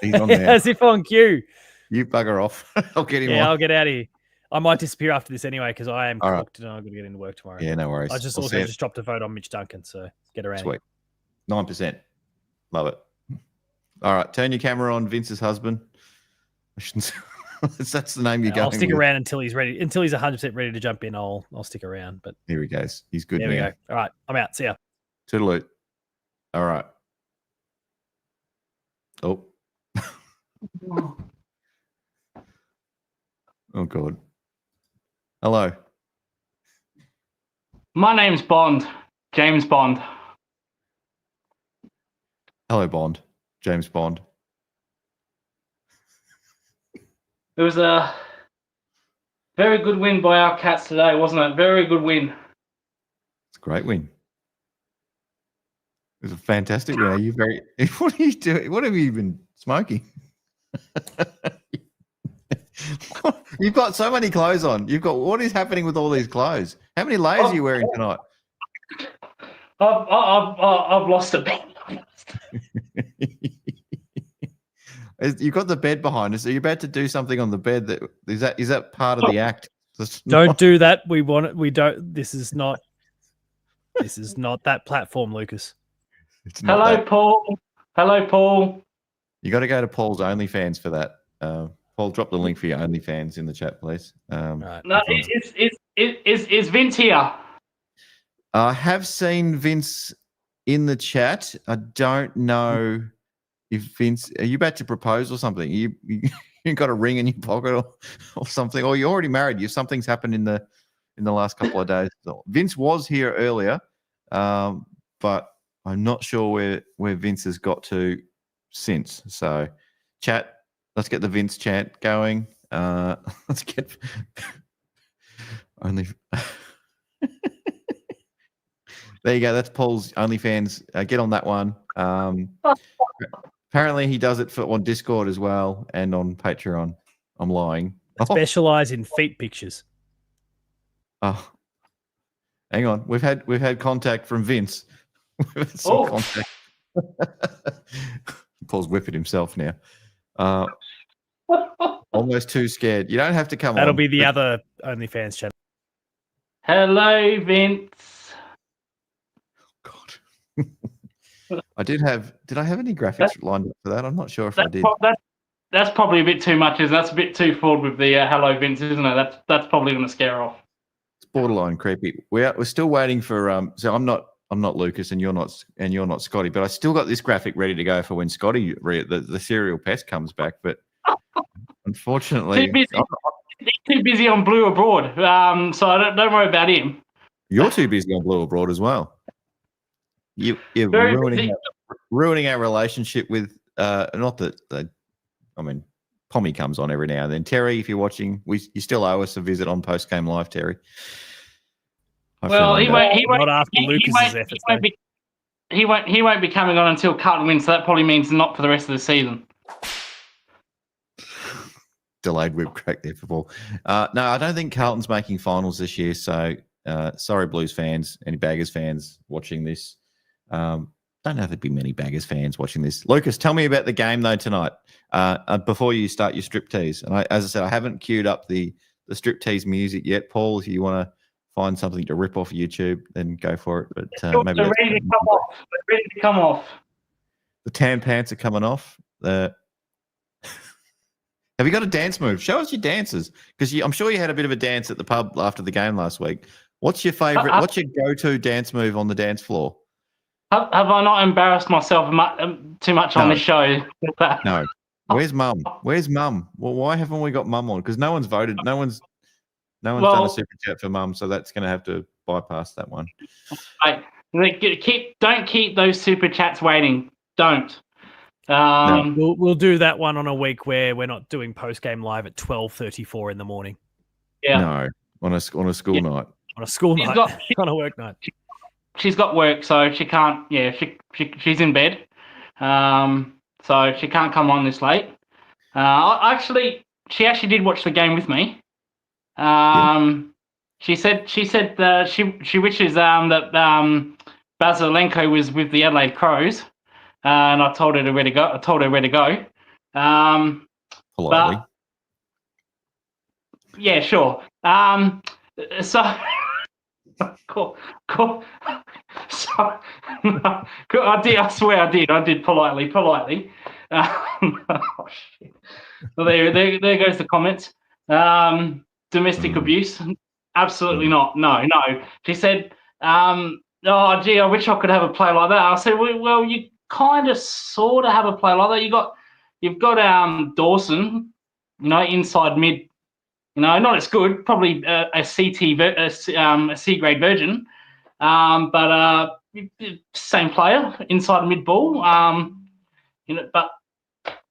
C: He's on there.
A: As if on cue.
C: You bugger off. I'll get him on.
A: I'll get out of here. I might disappear after this anyway because I am cooked and I've got to get into work tomorrow.
C: Yeah, no worries.
A: I just just dropped a vote on Mitch Duncan, so get around.
C: Sweet. 9%. Love it. All right, turn your camera on Vince's husband. That's the name you're going.
A: I'll stick around until he's ready. Until he's 100% ready to jump in, I'll stick around. But
C: here he goes. He's good.
A: There we go. All right, I'm out. See ya.
C: Toodaloo. All right. Oh. Oh God. Hello.
G: My name's Bond. James Bond.
C: Hello, Bond. James Bond.
G: It was a very good win by our Cats today, wasn't it? Very good win.
C: It's a great win. It was a fantastic win. Are you very? What are you doing? What have you been smoking? You've got so many clothes on. What is happening with all these clothes? How many layers are you wearing tonight?
G: I've lost a bit.
C: You've got the bed behind us. Are you about to do something on the bed? Is that part of the act?
A: Don't do that. We don't. This is not that platform, Lucas.
G: Hello, Paul. Hello, Paul.
C: You got to go to Paul's OnlyFans for that. Paul, drop the link for your OnlyFans in the chat, please.
G: Right. No, is Vince here?
C: I have seen Vince in the chat. I don't know if Vince. Are you about to propose or something? You got a ring in your pocket or something, or you're already married? Something's happened in the last couple of days. So Vince was here earlier. but I'm not sure where Vince has got to since. So, chat, let's get the Vince chant going. Let's get only. There you go. That's Paul's OnlyFans. Get on that one. Apparently, he does it on Discord as well and on Patreon. I'm lying.
A: Specialize in feet pictures.
C: Oh, hang on. We've had contact from Vince. We've had some contact. Paul's whipping himself now. Almost too scared. You don't have to come
A: That'll
C: on.
A: be the other OnlyFans channel.
G: Hello, Vince.
C: God. Did I have any graphics lined up for that? I'm not sure if I did.
G: That's probably a bit too much. That's a bit too forward with the hello, Vince, isn't it? That's probably going to scare her off.
C: It's borderline creepy. We're still waiting for so I'm not Lucas and you're not Scotty, but I still got this graphic ready to go for when Scotty the serial pest comes back, but unfortunately
G: too busy on Blue Abroad. So don't worry about him.
C: You're too busy on Blue Abroad as well. You're ruining our relationship with not that Pommy comes on every now and then. Terry, if you're watching, you still owe us a visit on Postgame Live, Terry.
G: Well, he won't.
A: Not after Lucas's efforts.
G: He won't be coming on until Carlton wins. So that probably means not for the rest of the season.
C: Delayed whip crack there for Paul. No, I don't think Carlton's making finals this year. So sorry, Blues fans, any Baggers fans watching this. Don't know if there'd be many Baggers fans watching this. Lucas, tell me about the game though tonight. Before you start your striptease, and as I said, I haven't queued up the striptease music yet. Paul, if you want to find something to rip off YouTube, then go for it. But maybe
G: they're ready to come off. They're ready to come off.
C: The tan pants are coming off. Have you got a dance move? Show us your dances, because I'm sure you had a bit of a dance at the pub after the game last week. What's your favorite? What's your go-to dance move on the dance floor?
G: Have I not embarrassed myself too much on this show?
C: No. Where's Mum? Where's Mum? Well, why haven't we got Mum on? Because no one's voted. No one's done a super chat for Mum, so that's going to have to bypass that one.
G: Don't keep those super chats waiting. Don't.
A: No. We'll do that one on a week where we're not doing post-game live at 12:34 in the morning.
G: Yeah.
C: No, on a school night.
A: On a school night. On a work night.
G: She's got work, so she can't. Yeah, she's in bed, so she can't come on this late. She actually did watch the game with me. She said she wishes that Basilenko was with the Adelaide Crows, and I told her where to go.
C: Politely.
G: Yeah, sure. So. Cool. So, I swear I did politely. Oh, shit. Well, there goes the comments. Domestic abuse? Absolutely not. No. She said, oh, gee, I wish I could have a play like that. I said, well, you kind of sort of have a play like that. You've got Dawson, inside mid. Not as good, probably a C grade version, but same player inside mid ball. But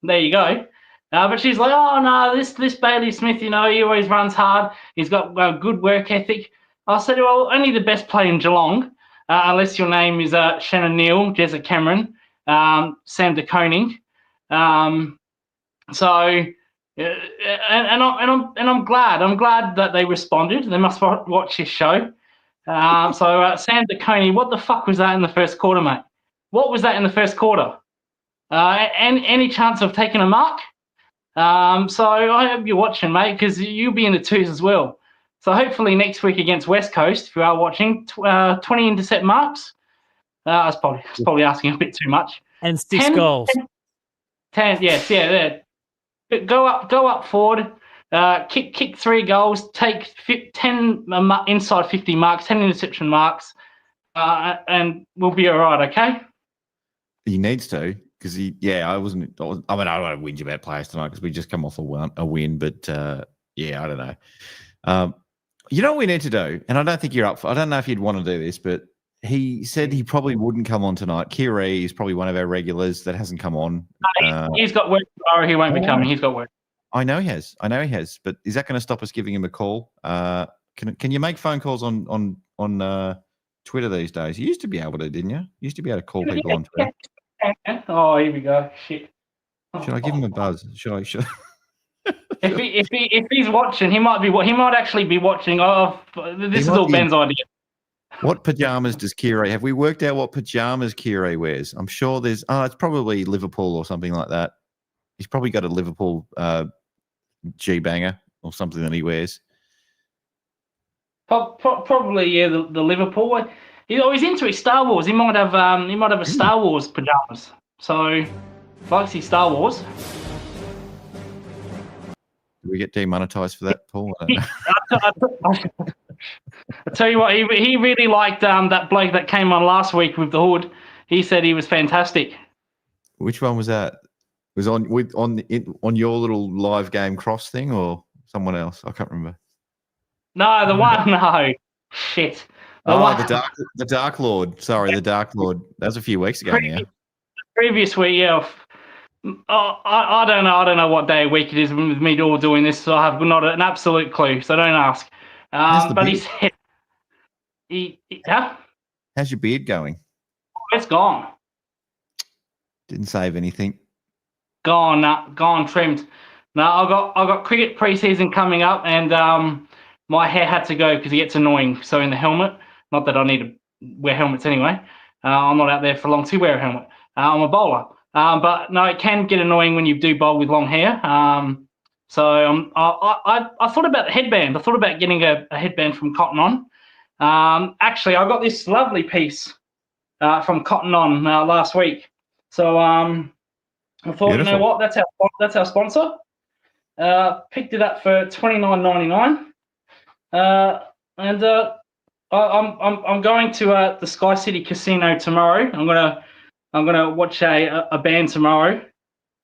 G: there you go. But she's like, oh no, this Bailey Smith, he always runs hard. He's got good work ethic. I said, well, only the best player in Geelong, unless your name is Shannon Neal, Jezza Cameron, Sam De Koning. And I'm glad. I'm glad that they responded. They must watch this show. Sam De Koning, what the fuck was that in the first quarter, mate? What was that in the first quarter? Any chance of taking a mark? So I hope you're watching, mate, because you'll be in the twos as well. So hopefully next week against West Coast, if you are watching, 20 intercept marks. That's probably asking a bit too much.
A: And 6 goals.
G: 10, yes, yeah. Go up forward, kick 3 goals, take 10 inside 50 marks, 10 interception marks, and we'll be all right, okay?
C: He needs to, because I don't want to whinge about players tonight because we just come off a win, but I don't know. You know what we need to do, and I don't think you're up for. I don't know if you'd want to do this, but he said he probably wouldn't come on tonight. Kiri is probably one of our regulars that hasn't come on.
G: He's got work tomorrow. He won't be coming. He's got work.
C: I know he has. But is that going to stop us giving him a call? Can you make phone calls on Twitter these days? You used to be able to, didn't you? You used to be able to call people on Twitter.
G: Oh, here we go. Shit.
C: Should I give him a buzz? Should
G: If he's watching, he might actually be watching. Oh, this is all Ben's idea.
C: What pajamas does Kiri have? We worked out what pajamas Kiri wears. I'm sure there's. It's probably Liverpool or something like that. He's probably got a Liverpool G-banger or something that he wears.
G: Probably, yeah, the Liverpool. He's into his Star Wars. He might have a Star Wars pajamas. So, likes his Star Wars.
C: Do we get demonetized for that, Paul? I don't know.
G: I tell you what, he really liked that bloke that came on last week with the hood. He said he was fantastic.
C: Which one was that? Was on your little live game cross thing or someone else? I can't remember.
G: No, the one. No, shit.
C: The Dark Lord. Sorry, the Dark Lord. That was a few weeks ago now.
G: Previous week, yeah. I don't know. I don't know what day of week it is with me all doing this. So I have not an absolute clue. So don't ask. But he said, yeah.
C: How's your beard going?
G: It's gone.
C: Didn't save anything.
G: Gone, trimmed. No, I got cricket preseason coming up, and my hair had to go because it gets annoying. So in the helmet, not that I need to wear helmets anyway. I'm not out there for long to wear a helmet. I'm a bowler, but no, it can get annoying when you do bowl with long hair. So I thought about the headband. I thought about getting a headband from Cotton On. Actually, I got this lovely piece from Cotton On last week. So I thought, beautiful. You know what? That's our sponsor. Picked it up for $29.99, and I'm going to the Sky City Casino tomorrow. I'm gonna watch a band tomorrow,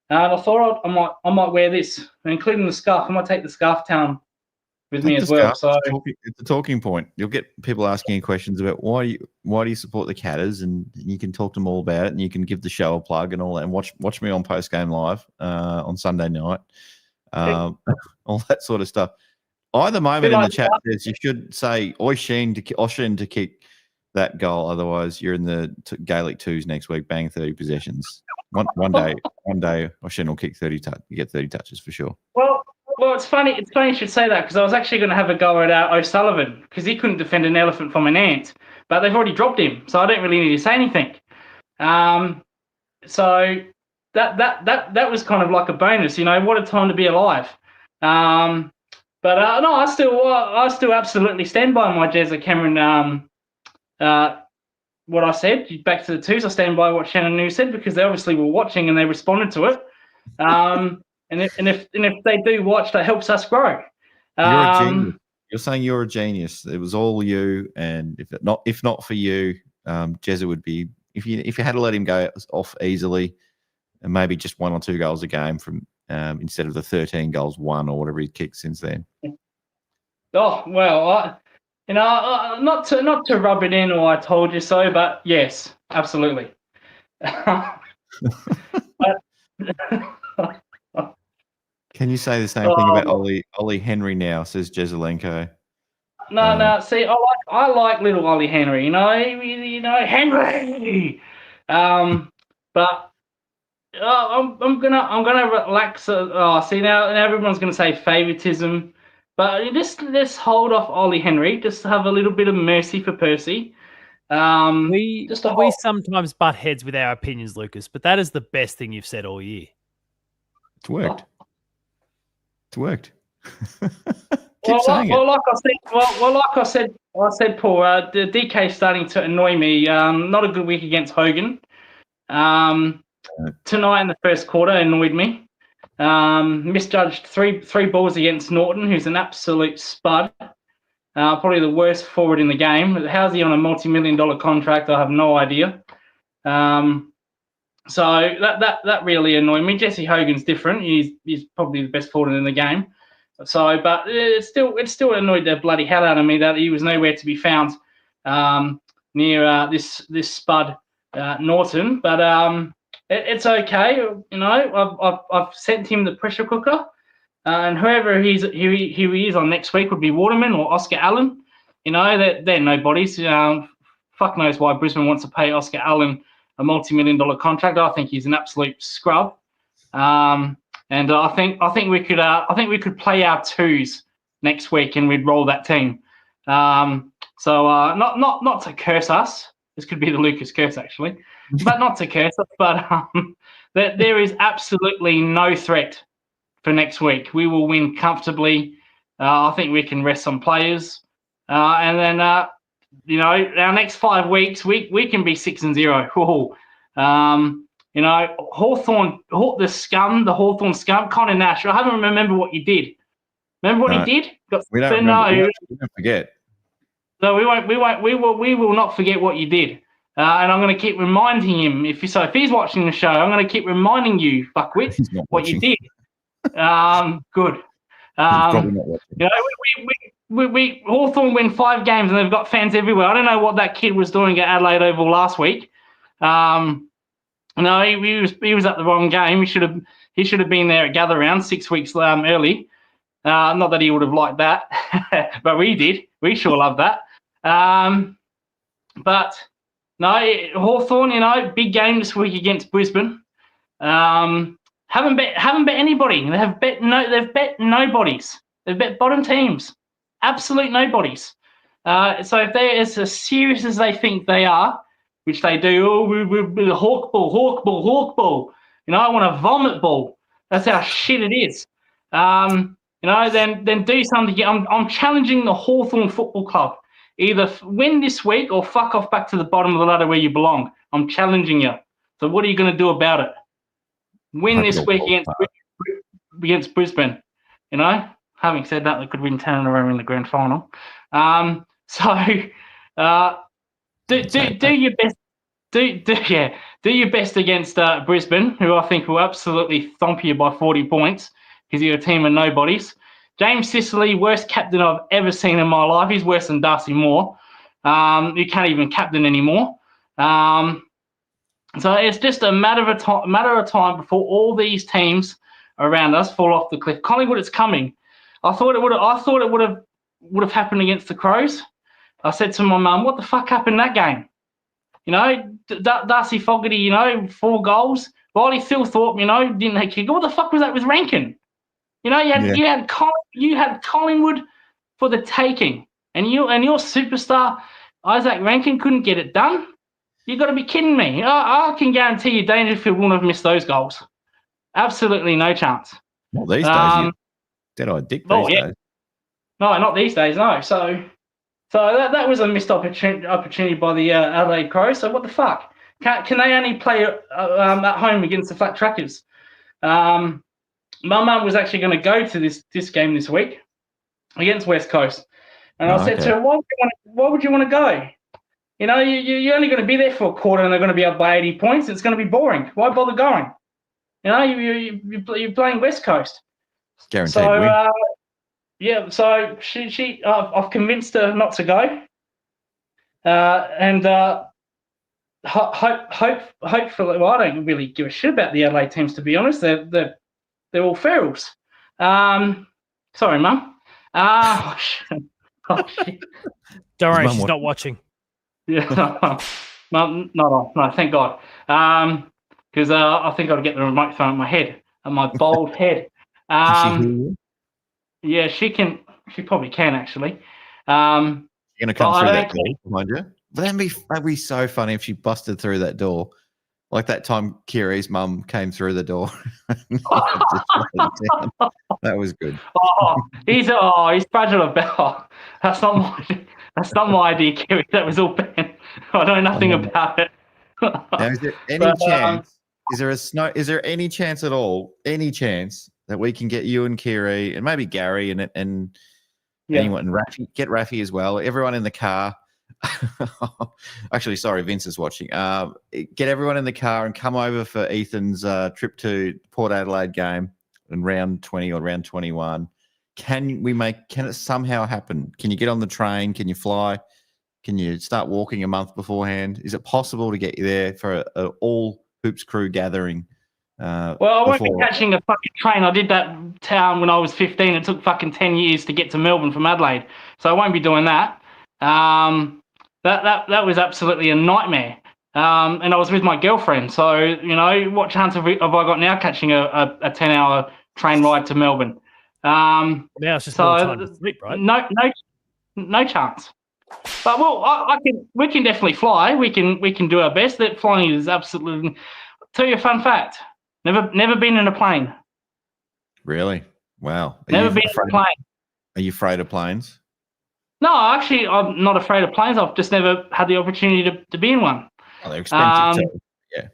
G: and I thought I might wear this, including the scarf. I might take the scarf down with me as well. So
C: it's a talking point. You'll get people asking you questions about why do you support the Catters, and you can talk to them all about it, and you can give the show a plug and all that, and watch me on PostGame Live on Sunday night, all that sort of stuff. Either moment in the chat says you should say Oishin to kick that goal, otherwise you're in the Gaelic twos next week. Bang 30 possessions. One day Oishin will kick 30. You get 30 touches for sure.
G: Well, it's funny. It's funny you should say that because I was actually going to have a go at O'Sullivan because he couldn't defend an elephant from an ant, but they've already dropped him, so I don't really need to say anything. So that was kind of like a bonus, you know. What a time to be alive. But no, I still absolutely stand by my Jezza Cameron. What I said back to the twos. I stand by what Shannon New said because they obviously were watching and they responded to it. And if they do watch, that helps us grow.
C: You're a genius. You're saying you're a genius. It was all you, and if not for you, Jezza would be. If you had to let him go off easily, and maybe just 1 or 2 goals a game from instead of the 13 goals won or whatever he kicked since then.
G: Oh well, not to rub it in or I told you so, but yes, absolutely.
C: Can you say the same thing about Ollie Henry now? Says Jezelenko.
G: No. See, I like little Ollie Henry. You know Henry. But I'm gonna relax. See now everyone's gonna say favoritism, but let's hold off Ollie Henry. Just have a little bit of mercy for Percy.
A: We sometimes butt heads with our opinions, Lucas, but that is the best thing you've said all year.
C: It's worked. It's worked.
G: Like I said, Paul, the DK's starting to annoy me. Not a good week against Hogan. Tonight in the first quarter annoyed me. Misjudged three balls against Norton, who's an absolute spud. Probably the worst forward in the game. How's he on a multi-million-dollar contract? I have no idea. So that really annoyed me. Jesse Hogan's different. He's probably the best forward in the game. So, but it still annoyed the bloody hell out of me that he was nowhere to be found. near this Spud Norton, but it's okay. You know, I've sent him the pressure cooker, and whoever he is on next week would be Waterman or Oscar Allen. You know, they're nobodies. Fuck knows why Brisbane wants to pay Oscar Allen a multi-million-dollar contract. I think he's an absolute scrub. And I think we could play our twos next week and we'd roll that team. So not to curse us. This could be the Lucas curse actually, but not to curse us. But there is absolutely no threat for next week. We will win comfortably. I think we can rest some players, and then you know, our next 5 weeks we can be 6-0. You know, Hawthorn, the Hawthorn scum, Connor Nash. I haven't remember what you did. Remember what he did?
C: We don't remember. We don't forget.
G: No, we won't. We will not forget what you did. And I'm going to keep reminding him. If he's watching the show, I'm going to keep reminding you, fuckwit, what you did. Good.
C: Probably not watching.
G: You know, we Hawthorn win 5 games and they've got fans everywhere. I don't know what that kid was doing at Adelaide Oval last week. No, he was at the wrong game. He should have been there at Gather Round 6 weeks early. Not that he would have liked that, but we did. We sure loved that. But no, Hawthorn, you know, big game this week against Brisbane. Haven't bet anybody. They've bet nobodies. They've bet bottom teams, absolute nobodies. So if they're as serious as they think they are, which they do, we're hawk ball. You know, I want a vomit ball. That's how shit it is. You know, then do something. I'm challenging the Hawthorn Football Club. Either win this week or fuck off back to the bottom of the ladder where you belong. I'm challenging you. So what are you going to do about it? Win this week against Brisbane. You know, having said that, they could win 10 in a row in the grand final. Do your best. Do your best against Brisbane, who I think will absolutely thump you by 40 points because you're a team of nobodies. James Sicily, worst captain I've ever seen in my life. He's worse than Darcy Moore. You can't even captain anymore. So it's just a matter of time before all these teams around us fall off the cliff. Collingwood, it's coming. I thought it would have happened against the Crows. I said to my mum, "What the fuck happened in that game?" You know, Darcy Fogarty, you know, 4 goals. Riley Thilthorpe, you know, didn't have kick. What the fuck was that with Rankin? You know, you had Collingwood for the taking, and your superstar Isaac Rankin couldn't get it done. You got to be kidding me! I can guarantee you, Dangerfield wouldn't have missed those goals. Absolutely no chance.
C: Not these days. Dead-eyed dick these days.
G: No, not these days. No. So that was a missed opportunity by the Adelaide Crows. So what the fuck? Can they only play at home against the Flat Trackers? My mum was actually going to go to this game this week against West Coast, and I said to her, "Why would you want to go? You know, you're only going to be there for a quarter, and they're going to be up by 80 points. It's going to be boring. Why bother going? You know, you're playing West Coast."
C: Guaranteed win.
G: Yeah, so I've convinced her not to go, and hopefully, well, I don't really give a shit about the Adelaide teams, to be honest. They're all ferals. Sorry, Mum. Oh, shit.
A: Don't worry, she's not watching.
G: Yeah, Mum, not on. No, thank God. Because I think I'd get the remote phone at my head, at my bald head. Yeah, she can. She probably can actually.
C: You're gonna come through that door behind you. But that'd be so funny if she busted through that door, like that time Kiri's mum came through the door. That was good.
G: He's fragile about. That's not my idea, Kiri. That was all Ben. I know nothing about it.
C: Now, is there any chance? Is there any chance at all? Any chance that we can get you and Kiri and maybe Gary and anyone, and Rafi, get Rafi as well, everyone in the car. Actually, sorry, Vince is watching. Get everyone in the car and come over for Ethan's trip to Port Adelaide game in round 20 or round 21. Can it somehow happen? Can you get on the train? Can you fly? Can you start walking a month beforehand? Is it possible to get you there for a all Hoops crew gathering?
G: Well, I won't be catching a fucking train. I did that town when I was 15. It took fucking 10 years to get to Melbourne from Adelaide. So I won't be doing that. That was absolutely a nightmare. And I was with my girlfriend. So, you know, what chance have I got now catching a 10-hour train ride to Melbourne?
A: Now it's just more time to sleep, right?
G: No chance. But well, we can definitely fly. We can do our best. That flying is absolutely. I'll tell you a fun fact. Never been in a plane.
C: Really? Wow.
G: Never been in a plane.
C: Are you afraid of planes?
G: No, actually, I'm not afraid of planes. I've just never had the opportunity to be in one.
C: Oh, they're expensive too. Yeah.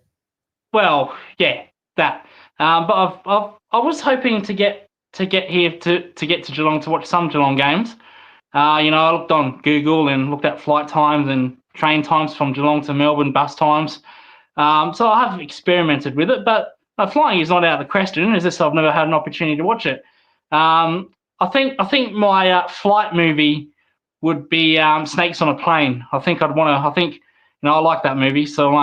G: Well, yeah, that. But I was hoping to get here to get to Geelong to watch some Geelong games. You know, I looked on Google and looked at flight times and train times from Geelong to Melbourne, bus times. So I have experimented with it, but flying is not out of the question. It's just I've never had an opportunity to watch it. I think my flight movie would be Snakes on a Plane. I think I like that movie. So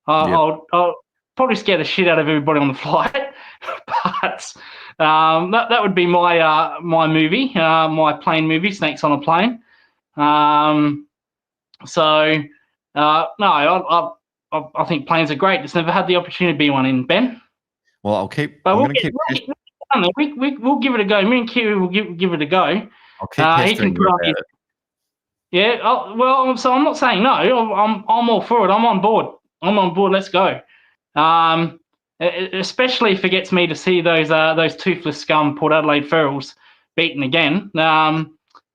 G: I'll probably scare the shit out of everybody on the flight. But that would be my movie, my plane movie, Snakes on a Plane. No, I think planes are great. Just never had the opportunity to be one in, Ben.
C: Well, we'll give it
G: a go. Me and Kiwi will give it a go.
C: I'll keep pestering you about it.
G: Yeah. Well, so I'm not saying no. I'm all for it. I'm on board. Let's go. Especially if it gets me to see those toothless scum Port Adelaide Ferals beaten again. Then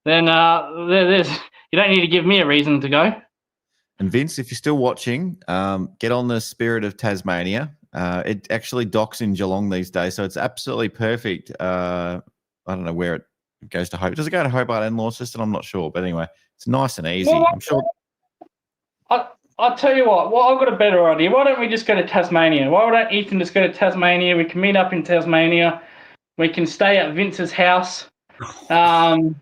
G: there's you don't need to give me a reason to go.
C: And Vince, if you're still watching, get on the Spirit of Tasmania. It actually docks in Geelong these days, so it's absolutely perfect. I don't know where it goes to Hobart. Does it go to Hobart and Launceston? I'm not sure, but anyway, it's nice and easy.
G: Well,
C: I'm sure.
G: I'll tell you what. Well, I've got a better idea. Why don't we just go to Tasmania? Why don't Ethan just go to Tasmania? We can meet up in Tasmania. We can stay at Vince's house. You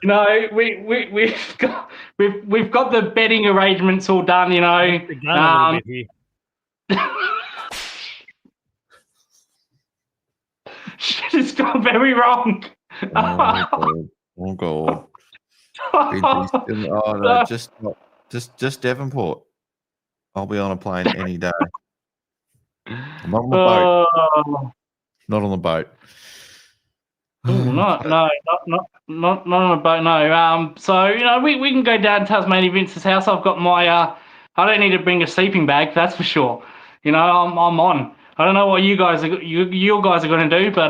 G: know, we've got the betting arrangements all done. You know, shit has gone very wrong.
C: Oh God. Oh no, just Devonport. I'll be on a plane any day. I'm not on the boat. Not on the boat.
G: Ooh, not on a boat. No. So you know, we can go down to Tasmania Vince's house. I've got my. I don't need to bring a sleeping bag. That's for sure. You know, I'm on. I don't know what you guys are going to do, but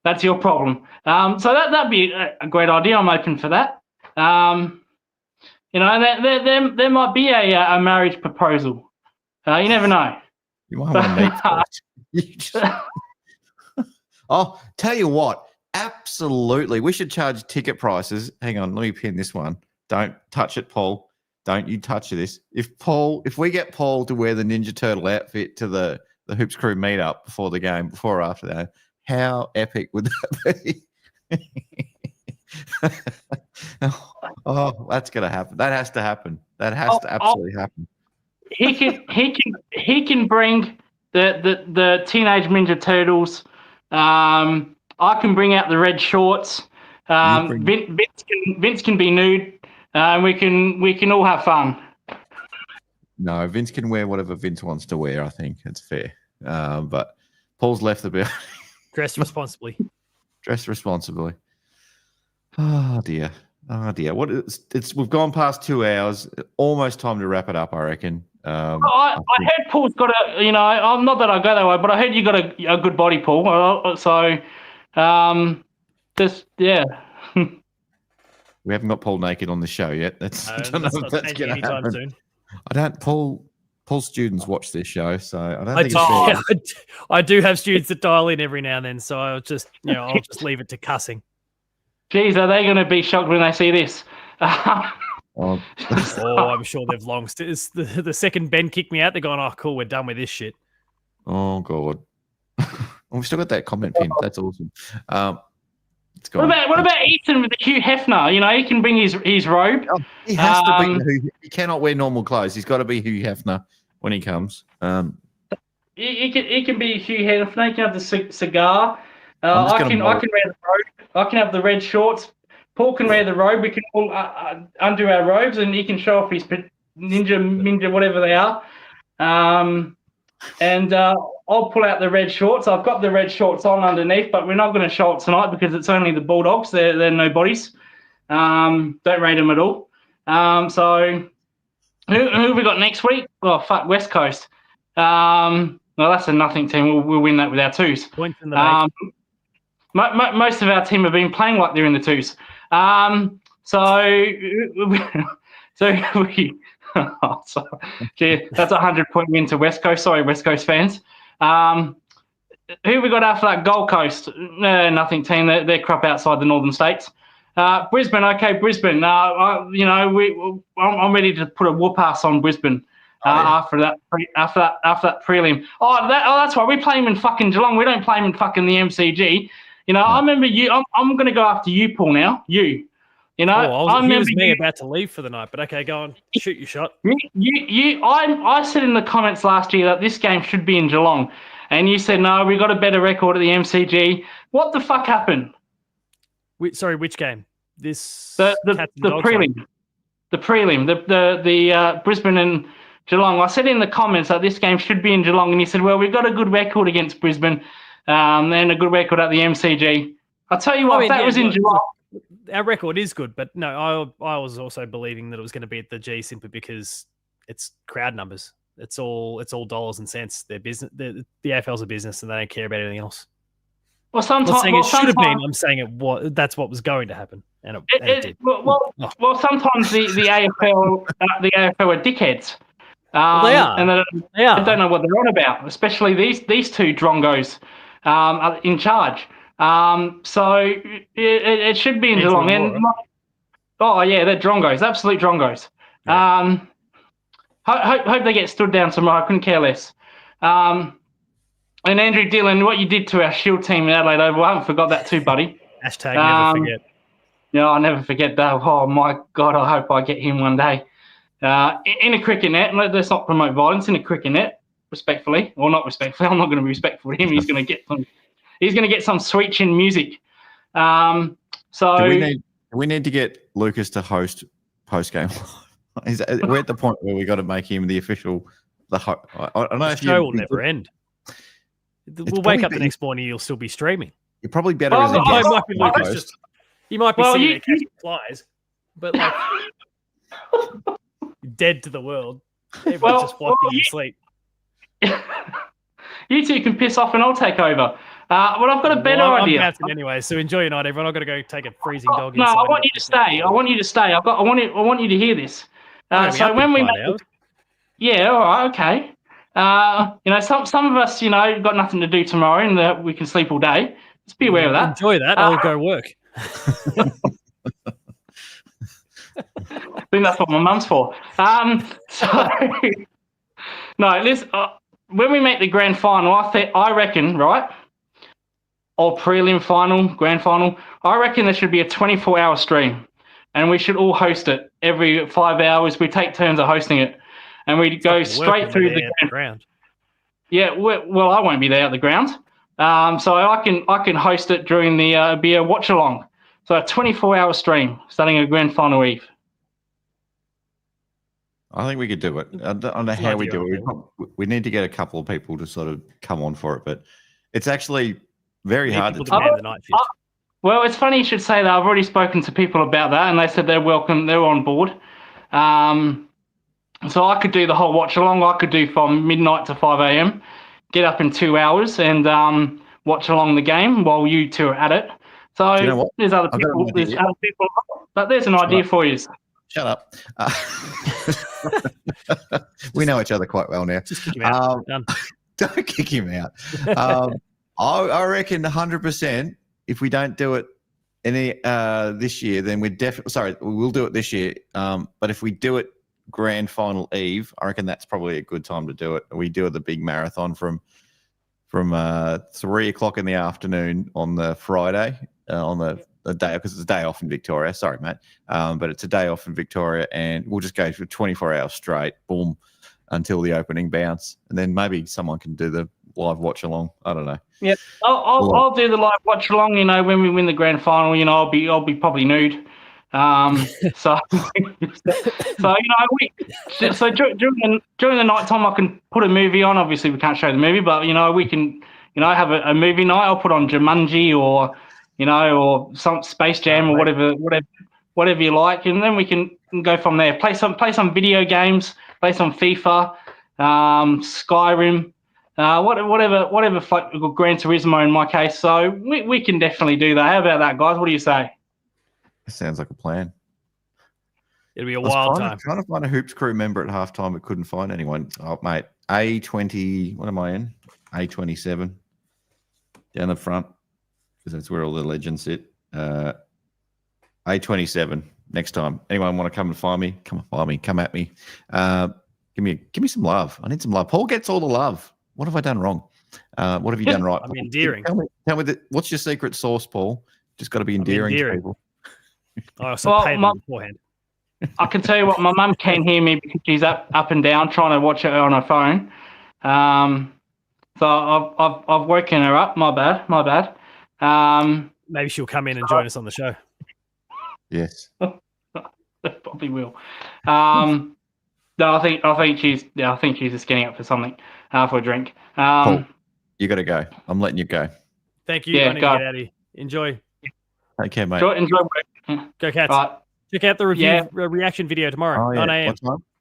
G: that's your problem. So that'd be a great idea. I'm open for that. You know, there might be a marriage proposal. You never know.
C: You might want to meet first. Oh, tell you what. Absolutely. We should charge ticket prices. Hang on, let me pin this one. Don't touch it, Paul. Don't you touch this. If we get Paul to wear the Ninja Turtle outfit to the Hoops Crew meetup before the game, before or after that, how epic would that be? Oh, that's gonna happen. That has to happen. That has to absolutely happen.
G: He can bring the Teenage Ninja Turtles. I can bring out the red shorts. Vince can be nude. We can all have fun.
C: No, Vince can wear whatever Vince wants to wear. I think it's fair. But Paul's left the building.
A: Dress responsibly.
C: Dress responsibly. Oh dear. What it's we've gone past 2 hours. Almost time to wrap it up, I reckon.
G: I heard Paul's got a. You know, I'm not that I go that way, but I heard you got a good body, Paul. So, just yeah.
C: We haven't got Paul naked on the show yet. I don't know if that's going to happen. Soon. I don't. Paul's students watch this show, so I don't think it's fair.
A: I do have students that dial in every now and then, so I'll just leave it to cussing.
G: Geez, are they going to be shocked when they see this?
A: I'm sure they've long. It's the second Ben kicked me out, they're going, "Oh, cool, we're done with this shit."
C: Oh God, we've still got that comment pin. That's awesome. It's gone.
G: What about Ethan with the Hugh Hefner? You know, he can bring his robe.
C: Oh, he has to be. He cannot wear normal clothes. He's got to be Hugh Hefner when he comes.
G: He can be Hugh Hefner. He can have the cigar. I can wear the robe. I can have the red shorts. Paul can wear the robe. We can all undo our robes, and he can show off his ninja, whatever they are. And I'll pull out the red shorts. I've got the red shorts on underneath, but we're not going to show it tonight because it's only the Bulldogs. They're nobodies. Don't rate them at all. So who have we got next week? Oh, fuck, West Coast. Well, that's a nothing team. We'll win that with our twos.
A: Points in the bank.
G: Most of our team have been playing like they're in the twos. Gee, that's a 100-point win to West Coast. Sorry, West Coast fans. Who we got after that? Gold Coast. Nothing team. They're crap outside the northern states. Brisbane. Okay, Brisbane. I'm ready to put a whoop ass on Brisbane. After that prelim. That's why we play him in fucking Geelong. We don't play him in fucking the MCG. You know, I remember you. I'm going to go after you, Paul. Now, you. You know,
A: he was me about to leave for the night, but okay, go on, shoot your shot.
G: I said in the comments last year that this game should be in Geelong, and you said no, we got a better record at the MCG. What the fuck happened?
A: Sorry, which game? This
G: the prelim, the prelim, the Brisbane and Geelong. I said in the comments that this game should be in Geelong, and you said, well, we've got a good record against Brisbane, and a good record at the MCG. I'll tell you what, that was in Geelong.
A: Our record is good, but no, I was also believing that it was going to be at the G simply because it's crowd numbers. It's all dollars and cents. Their business, the AFL's a business, and they don't care about anything else.
G: Well, sometimes
A: I'm not saying it should have been. I'm saying that's what was going to happen, and it did.
G: Well, sometimes the AFL are dickheads.
A: They are,
G: and they don't know what they're on about, especially these two drongos are in charge. So it should be in Geelong. And they're drongos, absolute drongos. Yeah. Hope they get stood down tomorrow. I couldn't care less. And Andrew Dillon, what you did to our Shield team in Adelaide Oval, I haven't forgot that too, buddy.
A: Hashtag never forget.
G: Yeah, I'll never forget that. Oh my God, I hope I get him one day. In a cricket net, let's not promote violence. In a cricket net, respectfully, or not respectfully. I'm not going to be respectful to him. He's going to get some. He's going to get some sweet chin music. So
C: we need to get Lucas to host postgame. We're at the point where we got to make him the official. I don't know if
A: the show will never end. We'll wake up the next morning. You'll still be streaming.
C: You're probably better as a guest.
A: Might be Lucas. You might be sitting there catching flies, but like dead to the world. Everyone's just watching you sleep.
G: You two can piss off and I'll take over. Well, I've got a better idea.
A: I'm bouncing anyway, so enjoy your night, everyone. I've got to go take a freezing dog.
G: No, I want you to stay. I want you to stay. I want you to hear this. So when we all right, okay. Some of us, got nothing to do tomorrow, and we can sleep all day. Just be aware of that.
A: Enjoy that. I'll go work.
G: I think that's what my mum's for. When we make the grand final, I reckon, right? Or prelim final, grand final, I reckon there should be a 24-hour stream, and we should all host it every 5 hours. We take turns of hosting it, and we go straight through the
A: ground.
G: Yeah, well, I won't be there at the ground, so I can host it during the be a watch along. So a 24-hour stream starting a grand final eve.
C: I think we could do it. I don't know how we do it. We need to get a couple of people to sort of come on for it, but it's actually very hard to do.
A: The night shift.
G: Well, it's funny you should say that. I've already spoken to people about that, and they said they're welcome. They're on board. So I could do the whole watch along. I could do from midnight to 5 a.m., get up in 2 hours and watch along the game while you two are at it. So
C: you know what?
G: There's other people. But there's an idea for you.
C: Shut up. We know each other quite well now.
A: Just kick him out. Done.
C: Don't kick him out. I reckon 100%. If we don't do it this year, then we're definitely sorry. We will do it this year. But if we do it grand final eve, I reckon that's probably a good time to do it. We do the big marathon from 3 o'clock in the afternoon on the Friday on the day, because it's a day off in Victoria. Sorry, mate. But it's a day off in Victoria, and we'll just go for 24 hours straight, boom, until the opening bounce. And then maybe someone can do the live watch along. I don't know.
G: Yeah, I'll do the live watch along. You know, when we win the grand final, you know, I'll be probably nude. So during the night time, I can put a movie on. Obviously, we can't show the movie, but you know, we can have a movie night. I'll put on Jumanji or or some Space Jam or whatever you like, and then we can go from there. Play some video games, play some FIFA, Skyrim. Whatever Gran Turismo in my case. So we can definitely do that. How about that, guys? What do you say?
C: It sounds like a plan.
A: It'll be a wild time.
C: Trying to find a Hoops crew member at halftime, but couldn't find anyone. Oh, mate, A20. What am I in? A27 down the front, because that's where all the legends sit. A27 next time. Anyone want to come and find me? Come and find me. Come at me. Give me some love. I need some love. Paul gets all the love. What have I done wrong? What have you done right?
A: I'm endearing.
C: Tell me what's your secret sauce, Paul? Just got to be endearing to people.
A: I also pay them beforehand.
G: I can tell you what, my mum can't hear me because she's up and down trying to watch it on her phone. So I've woken her up. My bad.
A: Maybe she'll come in and join us on the show.
C: Yes.
G: Probably will. No, I think she's just getting up for something, for a drink.
C: Paul, you got to go. I'm letting you go.
A: Thank you.
G: Yeah,
A: I need to get out of here. Enjoy.
C: Take care, mate.
G: Enjoy work.
A: Go Cats.
G: Right.
A: Check out the reaction video tomorrow, 9 a.m.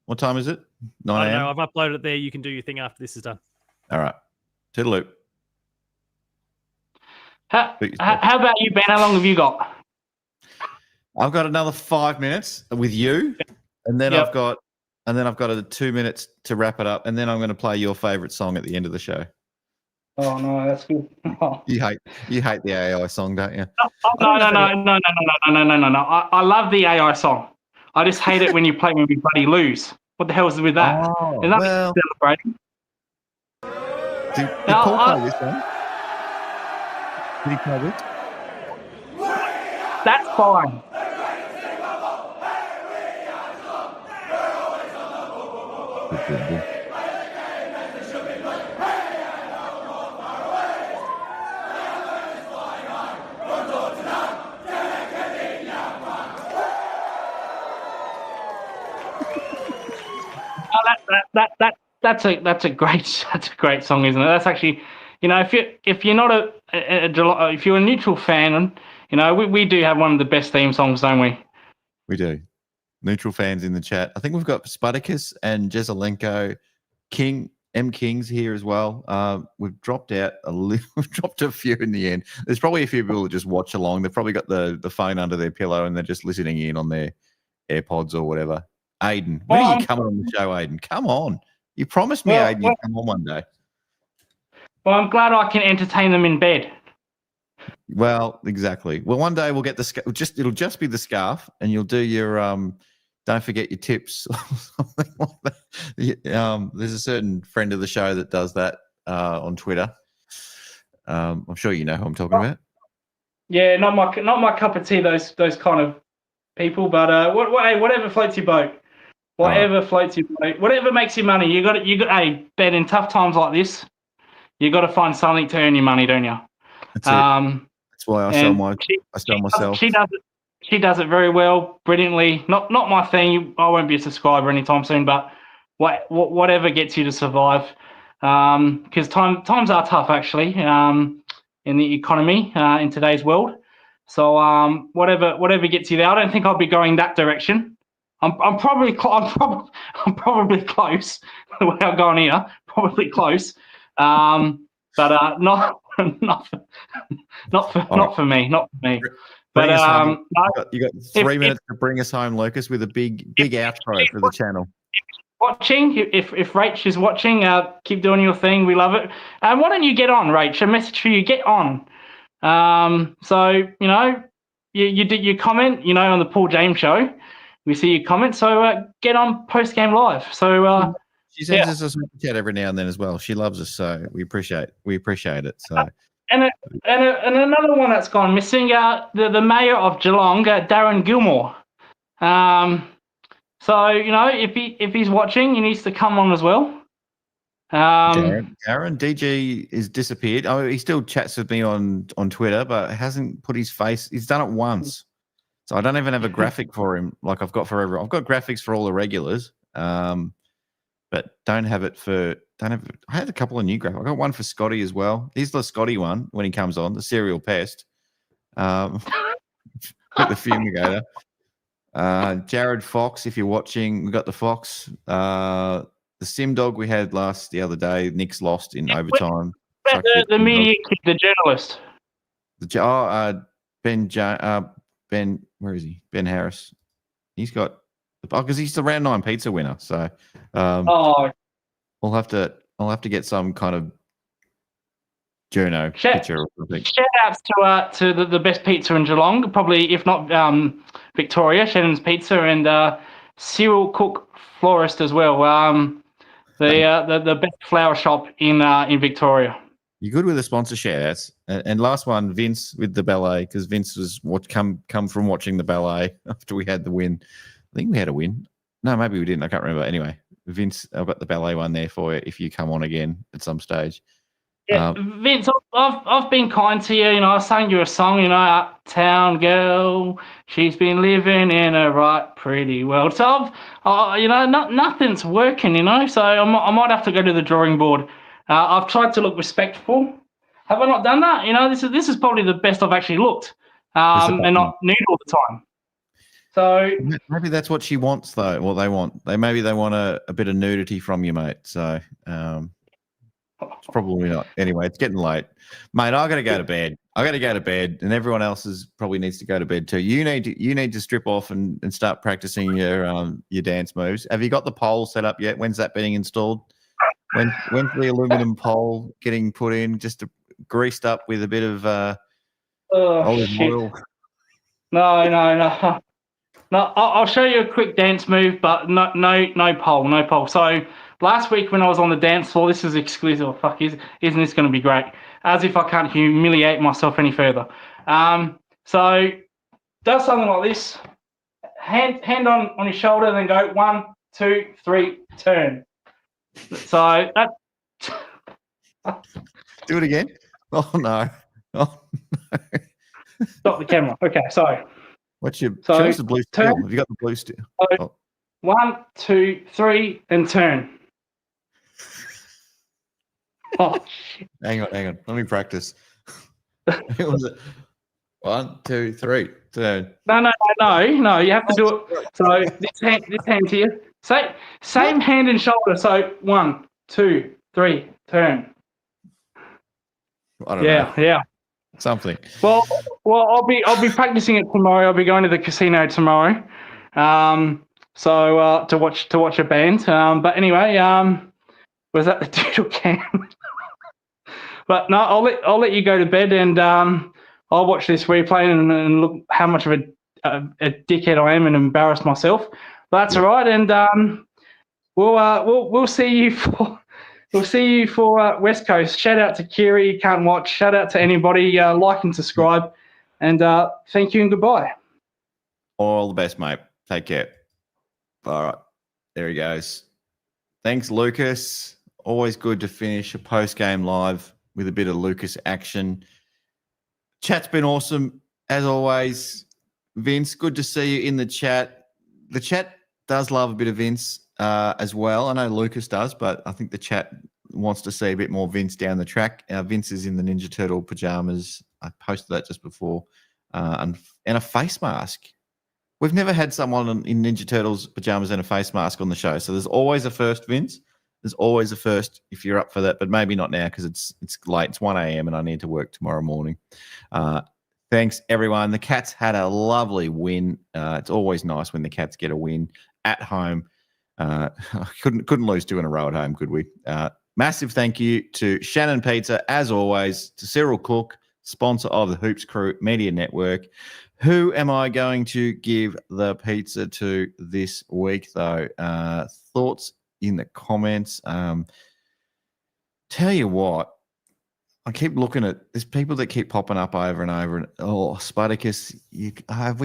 C: What time is it? 9 a.m.
A: I've uploaded it there. You can do your thing after this is done.
C: All right. Toodaloo.
G: How about you, Ben? How long have you got?
C: I've got another 5 minutes with you, and then I've got 2 minutes to wrap it up, and then I'm going to play your favorite song at the end of the show.
G: Oh no, that's good. Oh.
C: You hate the AI song, don't you?
G: No. I love the AI song. I just hate it when you play when we bloody lose. What the hell is with that?
C: Oh,
G: is that celebrating?
C: Did Paul play this one? Did he play this?
G: That's fine.
C: Good.
G: That's a great song, isn't it? That's actually, if you're not if you're a neutral fan, we do have one of the best theme songs, don't we?
C: We do. Neutral fans in the chat. I think we've got Spartacus and Jezelenko, King's here as well. We've dropped out we've dropped a few in the end. There's probably a few people that just watch along. They've probably got the phone under their pillow and they're just listening in on their AirPods or whatever. Aiden, when are you coming on the show, Aiden? Come on. You promised me, Aiden, you'd come on one day.
G: Well, I'm glad I can entertain them in bed.
C: Well, exactly. Well, one day we'll get the it'll just be the scarf, and you'll do your don't forget your tips. Something like that. There's a certain friend of the show that does that on Twitter. I'm sure you know who I'm talking about.
G: Yeah, not my cup of tea. Those kind of people, but whatever floats your boat. Whatever floats your boat. Whatever makes you money. You got. Hey, Ben, in tough times like this, you got to find something to earn your money, don't you?
C: That's it. That's why I sell myself.
G: She does it very well, brilliantly. Not my thing. I won't be a subscriber anytime soon, but whatever gets you to survive. Because times are tough, actually, in the economy in today's world. So whatever gets you there. I don't think I'll be going that direction. I'm probably close without going here. Probably close, but not for me. But
C: you got 3 minutes to bring us home, Lucas, with a big outro for the channel.
G: Watching, if Rach is watching, keep doing your thing. We love it. Why don't you get on, Rach? A message for you. Get on. So you did your comment, on the Paul James show. We see your comment. So get on post-game live. So
C: she sends us a super chat every now and then as well. She loves us, so we appreciate it. So
G: and another one that's gone missing. The mayor of Geelong, Darren Gilmore. So if he's watching, he needs to come on as well.
C: Darren, DG is disappeared. Oh, he still chats with me on Twitter, but hasn't put his face. He's done it once, so I don't even have a graphic for him like I've got for everyone. I've got graphics for all the regulars, but don't have it for. I had a couple of new graphics. I got one for Scotty as well. Here's the Scotty one when he comes on, the serial pest, with the fumigator. Jared Fox, if you're watching, we got the Fox. The Sim Dog we had the other day. Nick's lost in overtime.
G: The media kid, the journalist.
C: Ben, where is he? Ben Harris. He's got because he's the round 9 pizza winner. So I'll have to get some kind of journo picture or something.
G: Shout outs to the best pizza in Geelong, probably if not Victoria, Shannon's Pizza, and Cyril Cook Florist as well. The best flower shop in Victoria.
C: You're good with the sponsor shout-outs. And last one, Vince with the ballet, because Vince was come from watching the ballet after we had the win. I think we had a win. No, maybe we didn't. I can't remember. Anyway, Vince, I've got the ballet one there for you if you come on again at some stage.
G: Yeah, Vince, I've been kind to you. I sang you a song, Uptown Girl. She's been living in a right pretty world. So nothing's working, So I might have to go to the drawing board. I've tried to look respectful. Have I not done that? This is probably the best I've actually looked, and not nude all the time. So
C: maybe that's what she wants, though. What they want. Maybe they want a bit of nudity from you, mate. So. It's probably not. Anyway, it's getting late. Mate, I got to go to bed. And everyone else probably needs to go to bed too. You need to strip off and start practicing your dance moves. Have you got the pole set up yet? When's that being installed? When's the aluminum pole getting put in? Just greased up with a bit of olive oil.
G: No. I'll show you a quick dance move, but no pole. So last week when I was on the dance floor, this is exclusive. Oh, fuck, isn't this going to be great? As if I can't humiliate myself any further. So does something like this. Hand on his shoulder, then go 1, 2, 3, turn. So that.
C: Do it again. Oh no.
G: Stop the camera. Okay, sorry.
C: Show us the blue steel. Have you got the blue steel?
G: So, 1, 2, 3, and turn. Oh shit.
C: Hang on. Let me practice. What was it? 1, 2, 3, turn.
G: No. You have to do it. So this hand here. Same hand and shoulder. So 1, 2, 3, turn.
C: I don't know.
G: Yeah.
C: Something.
G: Well, I'll be practicing it tomorrow. I'll be going to the casino tomorrow. So to watch a band. But anyway, was that the doodle cam? But no, I'll let you go to bed, and I'll watch this replay and look how much of a dickhead I am and embarrass myself. But that's all right, and we'll see you for. We'll see you for West Coast. Shout out to Kiri, can't watch. Shout out to anybody, like and subscribe. And thank you and goodbye.
C: All the best, mate. Take care. All right. There he goes. Thanks, Lucas. Always good to finish a post-game live with a bit of Lucas action. Chat's been awesome, as always. Vince, good to see you in the chat. The chat does love a bit of Vince. As well. I know Lucas does, but I think the chat wants to see a bit more Vince down the track. Vince is in the Ninja Turtle pajamas. I posted that just before. And a face mask. We've never had someone in Ninja Turtles pajamas and a face mask on the show. So there's always a first, Vince. There's always a first if you're up for that, but maybe not now because it's late. It's 1 a.m. and I need to work tomorrow morning. Thanks, everyone. The Cats had a lovely win. It's always nice when the Cats get a win at home. Couldn't lose 2 in a row at home, could we? Massive thank you to Shannon Pizza, as always, to Cyril Cook, sponsor of the Hoops Crew Media Network. Who am I going to give the pizza to this week, though? Thoughts in the comments. Tell you what, I keep looking at there's people that keep popping up over and over. And Spartacus, are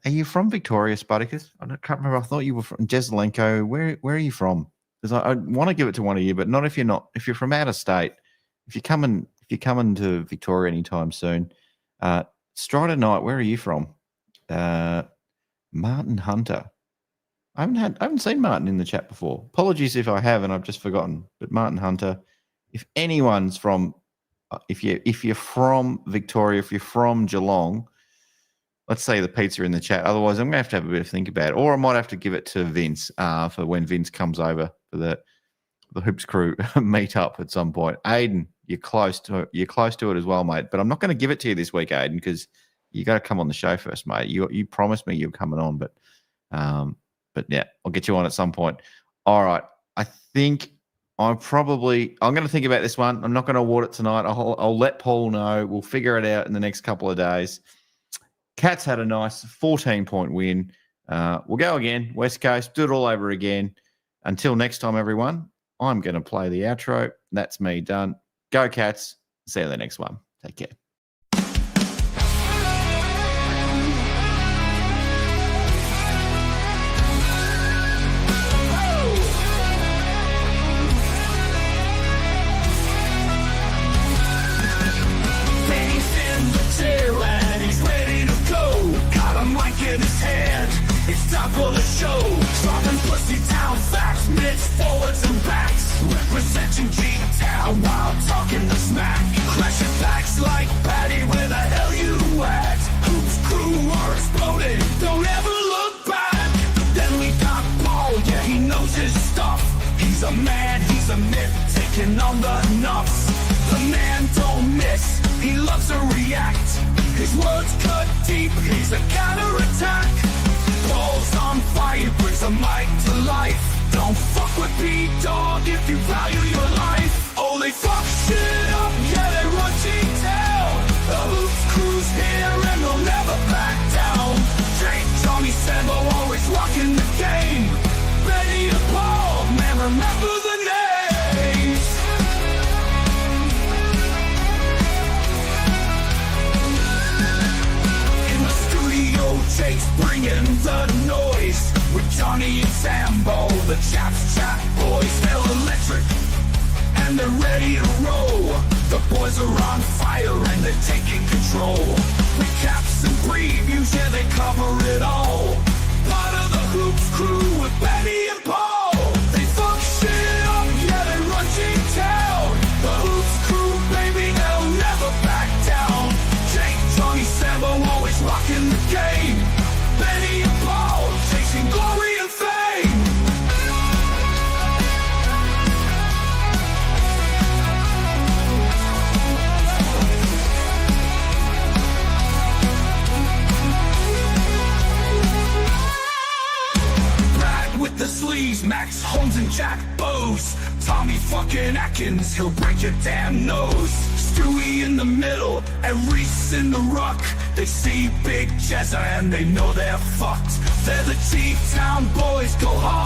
C: you from Victoria, Spartacus? I can't remember. I thought you were from Jeslenko. Where are you from? Because I want to give it to one of you, but not if you're not. If you're from out of state, if you're coming to Victoria anytime soon, Strider Knight, where are you from? Martin Hunter. I haven't seen Martin in the chat before. Apologies if I have and I've just forgotten. But Martin Hunter, if anyone's from, if you're from Victoria, if you're from Geelong, let's say the pizza in the chat. Otherwise, I'm going to have a bit of think about it, or I might have to give it to Vince for when Vince comes over for the Hoops Crew meet up at some point. Aiden, you're close to it as well, mate. But I'm not going to give it to you this week, Aiden, because you got to come on the show first, mate. You promised me you're coming on, but yeah, I'll get you on at some point. All right, I think I'm going to think about this one. I'm not going to award it tonight. I'll let Paul know. We'll figure it out in the next couple of days. Cats had a nice 14-point win. We'll go again, West Coast, do it all over again. Until next time, everyone, I'm going to play the outro. That's me done. Go Cats. See you in the next one. Take care.
H: In his hand, it's time for the show. Dropping pussy down facts, mitts, forwards and backs. Representing G-Town while talking the smack. Crashing facts like Patty, where the hell you at? Hoops Crew are exploding, don't ever look back. Then we got Paul, yeah, he knows his stuff. He's a man, he's a myth, taking on the nuts. The man don't miss, he loves to react. His words cut deep, he's a counterattack. Paul's on fire, brings the mic to life. Don't fuck with P-Dog if you value your life. Oh, they fuck shit up, yeah, they run G-Town. The Hoops Crew's here and they'll never back down. Jake, Johnny, Sambo, always rocking the game. Benny and Paul, man, remember the names. Jake's bringing the noise with Johnny and Sambo, the chaps chat boys. They're electric and they're ready to roll. The boys are on fire and they're taking control. Recaps and previews, yeah, they cover it all. Part of the Hoops Crew with Benny and Paul. They fuck shit up, yeah, they run G-Town. The Hoops Crew, baby, they'll never back down. Jake, Johnny, Sambo, always rocking the game. Benny and Paul, chasing glory and fame. Brad with the sleeves, Max Holmes and Jack Bose. Tommy fucking Atkins, he'll break your damn nose. Stewie in the middle, and Reese in the ruck. They see Big Jezza and they know they're fucked. They're the T-Town boys, go hard.